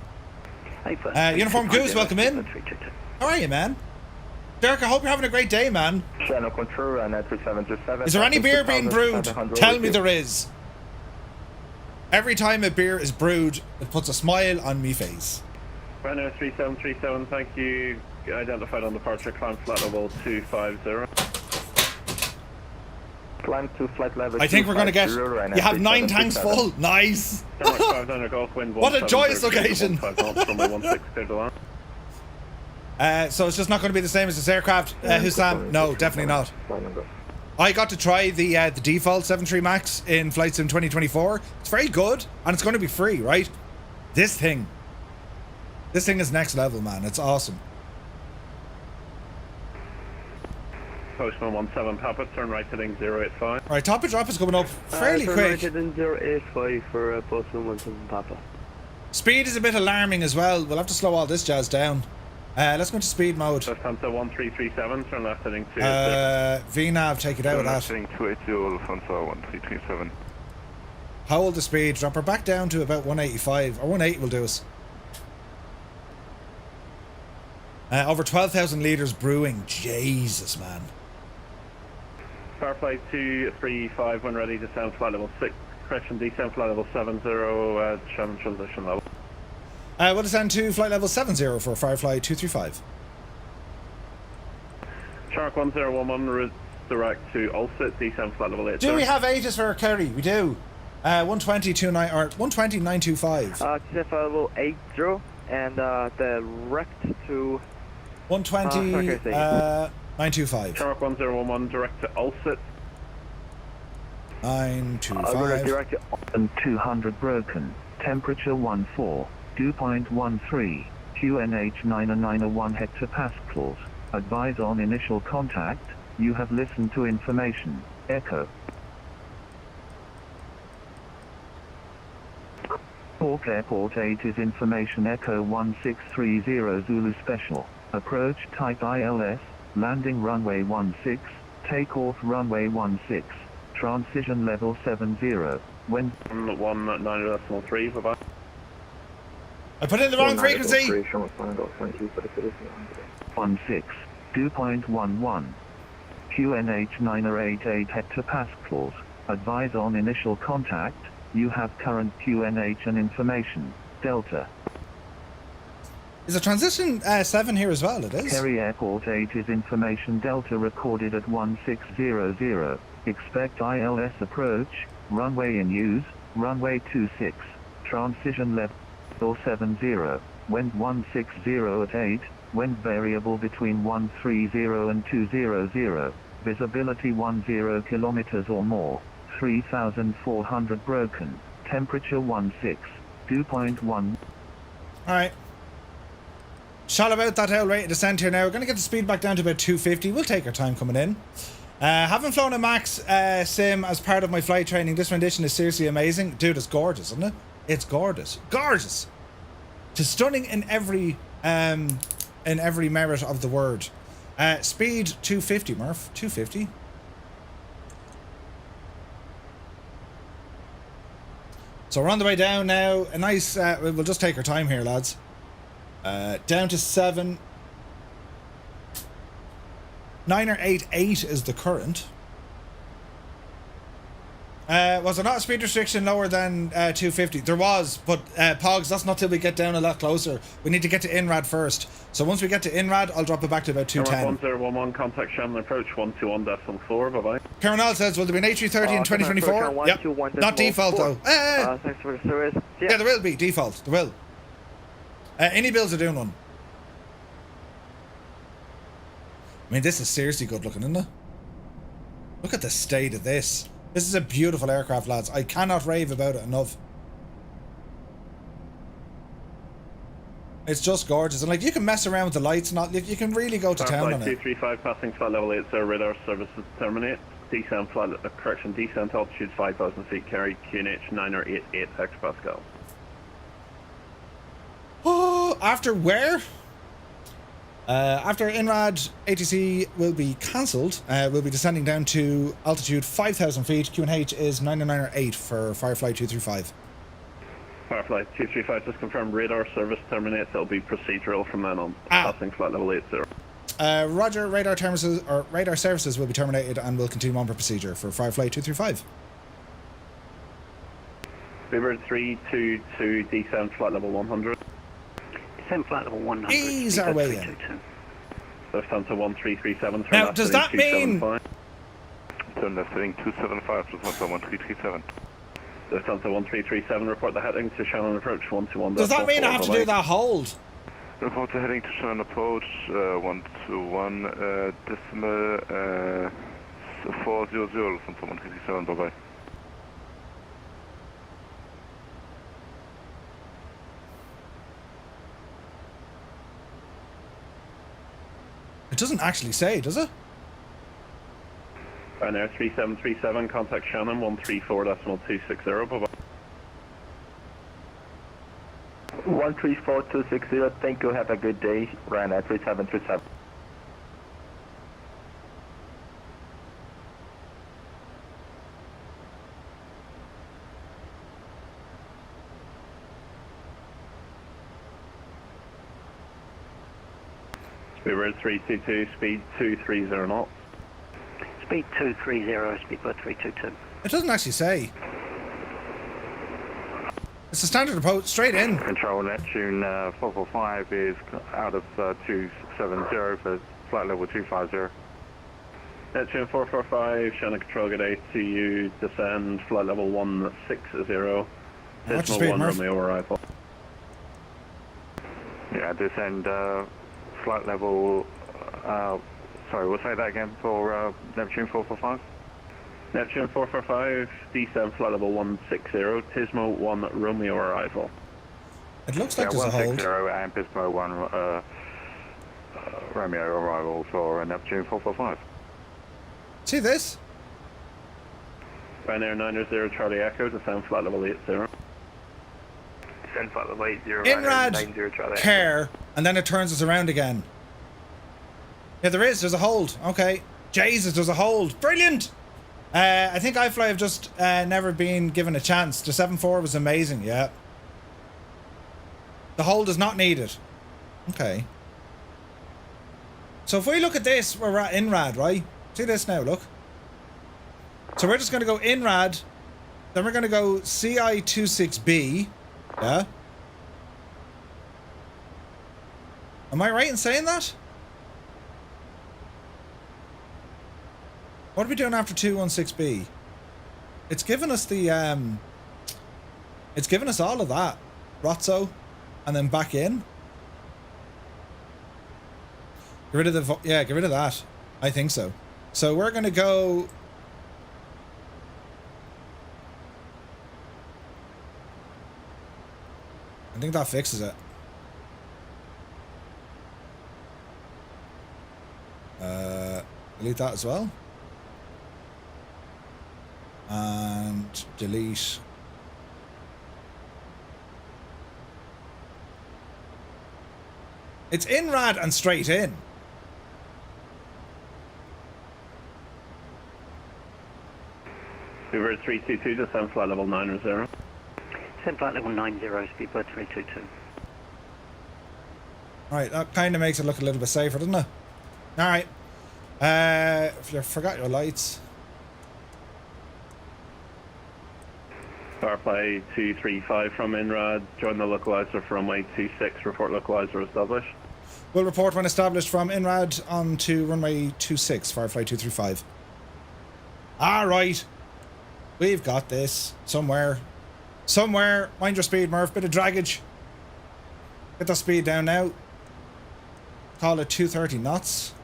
Uniform Goose, welcome in. How are you, man? Dirk, I hope you're having a great day, man. Channel control and 3727. Is there any beer being brewed? Tell me there is. Every time a beer is brewed, it puts a smile on me face. Ryanair 3737, thank you. Identified on departure, climb flight level 250. Climb to flight level. I think we're going to get. You have 9 tanks full. Nice. What a joyous occasion. So it's just not going to be the same as this aircraft, Hussam? No, definitely not. I got to try the default 73 Max in Flight Sim 2024. It's very good, and it's going to be free, right? This thing is next level, man. It's awesome. Postman 17 Papa, turn right heading 085. Alright, top of drop is coming up fairly quick. Right heading 085 for Postman 17 Papa. Speed is a bit alarming as well. We'll have to slow all this jazz down. Let's go into speed mode. Lufthansa 1337, turn left heading 280. VNAV, take it out of that. Heading 280, Lufthansa 1337. Hold the speed, drop her back down to about 185, or 180 will do us. Over 12,000 litres brewing. Jesus, man. Fireflight 235, when ready, descend flight level 6. Correction, descend flight level 70, Shannon transition level. We'll descend to flight level 70 for Firefly 235. Shark 1011, direct to Ulset, descend flight level 8. Do we have Aegis for Kerry? We do. 120.29 or 120.925. Descend flight level 80 and direct to 120.925. Shark 1011, direct to Ulset. 925. Direct to and 200 broken. Temperature 14. Dew point 13. QNH 991 hectopascals. Advise on initial contact. You have listened to information. Echo. Cork Airport 8 is information Echo 1630 Zulu Special. Approach type ILS. Landing runway 16. Takeoff runway 16. Transition level 70. When 19.3, bye-bye. I put in the wrong frequency. 16. Dew point 11. QNH 988 hectopascals. Advise on initial contact. You have current QNH and information. Delta. Is a transition 7 here as well? It is. Kerry Airport 8 is information Delta recorded at 1600. Expect ILS approach. Runway in use. Runway 26. Transition level 70. Wind 160 at 8. Wind variable between 130 and 200. Visibility 10 kilometers or more. 3,400 broken. Temperature 16. Dew point 1. Alright. Shall about that out rate of descent here now. We're going to get the speed back down to about 250. We'll take our time coming in. Haven't flown a Max sim as part of my flight training. This rendition is seriously amazing. Dude, it's gorgeous, isn't it? It's gorgeous. Gorgeous! It's stunning in every merit of the word. Speed 250, Murph. 250. So we're on the way down now. A nice, we'll just take our time here, lads. Down to 7. 988 is the current. Was there not a speed restriction lower than 250? There was, but Pogs, that's not till we get down a lot closer. We need to get to INRAD first. So once we get to INRAD, I'll drop it back to about 210. 1011, contact Shannon approach 121.4, bye-bye. Colonel says, will there be an A330 in 2024? Yep. Not default though. Thanks for the service. Yeah, there will be, default, there will. iniBuilds are doing one. I mean, this is seriously good looking, isn't it? Look at the state of this. This is a beautiful aircraft, lads. I cannot rave about it enough. It's just gorgeous. And like, you can mess around with the lights and all. You can really go to town on it. 235 passing flight level 80, radar services terminate. Descent descent altitude 5,000 feet, Kerry, QNH 9088 hectopascal. Oh, after where? After INRAD, ATC will be cancelled. We'll be descending down to altitude 5,000 feet. QNH is 998 for Firefly 235. Firefly 235, just confirm radar service terminates. It'll be procedural from then on. Passing flight level 80. Roger, radar services will be terminated and will continue on per procedure for Firefly 235. Beaver 322, descend flight level 100. Descend flight level 100. Ease our way in. Lufthansa 1337. Now, does that mean... Turn left heading 275, Lufthansa 1337. Lufthansa 1337, report the heading to Shannon approach 121. Does that mean I have to do that hold? Report the heading to Shannon approach 121 decimal 400, Lufthansa 1337, bye-bye. It doesn't actually say, does it? Ryanair 3737, contact Shannon 134.260, bye-bye. 134260, thank you, have a good day. Ryanair 3737. Speedbird 322, speed 230 knots. Speed 230, Speedbird 322. It doesn't actually say. It's a standard approach, straight in. Control, Neptune 445 is out of 270 for flight level 250. Neptune 445, Shannon control, get ATU, descend, flight level 160. Decimal 1 Romeo arrival. Yeah, descend flight level, sorry, we'll say that again for Neptune 445. Neptune 445, descend flight level 160, Tismo 1 Romeo arrival. It looks like there's a hold. 160 and Pismo 1 Romeo arrival for Neptune 445. See this? Ryanair 900 Charlie Echo, descend flight level 80. Descend flight level 80, INRAD, 90 Charlie care, and then it turns us around again. Yeah, there's a hold. Okay. Jesus, there's a hold. Brilliant! I think iFly have just never been given a chance. The 7.4 was amazing, yeah. The hold is not needed. Okay. So if we look at this, we're at INRAD, right? See this now, look. So we're just going to go INRAD, then we're going to go CI26B, yeah? Am I right in saying that? What are we doing after 216B? It's given us the, it's given us all of that. Rotso, and then back in. Get rid of the, yeah, get rid of that. I think so. So we're going to go... I think that fixes it. Delete that as well. And delete. It's INRAD and straight in. Speedbird 322, descend flight level 90. Descend flight level 90, Speedbird 322. Right, that kind of makes it look a little bit safer, doesn't it? Alright. If you forgot your lights. Firefly 235 from INRAD, join the localizer for runway 26, report localizer established. We'll report when established from INRAD on to runway 26, Firefly 235. Alright. We've got this. Somewhere. Somewhere. Mind your speed, Murph. Bit of dragage. Get that speed down now. Call it 230 knots.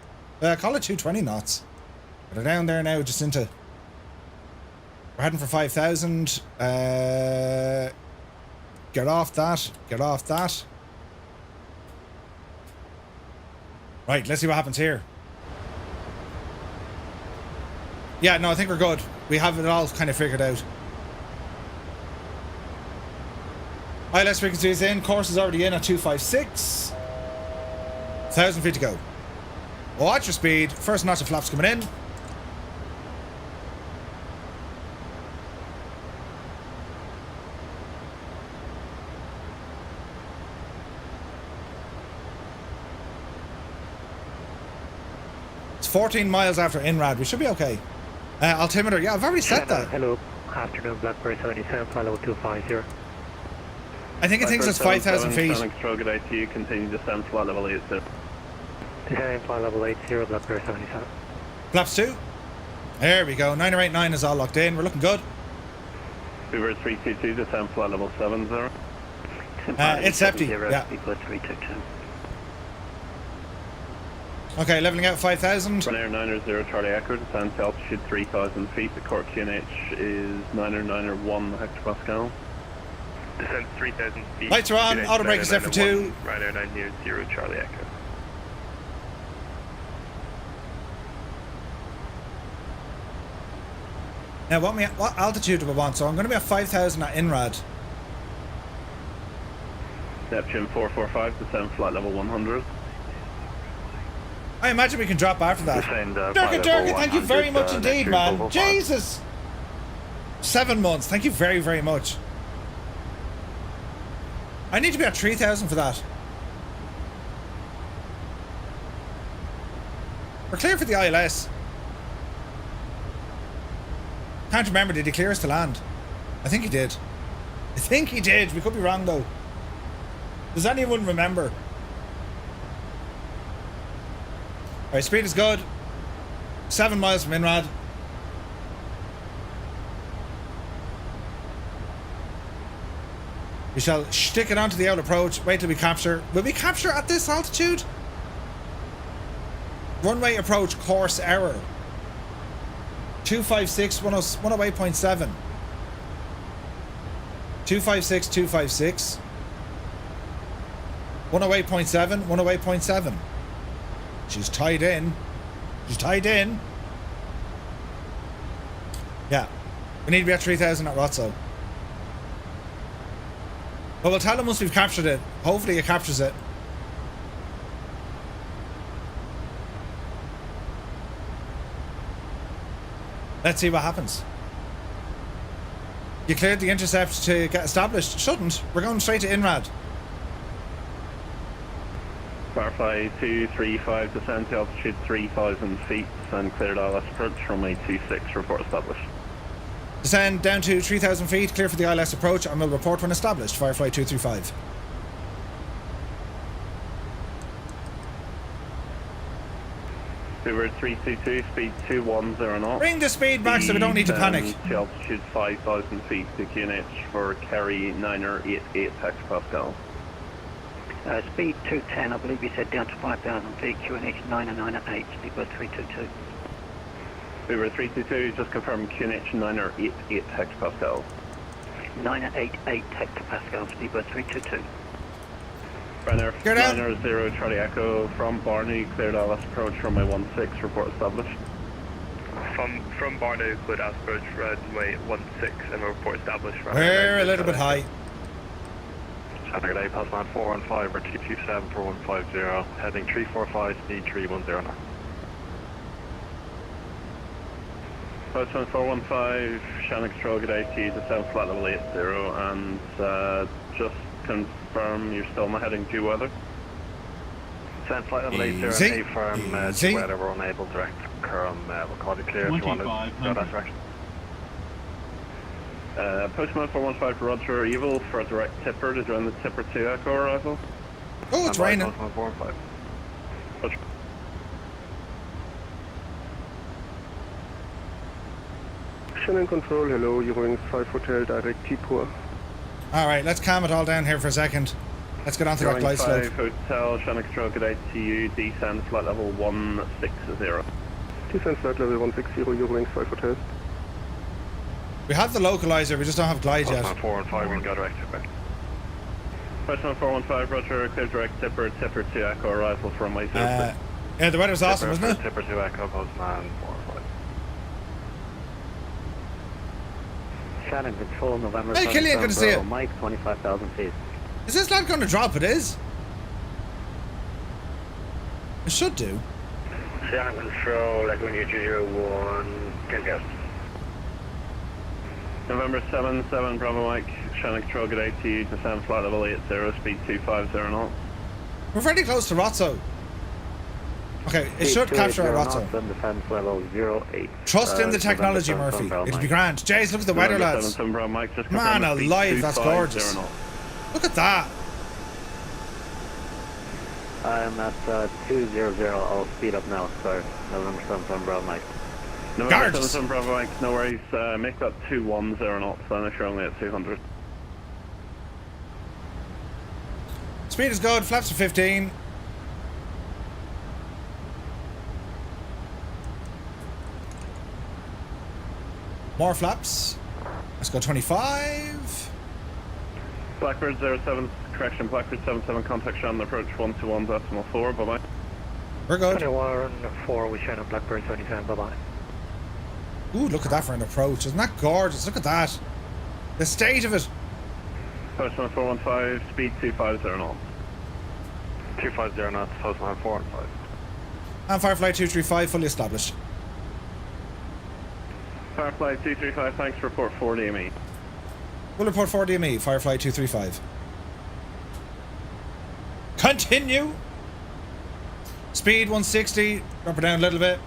Call it 220 knots. Get her down there now, just into... We're heading for 5,000. Get off that. Get off that. Right, let's see what happens here. Yeah, no, I think we're good. We have it all kind of figured out. ILS frequency is in. Course is already in at 256. 1,000 feet to go. Watch your speed. First notch of flaps coming in. It's 14 miles after INRAD. We should be okay. Altimeter, yeah, I've already set that. Hello, afternoon, Blackberry 77, flight level 250. I think it thinks it's 5,000 feet. Sonic stroke at ITU, continue descent, flight level 80. Descending flight level 80, Blackberry 77. Flaps 2. There we go. 9089 is all locked in. We're looking good. Uber 322, descent, flight level 70. It's empty. Yeah. 322. Okay, leveling out 5,000. Ryanair 90 Charlie Echo, descent to altitude 3,000 feet. The core QNH is 991 hectopascal. Descent 3,000 feet. Lights are on. Auto brake is set for 2. Ryanair 90 Charlie Echo. Now, what altitude do we want? So I'm going to be at 5,000 at INRAD. Neptune 445, descent flight level 100. I imagine we can drop after that. Durka, thank you very much indeed, man. Jesus! 7 months. Thank you very, very much. I need to be at 3,000 for that. We're clear for the ILS. Can't remember, did he clear us to land? I think he did. I think he did. We could be wrong though. Does anyone remember? Alright, speed is good. 7 miles from INRAD. We shall stick it onto the out approach. Wait till we capture. Will we capture at this altitude? Runway approach course error. 256, 108.7. 256, 256. 108.7, 108.7. She's tied in. She's tied in. Yeah. We need to be at 3,000 at Rotso. But we'll tell him once we've captured it. Hopefully it captures it. Let's see what happens. You cleared the intercept to get established. Shouldn't. We're going straight to INRAD. Firefly 235, descent to altitude 3,000 feet and cleared ILS approach, runway 26, report established. Descend down to 3,000 feet, clear for the ILS approach, and we'll report when established. Firefly 235. Uber 322, speed 210 knots. Bring the speed back so we don't need to panic. To altitude 5,000 feet to QNH for Kerry 988 hectopascal. Speed 210, I believe you said down to 5,000 feet, QNH 998, speedbird 322. Uber 322, just confirm QNH 988 hectopascal. 988 hectopascal, speedbird 322. Ryanair 90 Charlie Echo from Barney, cleared ILS approach, runway 16, report established. From Barney, cleared ILS approach, runway 16, and report established. We're a little bit high. Good day, Passman 415 or 227 4150, heading 345, speed 310 knots. Passman 415, Shannon Control, good day to you, descent flight level 80, and just confirm you're still not heading due weather. Descent flight level 80 and Easy. A-firm, Easy. weather, we're unable direct Curram, we'll call it clear if you want to go that direction. Postman 415 for Roger, Evil for a direct tipper to join the tipper 2 Echo arrival. Oh, it's raining. Postman 415. Roger. Shannon Control, hello, you're going 5 Hotel direct T4. Alright, let's calm it all down here for a second. Let's get on to that glide slope. 5 Hotel, Shannon Control, good day to you, descend flight level 160. Descent flight level 160, you're going 5 Hotel. We have the localizer, we just don't have glide yet. Postman 415, we can go direct tipper. Postman 415, Roger, clear direct tipper, tipper 2 Echo arrival from my Yeah, the weather's awesome, isn't it? Tipper 2 Echo, Postman 415. Shannon Control, November. Hey, Killian, good to see you. Mike, 25,000 feet. Is this lad going to drop? It is. It should do. Shannon Control, Echo New 201, can go. November 77, Bravo Mike, Shannon Control, good day to you, descend flight level 80, speed 250 knots. We're very close to Rotso. Okay, it should capture our Rotso. Defense level 08. Trust in the technology, Murphy. It'll be grand. Jays, look at the weather, lads. Man alive, that's gorgeous. Look at that. I'm at 200. I'll speed up now. Sorry. November 77, Bravo Mike. November 77, Bravo Mike. No worries. Make that 210 knots then if you're only at 200. Speed is good. Flaps are 15. More flaps. Let's go 25. Blackbird 07, correction, Blackbird 77, contact Shannon, approach 121.4, bye bye. We're good. 21-4, we Shannon, Blackbird 77, bye bye. Ooh, look at that for an approach. Isn't that gorgeous? Look at that. The state of it. Postman 415, speed 250 knots. 250 knots, Postman 415. And Firefly 235 fully established. Firefly 235, thanks, report 4 DME. We'll report 4 DME, Firefly 235. Continue! Speed 160, drop it down a little bit.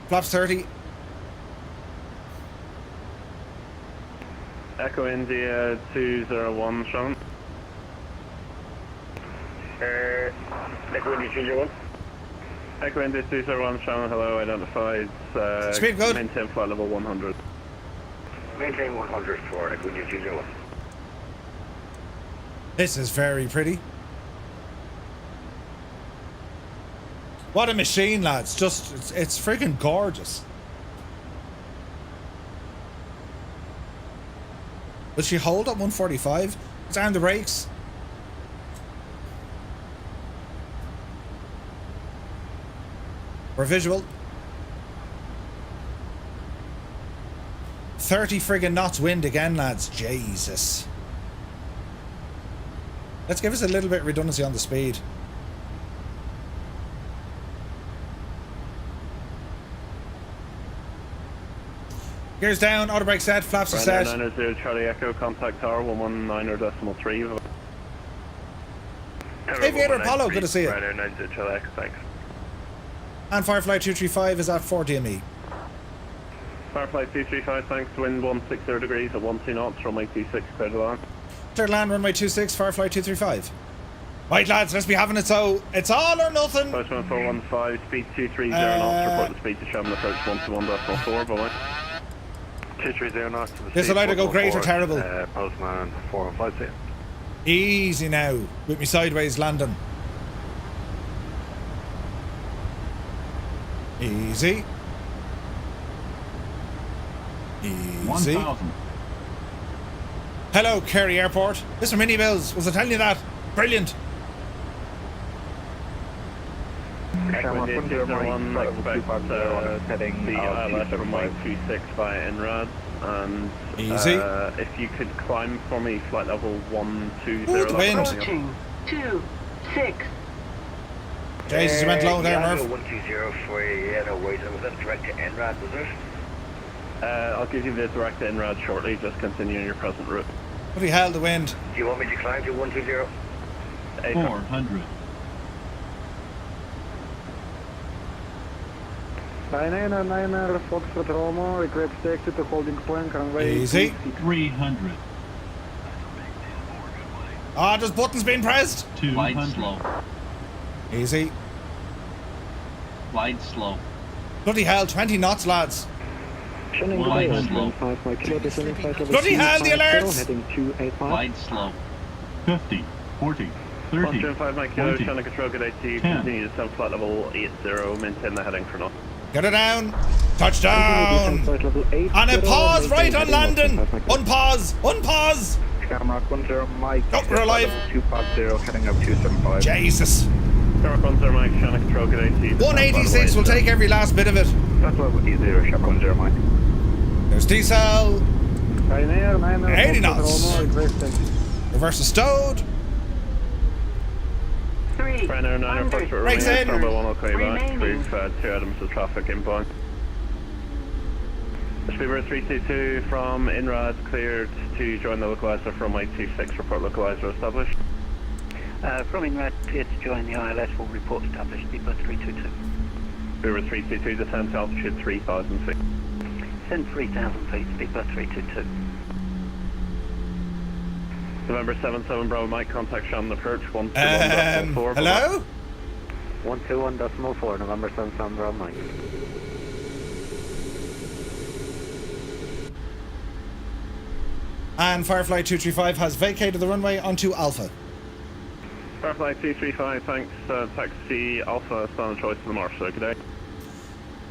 Flaps 30. Echo India 201, Sean. Echo India 201. Echo India 201, Shannon, hello, identified. Speed good. Maintain flight level 100. Maintain 100 for Echo India 201. This is very pretty. What a machine, lads. Just, it's freaking gorgeous. Will she hold at 145? Down the brakes. For visual. 30 friggin' knots wind again, lads. Jesus. Let's give us a little bit of redundancy on the speed. Gears down, auto brake set, flaps are set. 900 Charlie Echo, contact tower 119.3. Aviator Apollo, good to see you. Ryder 90 Charlie Echo, thanks. And Firefly 235 is at 4 DME. Firefly 235, thanks. Wind 160 degrees at 12 knots, runway 26, clear to land. Clear to land, runway 26, Firefly 235. Right, lads, let's be having it so. It's all or nothing. Postman 415, speed 230 knots, report the speed to Shannon, approach 121.4, bye-bye. 230 knots. This will either go great or terrible. Postman 415. Easy now, with me sideways landing. Easy. Easy. 1,000. Hello, Kerry Airport. This is iniBuilds. Was I telling you that? Brilliant. Echo India 201, expect the ILS from Mike 26 via INRAD. And easy. If you could climb for me, flight level 120. Ooh, the wind. 226. Jesus, you went low there, Murph. 120 for wait, was that direct to INRAD, was it? I'll give you the direct to INRAD shortly, just continue on your present route. Bloody hell, the wind. Do you want me to climb to 120? 400. Ryanair 9er Foxtrot Romo, request taxi to holding point, runway Easy. 300. Ah, there's buttons being pressed. 200. Wide slow. Easy. Wide slow. Bloody hell, 20 knots, lads. Wide slow. Bloody hell, the alerts! Heading 285. Wide slow. 50, 40, 30, 125 Mike Kilo, 20, Channel Control, good 80, 10. continue to descend flight level 80, maintain the heading for now. Get it down. Touchdown. And a pause right on landing. Unpause. Unpause. Camera 10 Mike. Oh, we're alive. 250, heading up 275. Jesus. Camera 10 Mike, Channel Control, good 80. 186 will take every last bit of it. That's level E0, Sharp 10 Mike. There's diesel. Ryanair 9er 80 knots. Romo, request taxi. Reverse is stowed. Ryanair 9er Foxtrot Brakes Romeo, in. Starboy 1 will call you back. We've 2 items of traffic inbound. Speedbird 322 from INRAD cleared to join the localizer from runway 26. Report localizer established. From INRAD, cleared to join the ILS, will report established, Speedbird 322. Speedbird 322, descend to altitude 3,000 feet. Send 3,000 feet, Speedbird 322. November 77 Bravo Mike, contact Shannon approach 121.4. Hello? 121.4, November 77 Bravo Mike. And Firefly 235 has vacated the runway onto Alpha. Firefly 235, thanks. Taxi Alpha, standard choice for the marsh, so good day.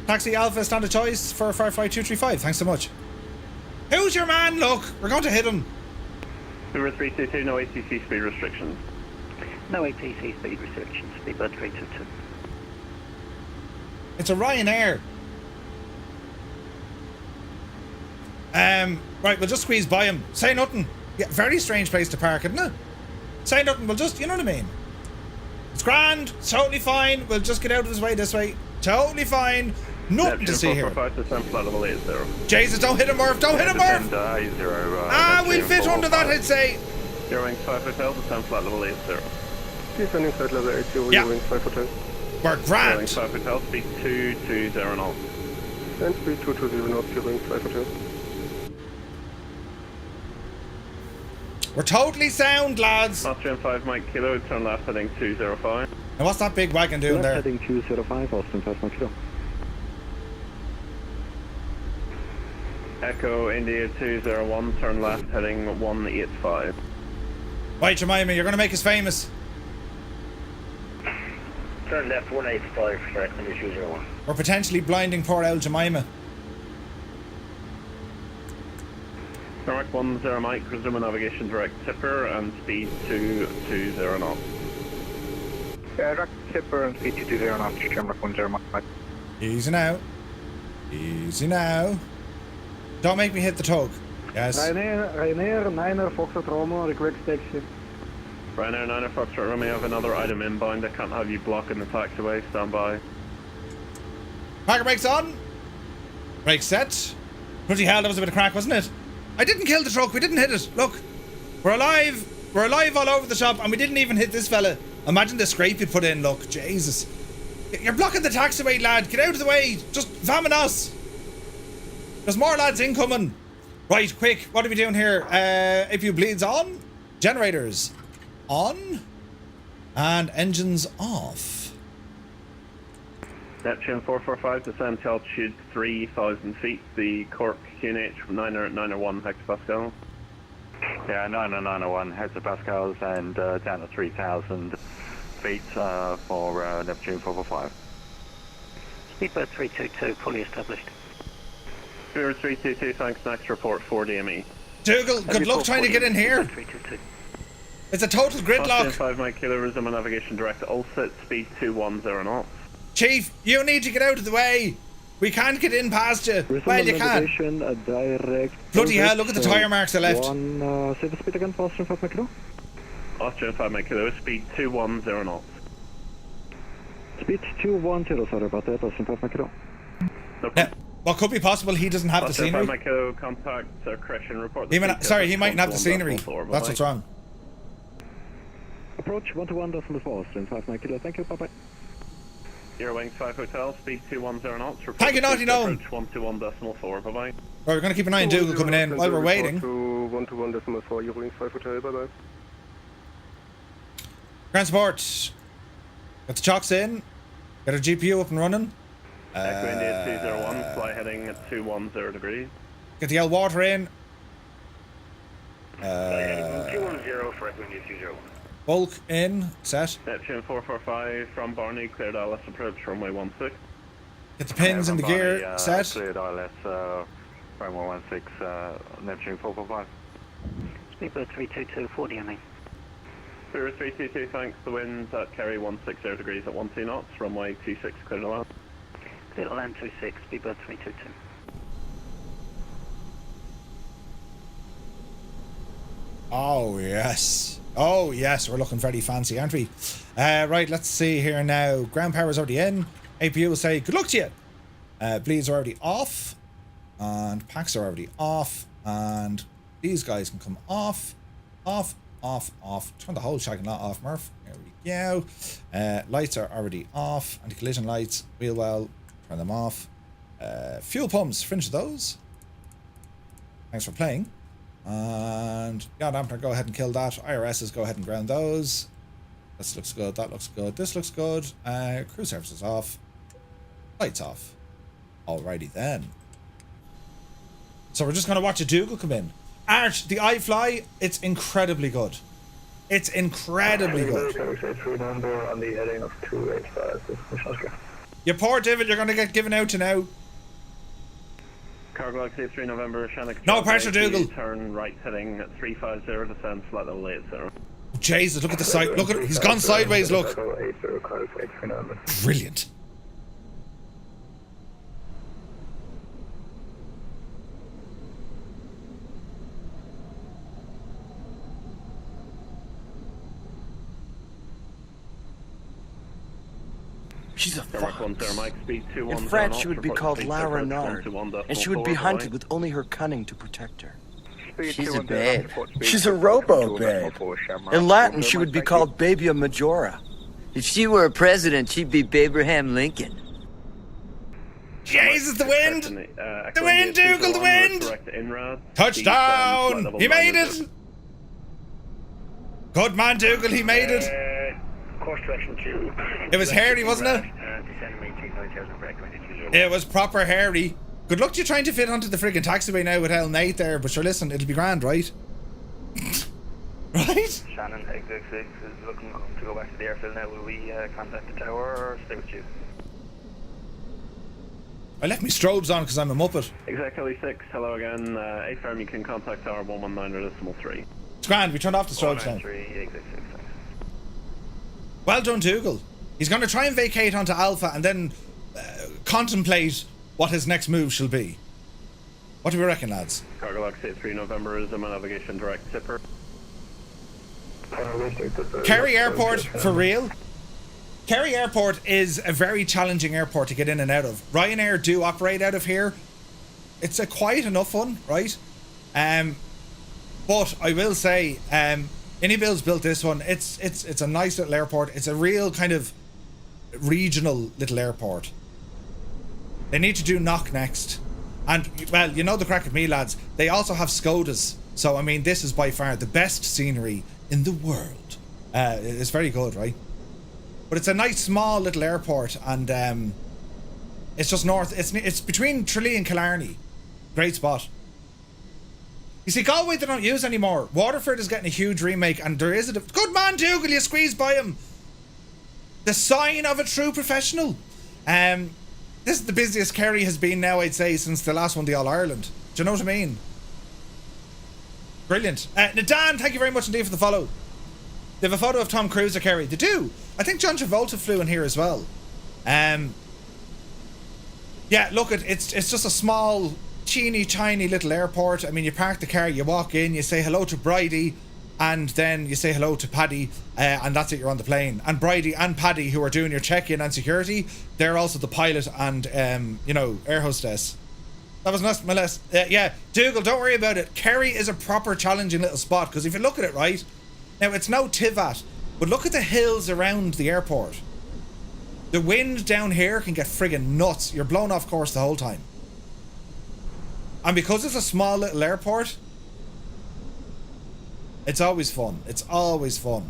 Taxi Alpha, standard choice for Firefly 235. Thanks so much. Who's your man? Look, we're going to hit him. Number 322, no ATC speed restrictions. No ATC speed restrictions, Speedbird 322. It's a Ryanair. Right, we'll just squeeze by him. Say nothing. Yeah, very strange place to park, isn't it? Say nothing, we'll just, you know what I mean? It's grand, it's totally fine. We'll just get out of his way this way. Totally fine. Nothing to see here. Jesus, don't hit him, Murph. Don't hit him, Murph. We'll fit under that, I'd say. Your wings 5 hotel, descend flight level 80. Descending flight level 80, Yeah. wings 5 hotel. We're Your grand. wings 5 hotel, speed 220 knots. And speed 220 knots, your wings 5 hotel. We're totally sound, lads. Austrian 5 Mike Kilo, turn left heading 205. Now what's that big wagon doing there? Heading 205, Austin 5 Mike Kilo. Echo India 201, turn left heading 185. Right, Jemima, you're going to make us famous. Turn left 185, correct, number 201. We're potentially blinding poor old Jemima. Tarmac 10 Mike, resume navigation direct tipper and speed 220 knots. Direct tipper and speed 220 knots, Tarmac 10 Mike. Easy now. Easy now. Don't make me hit the tug. Yes. Ryanair 9er Foxtrot Romo, request taxi. Ryanair 9er Foxtrot Romeo, have another item inbound. I can't have you blocking the taxiway. Stand by. Parker brakes on. Brake set. Bloody hell, that was a bit of crack, wasn't it? I didn't kill the truck. We didn't hit it. Look. We're alive. We're alive all over the shop, and we didn't even hit this fella. Imagine the scrape you put in. Look. Jesus. You're blocking the taxiway, lad. Get out of the way. Just vamonos. There's more lads incoming. Right, quick. What are we doing here? If you bleeds on. Generators on. And engines off. Neptune 445, descend to altitude 3,000 feet. The Cork QNH 901 hectopascal. Yeah, 901 hectopascals and down to 3,000 feet for Neptune 445. Speedbird 322, fully established. Speedbird 322, thanks. Next report 4 DME. Dougal, good luck trying to get in here. It's a total gridlock. 5 Mike Kilo, resume navigation direct Ulset, speed 210 knots. Chief, you need to get out of the way. We can't get in past you. Well, you can. Direct. Bloody hell, look at the tyre marks I left. Say the speed again, Austrian 5 Mike Kilo. Austrian 5 Mike Kilo, speed 210 knots. Speed 210, sorry about that, Austrian 5 Mike Kilo. Now, what could be possible, he doesn't have the Austrian 5 scenery. Mike Kilo, contact correction report. He might not have the scenery. That's what's wrong. approach 121.4, strength 59 kilo, thank you, bye-bye. Eurowings 5 Hotel, speed 210 knots. Thank you, Naughty Gnome. Approach 121.4, bye-bye. Right, we're going to keep an eye on Dougal coming in while we're waiting. 121.4, Eurowings 5 Hotel, bye-bye. Transport. Get the chocks in. Get our GPU up and running. Echo India 201, fly heading at 210 degrees. Get the L water in. 210 for Echo India 201. Bulk in. Set. Neptune 445 from Barney, cleared ILS approach runway 16. Get the pins in the gear. Barney, set. Cleared ILS runway 16, Neptune 445. Speedbird 322, 40 on me. Spirit 322, thanks. The winds at Kerry 160 degrees at 12 knots, runway 26, cleared to land. Clear to land 26, Speedbird 322. Oh, yes. Oh, yes. We're looking very fancy, aren't we? Right, let's see here now. Ground power's already in. APU will say, good luck to you. Bleeds are already off. And packs are already off. And these guys can come off. Off. Turn the whole shagging lot off, Murph. There we go. Lights are already off. Anti-collision lights. Wheel well. Turn them off. Fuel pumps. Finish those. Thanks for playing. And yeah, dampener, go ahead and kill that. IRSs, go ahead and ground those. This looks good. That looks good. This looks good. Crew services off. Lights off. Alrighty then. So we're just going to watch a Dougal come in. Art, the iFly, it's incredibly good. It's incredibly good. On the heading of 285. You poor David, you're going to get given out to now. Cargo Galaxy 3 November, Shannon. No pressure, Dougal. Turn right heading at 350, descend flight level 80. Jesus, look at the side. Look at, he's gone sideways, look. Brilliant. She's a fox. In France, she would be called La Renard, and she would be hunted with only her cunning to protect her. She's a babe. She's a robo-babe. In Latin, she would be called Babia Majora. If she were a president, she'd be Abraham Lincoln. Jesus, the wind! The wind, Dougal, the wind! Touchdown! He made it! Good man, Dougal, he made it! Course direction 2. It was hairy, wasn't it? It was proper hairy. Good luck to you trying to fit onto the friggin' taxiway now with El Nate there, but sure, listen, it'll be grand, right? Right? Shannon, exit 6 is looking to go back to the airfield now. Will we contact the tower or stay with you? I left my strobes on because I'm a muppet. Exactly 6, hello again. A-firm, you can contact tower 119.3. It's grand, we turned off the strobes now. Exit 6. Well done, Dougal. He's going to try and vacate onto Alpha and then contemplate what his next move shall be. What do we reckon, lads? Cargo Galaxy 3 November is my navigation direct zipper. Kerry Airport, for real? Kerry Airport is a very challenging airport to get in and out of. Ryanair do operate out of here. It's a quiet enough one, right? But I will say, iniBuilds built this one. It's a nice little airport. It's a real kind of regional little airport. They need to do knock next. And, well, you know the crack of me, lads. They also have Skodas. So, I mean, this is by far the best scenery in the world. It's very good, right? But it's a nice, small little airport. And it's just north. It's between Tralee and Killarney. Great spot. You see, Galway they don't use anymore. Waterford is getting a huge remake, and there is a... Good man, Dougal, you squeezed by him. The sign of a true professional. This is the busiest Kerry has been now, I'd say, since the last one, the All-Ireland. Do you know what I mean? Brilliant. Nadan, thank you very much indeed for the follow. They have a photo of Tom Cruise at Kerry. They do. I think John Travolta flew in here as well. Yeah, look, it's just a small... teeny tiny little airport. I mean, you park the car, you walk in, you say hello to Bridie, and then you say hello to Paddy, and that's it, you're on the plane. And Bridie and Paddy, who are doing your check-in and security, they're also the pilot and you know, air hostess. That was not my last. Yeah, Dougal, don't worry about it. Kerry is a proper challenging little spot, because if you look at it right now, it's no Tivat. But look at the hills around the airport. The wind down here can get friggin' nuts. You're blown off course the whole time. And because it's a small little airport, it's always fun. It's always fun.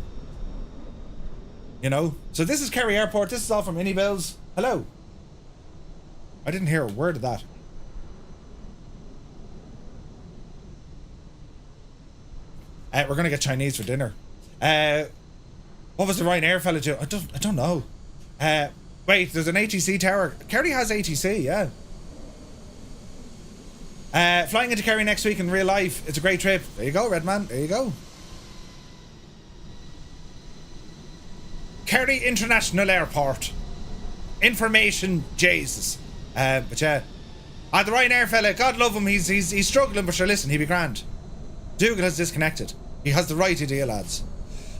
You know? So this is Kerry Airport. This is all from iniBuilds. Hello. I didn't hear a word of that. We're gonna get Chinese for dinner. What was the Ryanair fella do? I don't know. Wait, there's an ATC tower. Kerry has ATC, yeah. Flying into Kerry next week in real life. It's a great trip. There you go, Redman. There you go. Kerry International Airport. Information, Jesus. But yeah. The Ryanair fella, God love him, he's struggling, but sure, listen, he'll be grand. Dougal has disconnected. He has the right idea, lads.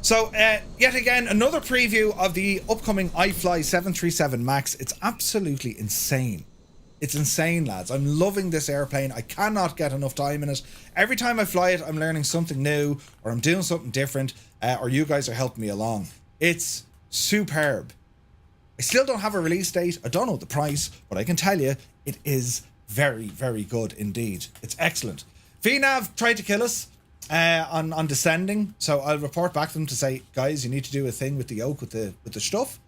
So, yet again, another preview of the upcoming iFly 737 MAX. It's absolutely insane. It's insane, lads. I'm loving this airplane. I cannot get enough time in it. Every time I fly it, I'm learning something new, or I'm doing something different, or you guys are helping me along. It's superb. I still don't have a release date. I don't know the price, but I can tell you it is very, very good indeed. It's excellent. VNav tried to kill us on descending, so I'll report back to them to say, guys, you need to do a thing with the yoke with the stuff.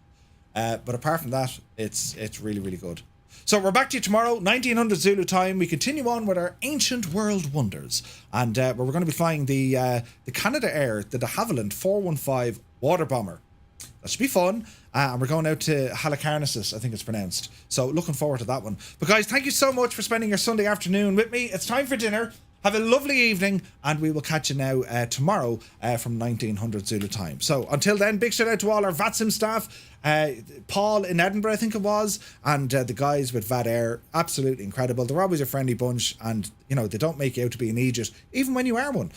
But apart from that, it's really, really good. So we're back to you tomorrow, 1900 Zulu time. We continue on with our ancient world wonders, and we're going to be flying the Canada Air, the de Havilland 415 water bomber. That should be fun. And we're going out to Halicarnassus, I think it's pronounced. So looking forward to that one. But guys, thank you so much for spending your Sunday afternoon with me. It's time for dinner. Have a lovely evening, and we will catch you now tomorrow from 1900 Zulu time. So until then, big shout out to all our VATSIM staff, Paul in Edinburgh, I think it was, and the guys with VAT Air. Absolutely incredible. They're always a friendly bunch, and you know, they don't make you out to be an idiot, even when you are one.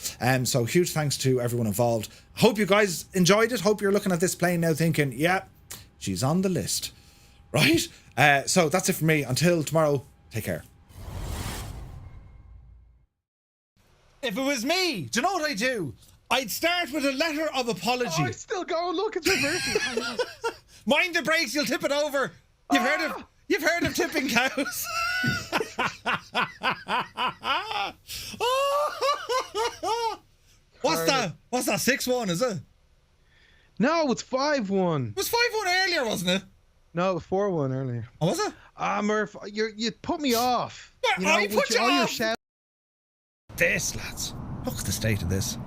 So huge thanks to everyone involved. Hope you guys enjoyed it. Hope you're looking at this plane now thinking, yeah, she's on the list, right? So that's it for me. Until tomorrow, take care. If it was me, do you know what I'd do? I'd start with a letter of apology. Oh, it's still going. Look, it's reversing. Mind the brakes, you'll tip it over. You've heard of tipping cows. What's that? What's that? 6-1, is it? No, it's 5-1. It was 5-1 earlier, wasn't it? No, it was 4-1 earlier. Oh, was it? Murph, you put me off. You know, I put you off. Your shout. This, lads. Look at the state of this.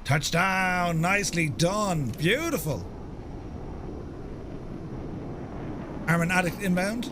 Touchdown. Nicely done. Beautiful. Armin Addict inbound.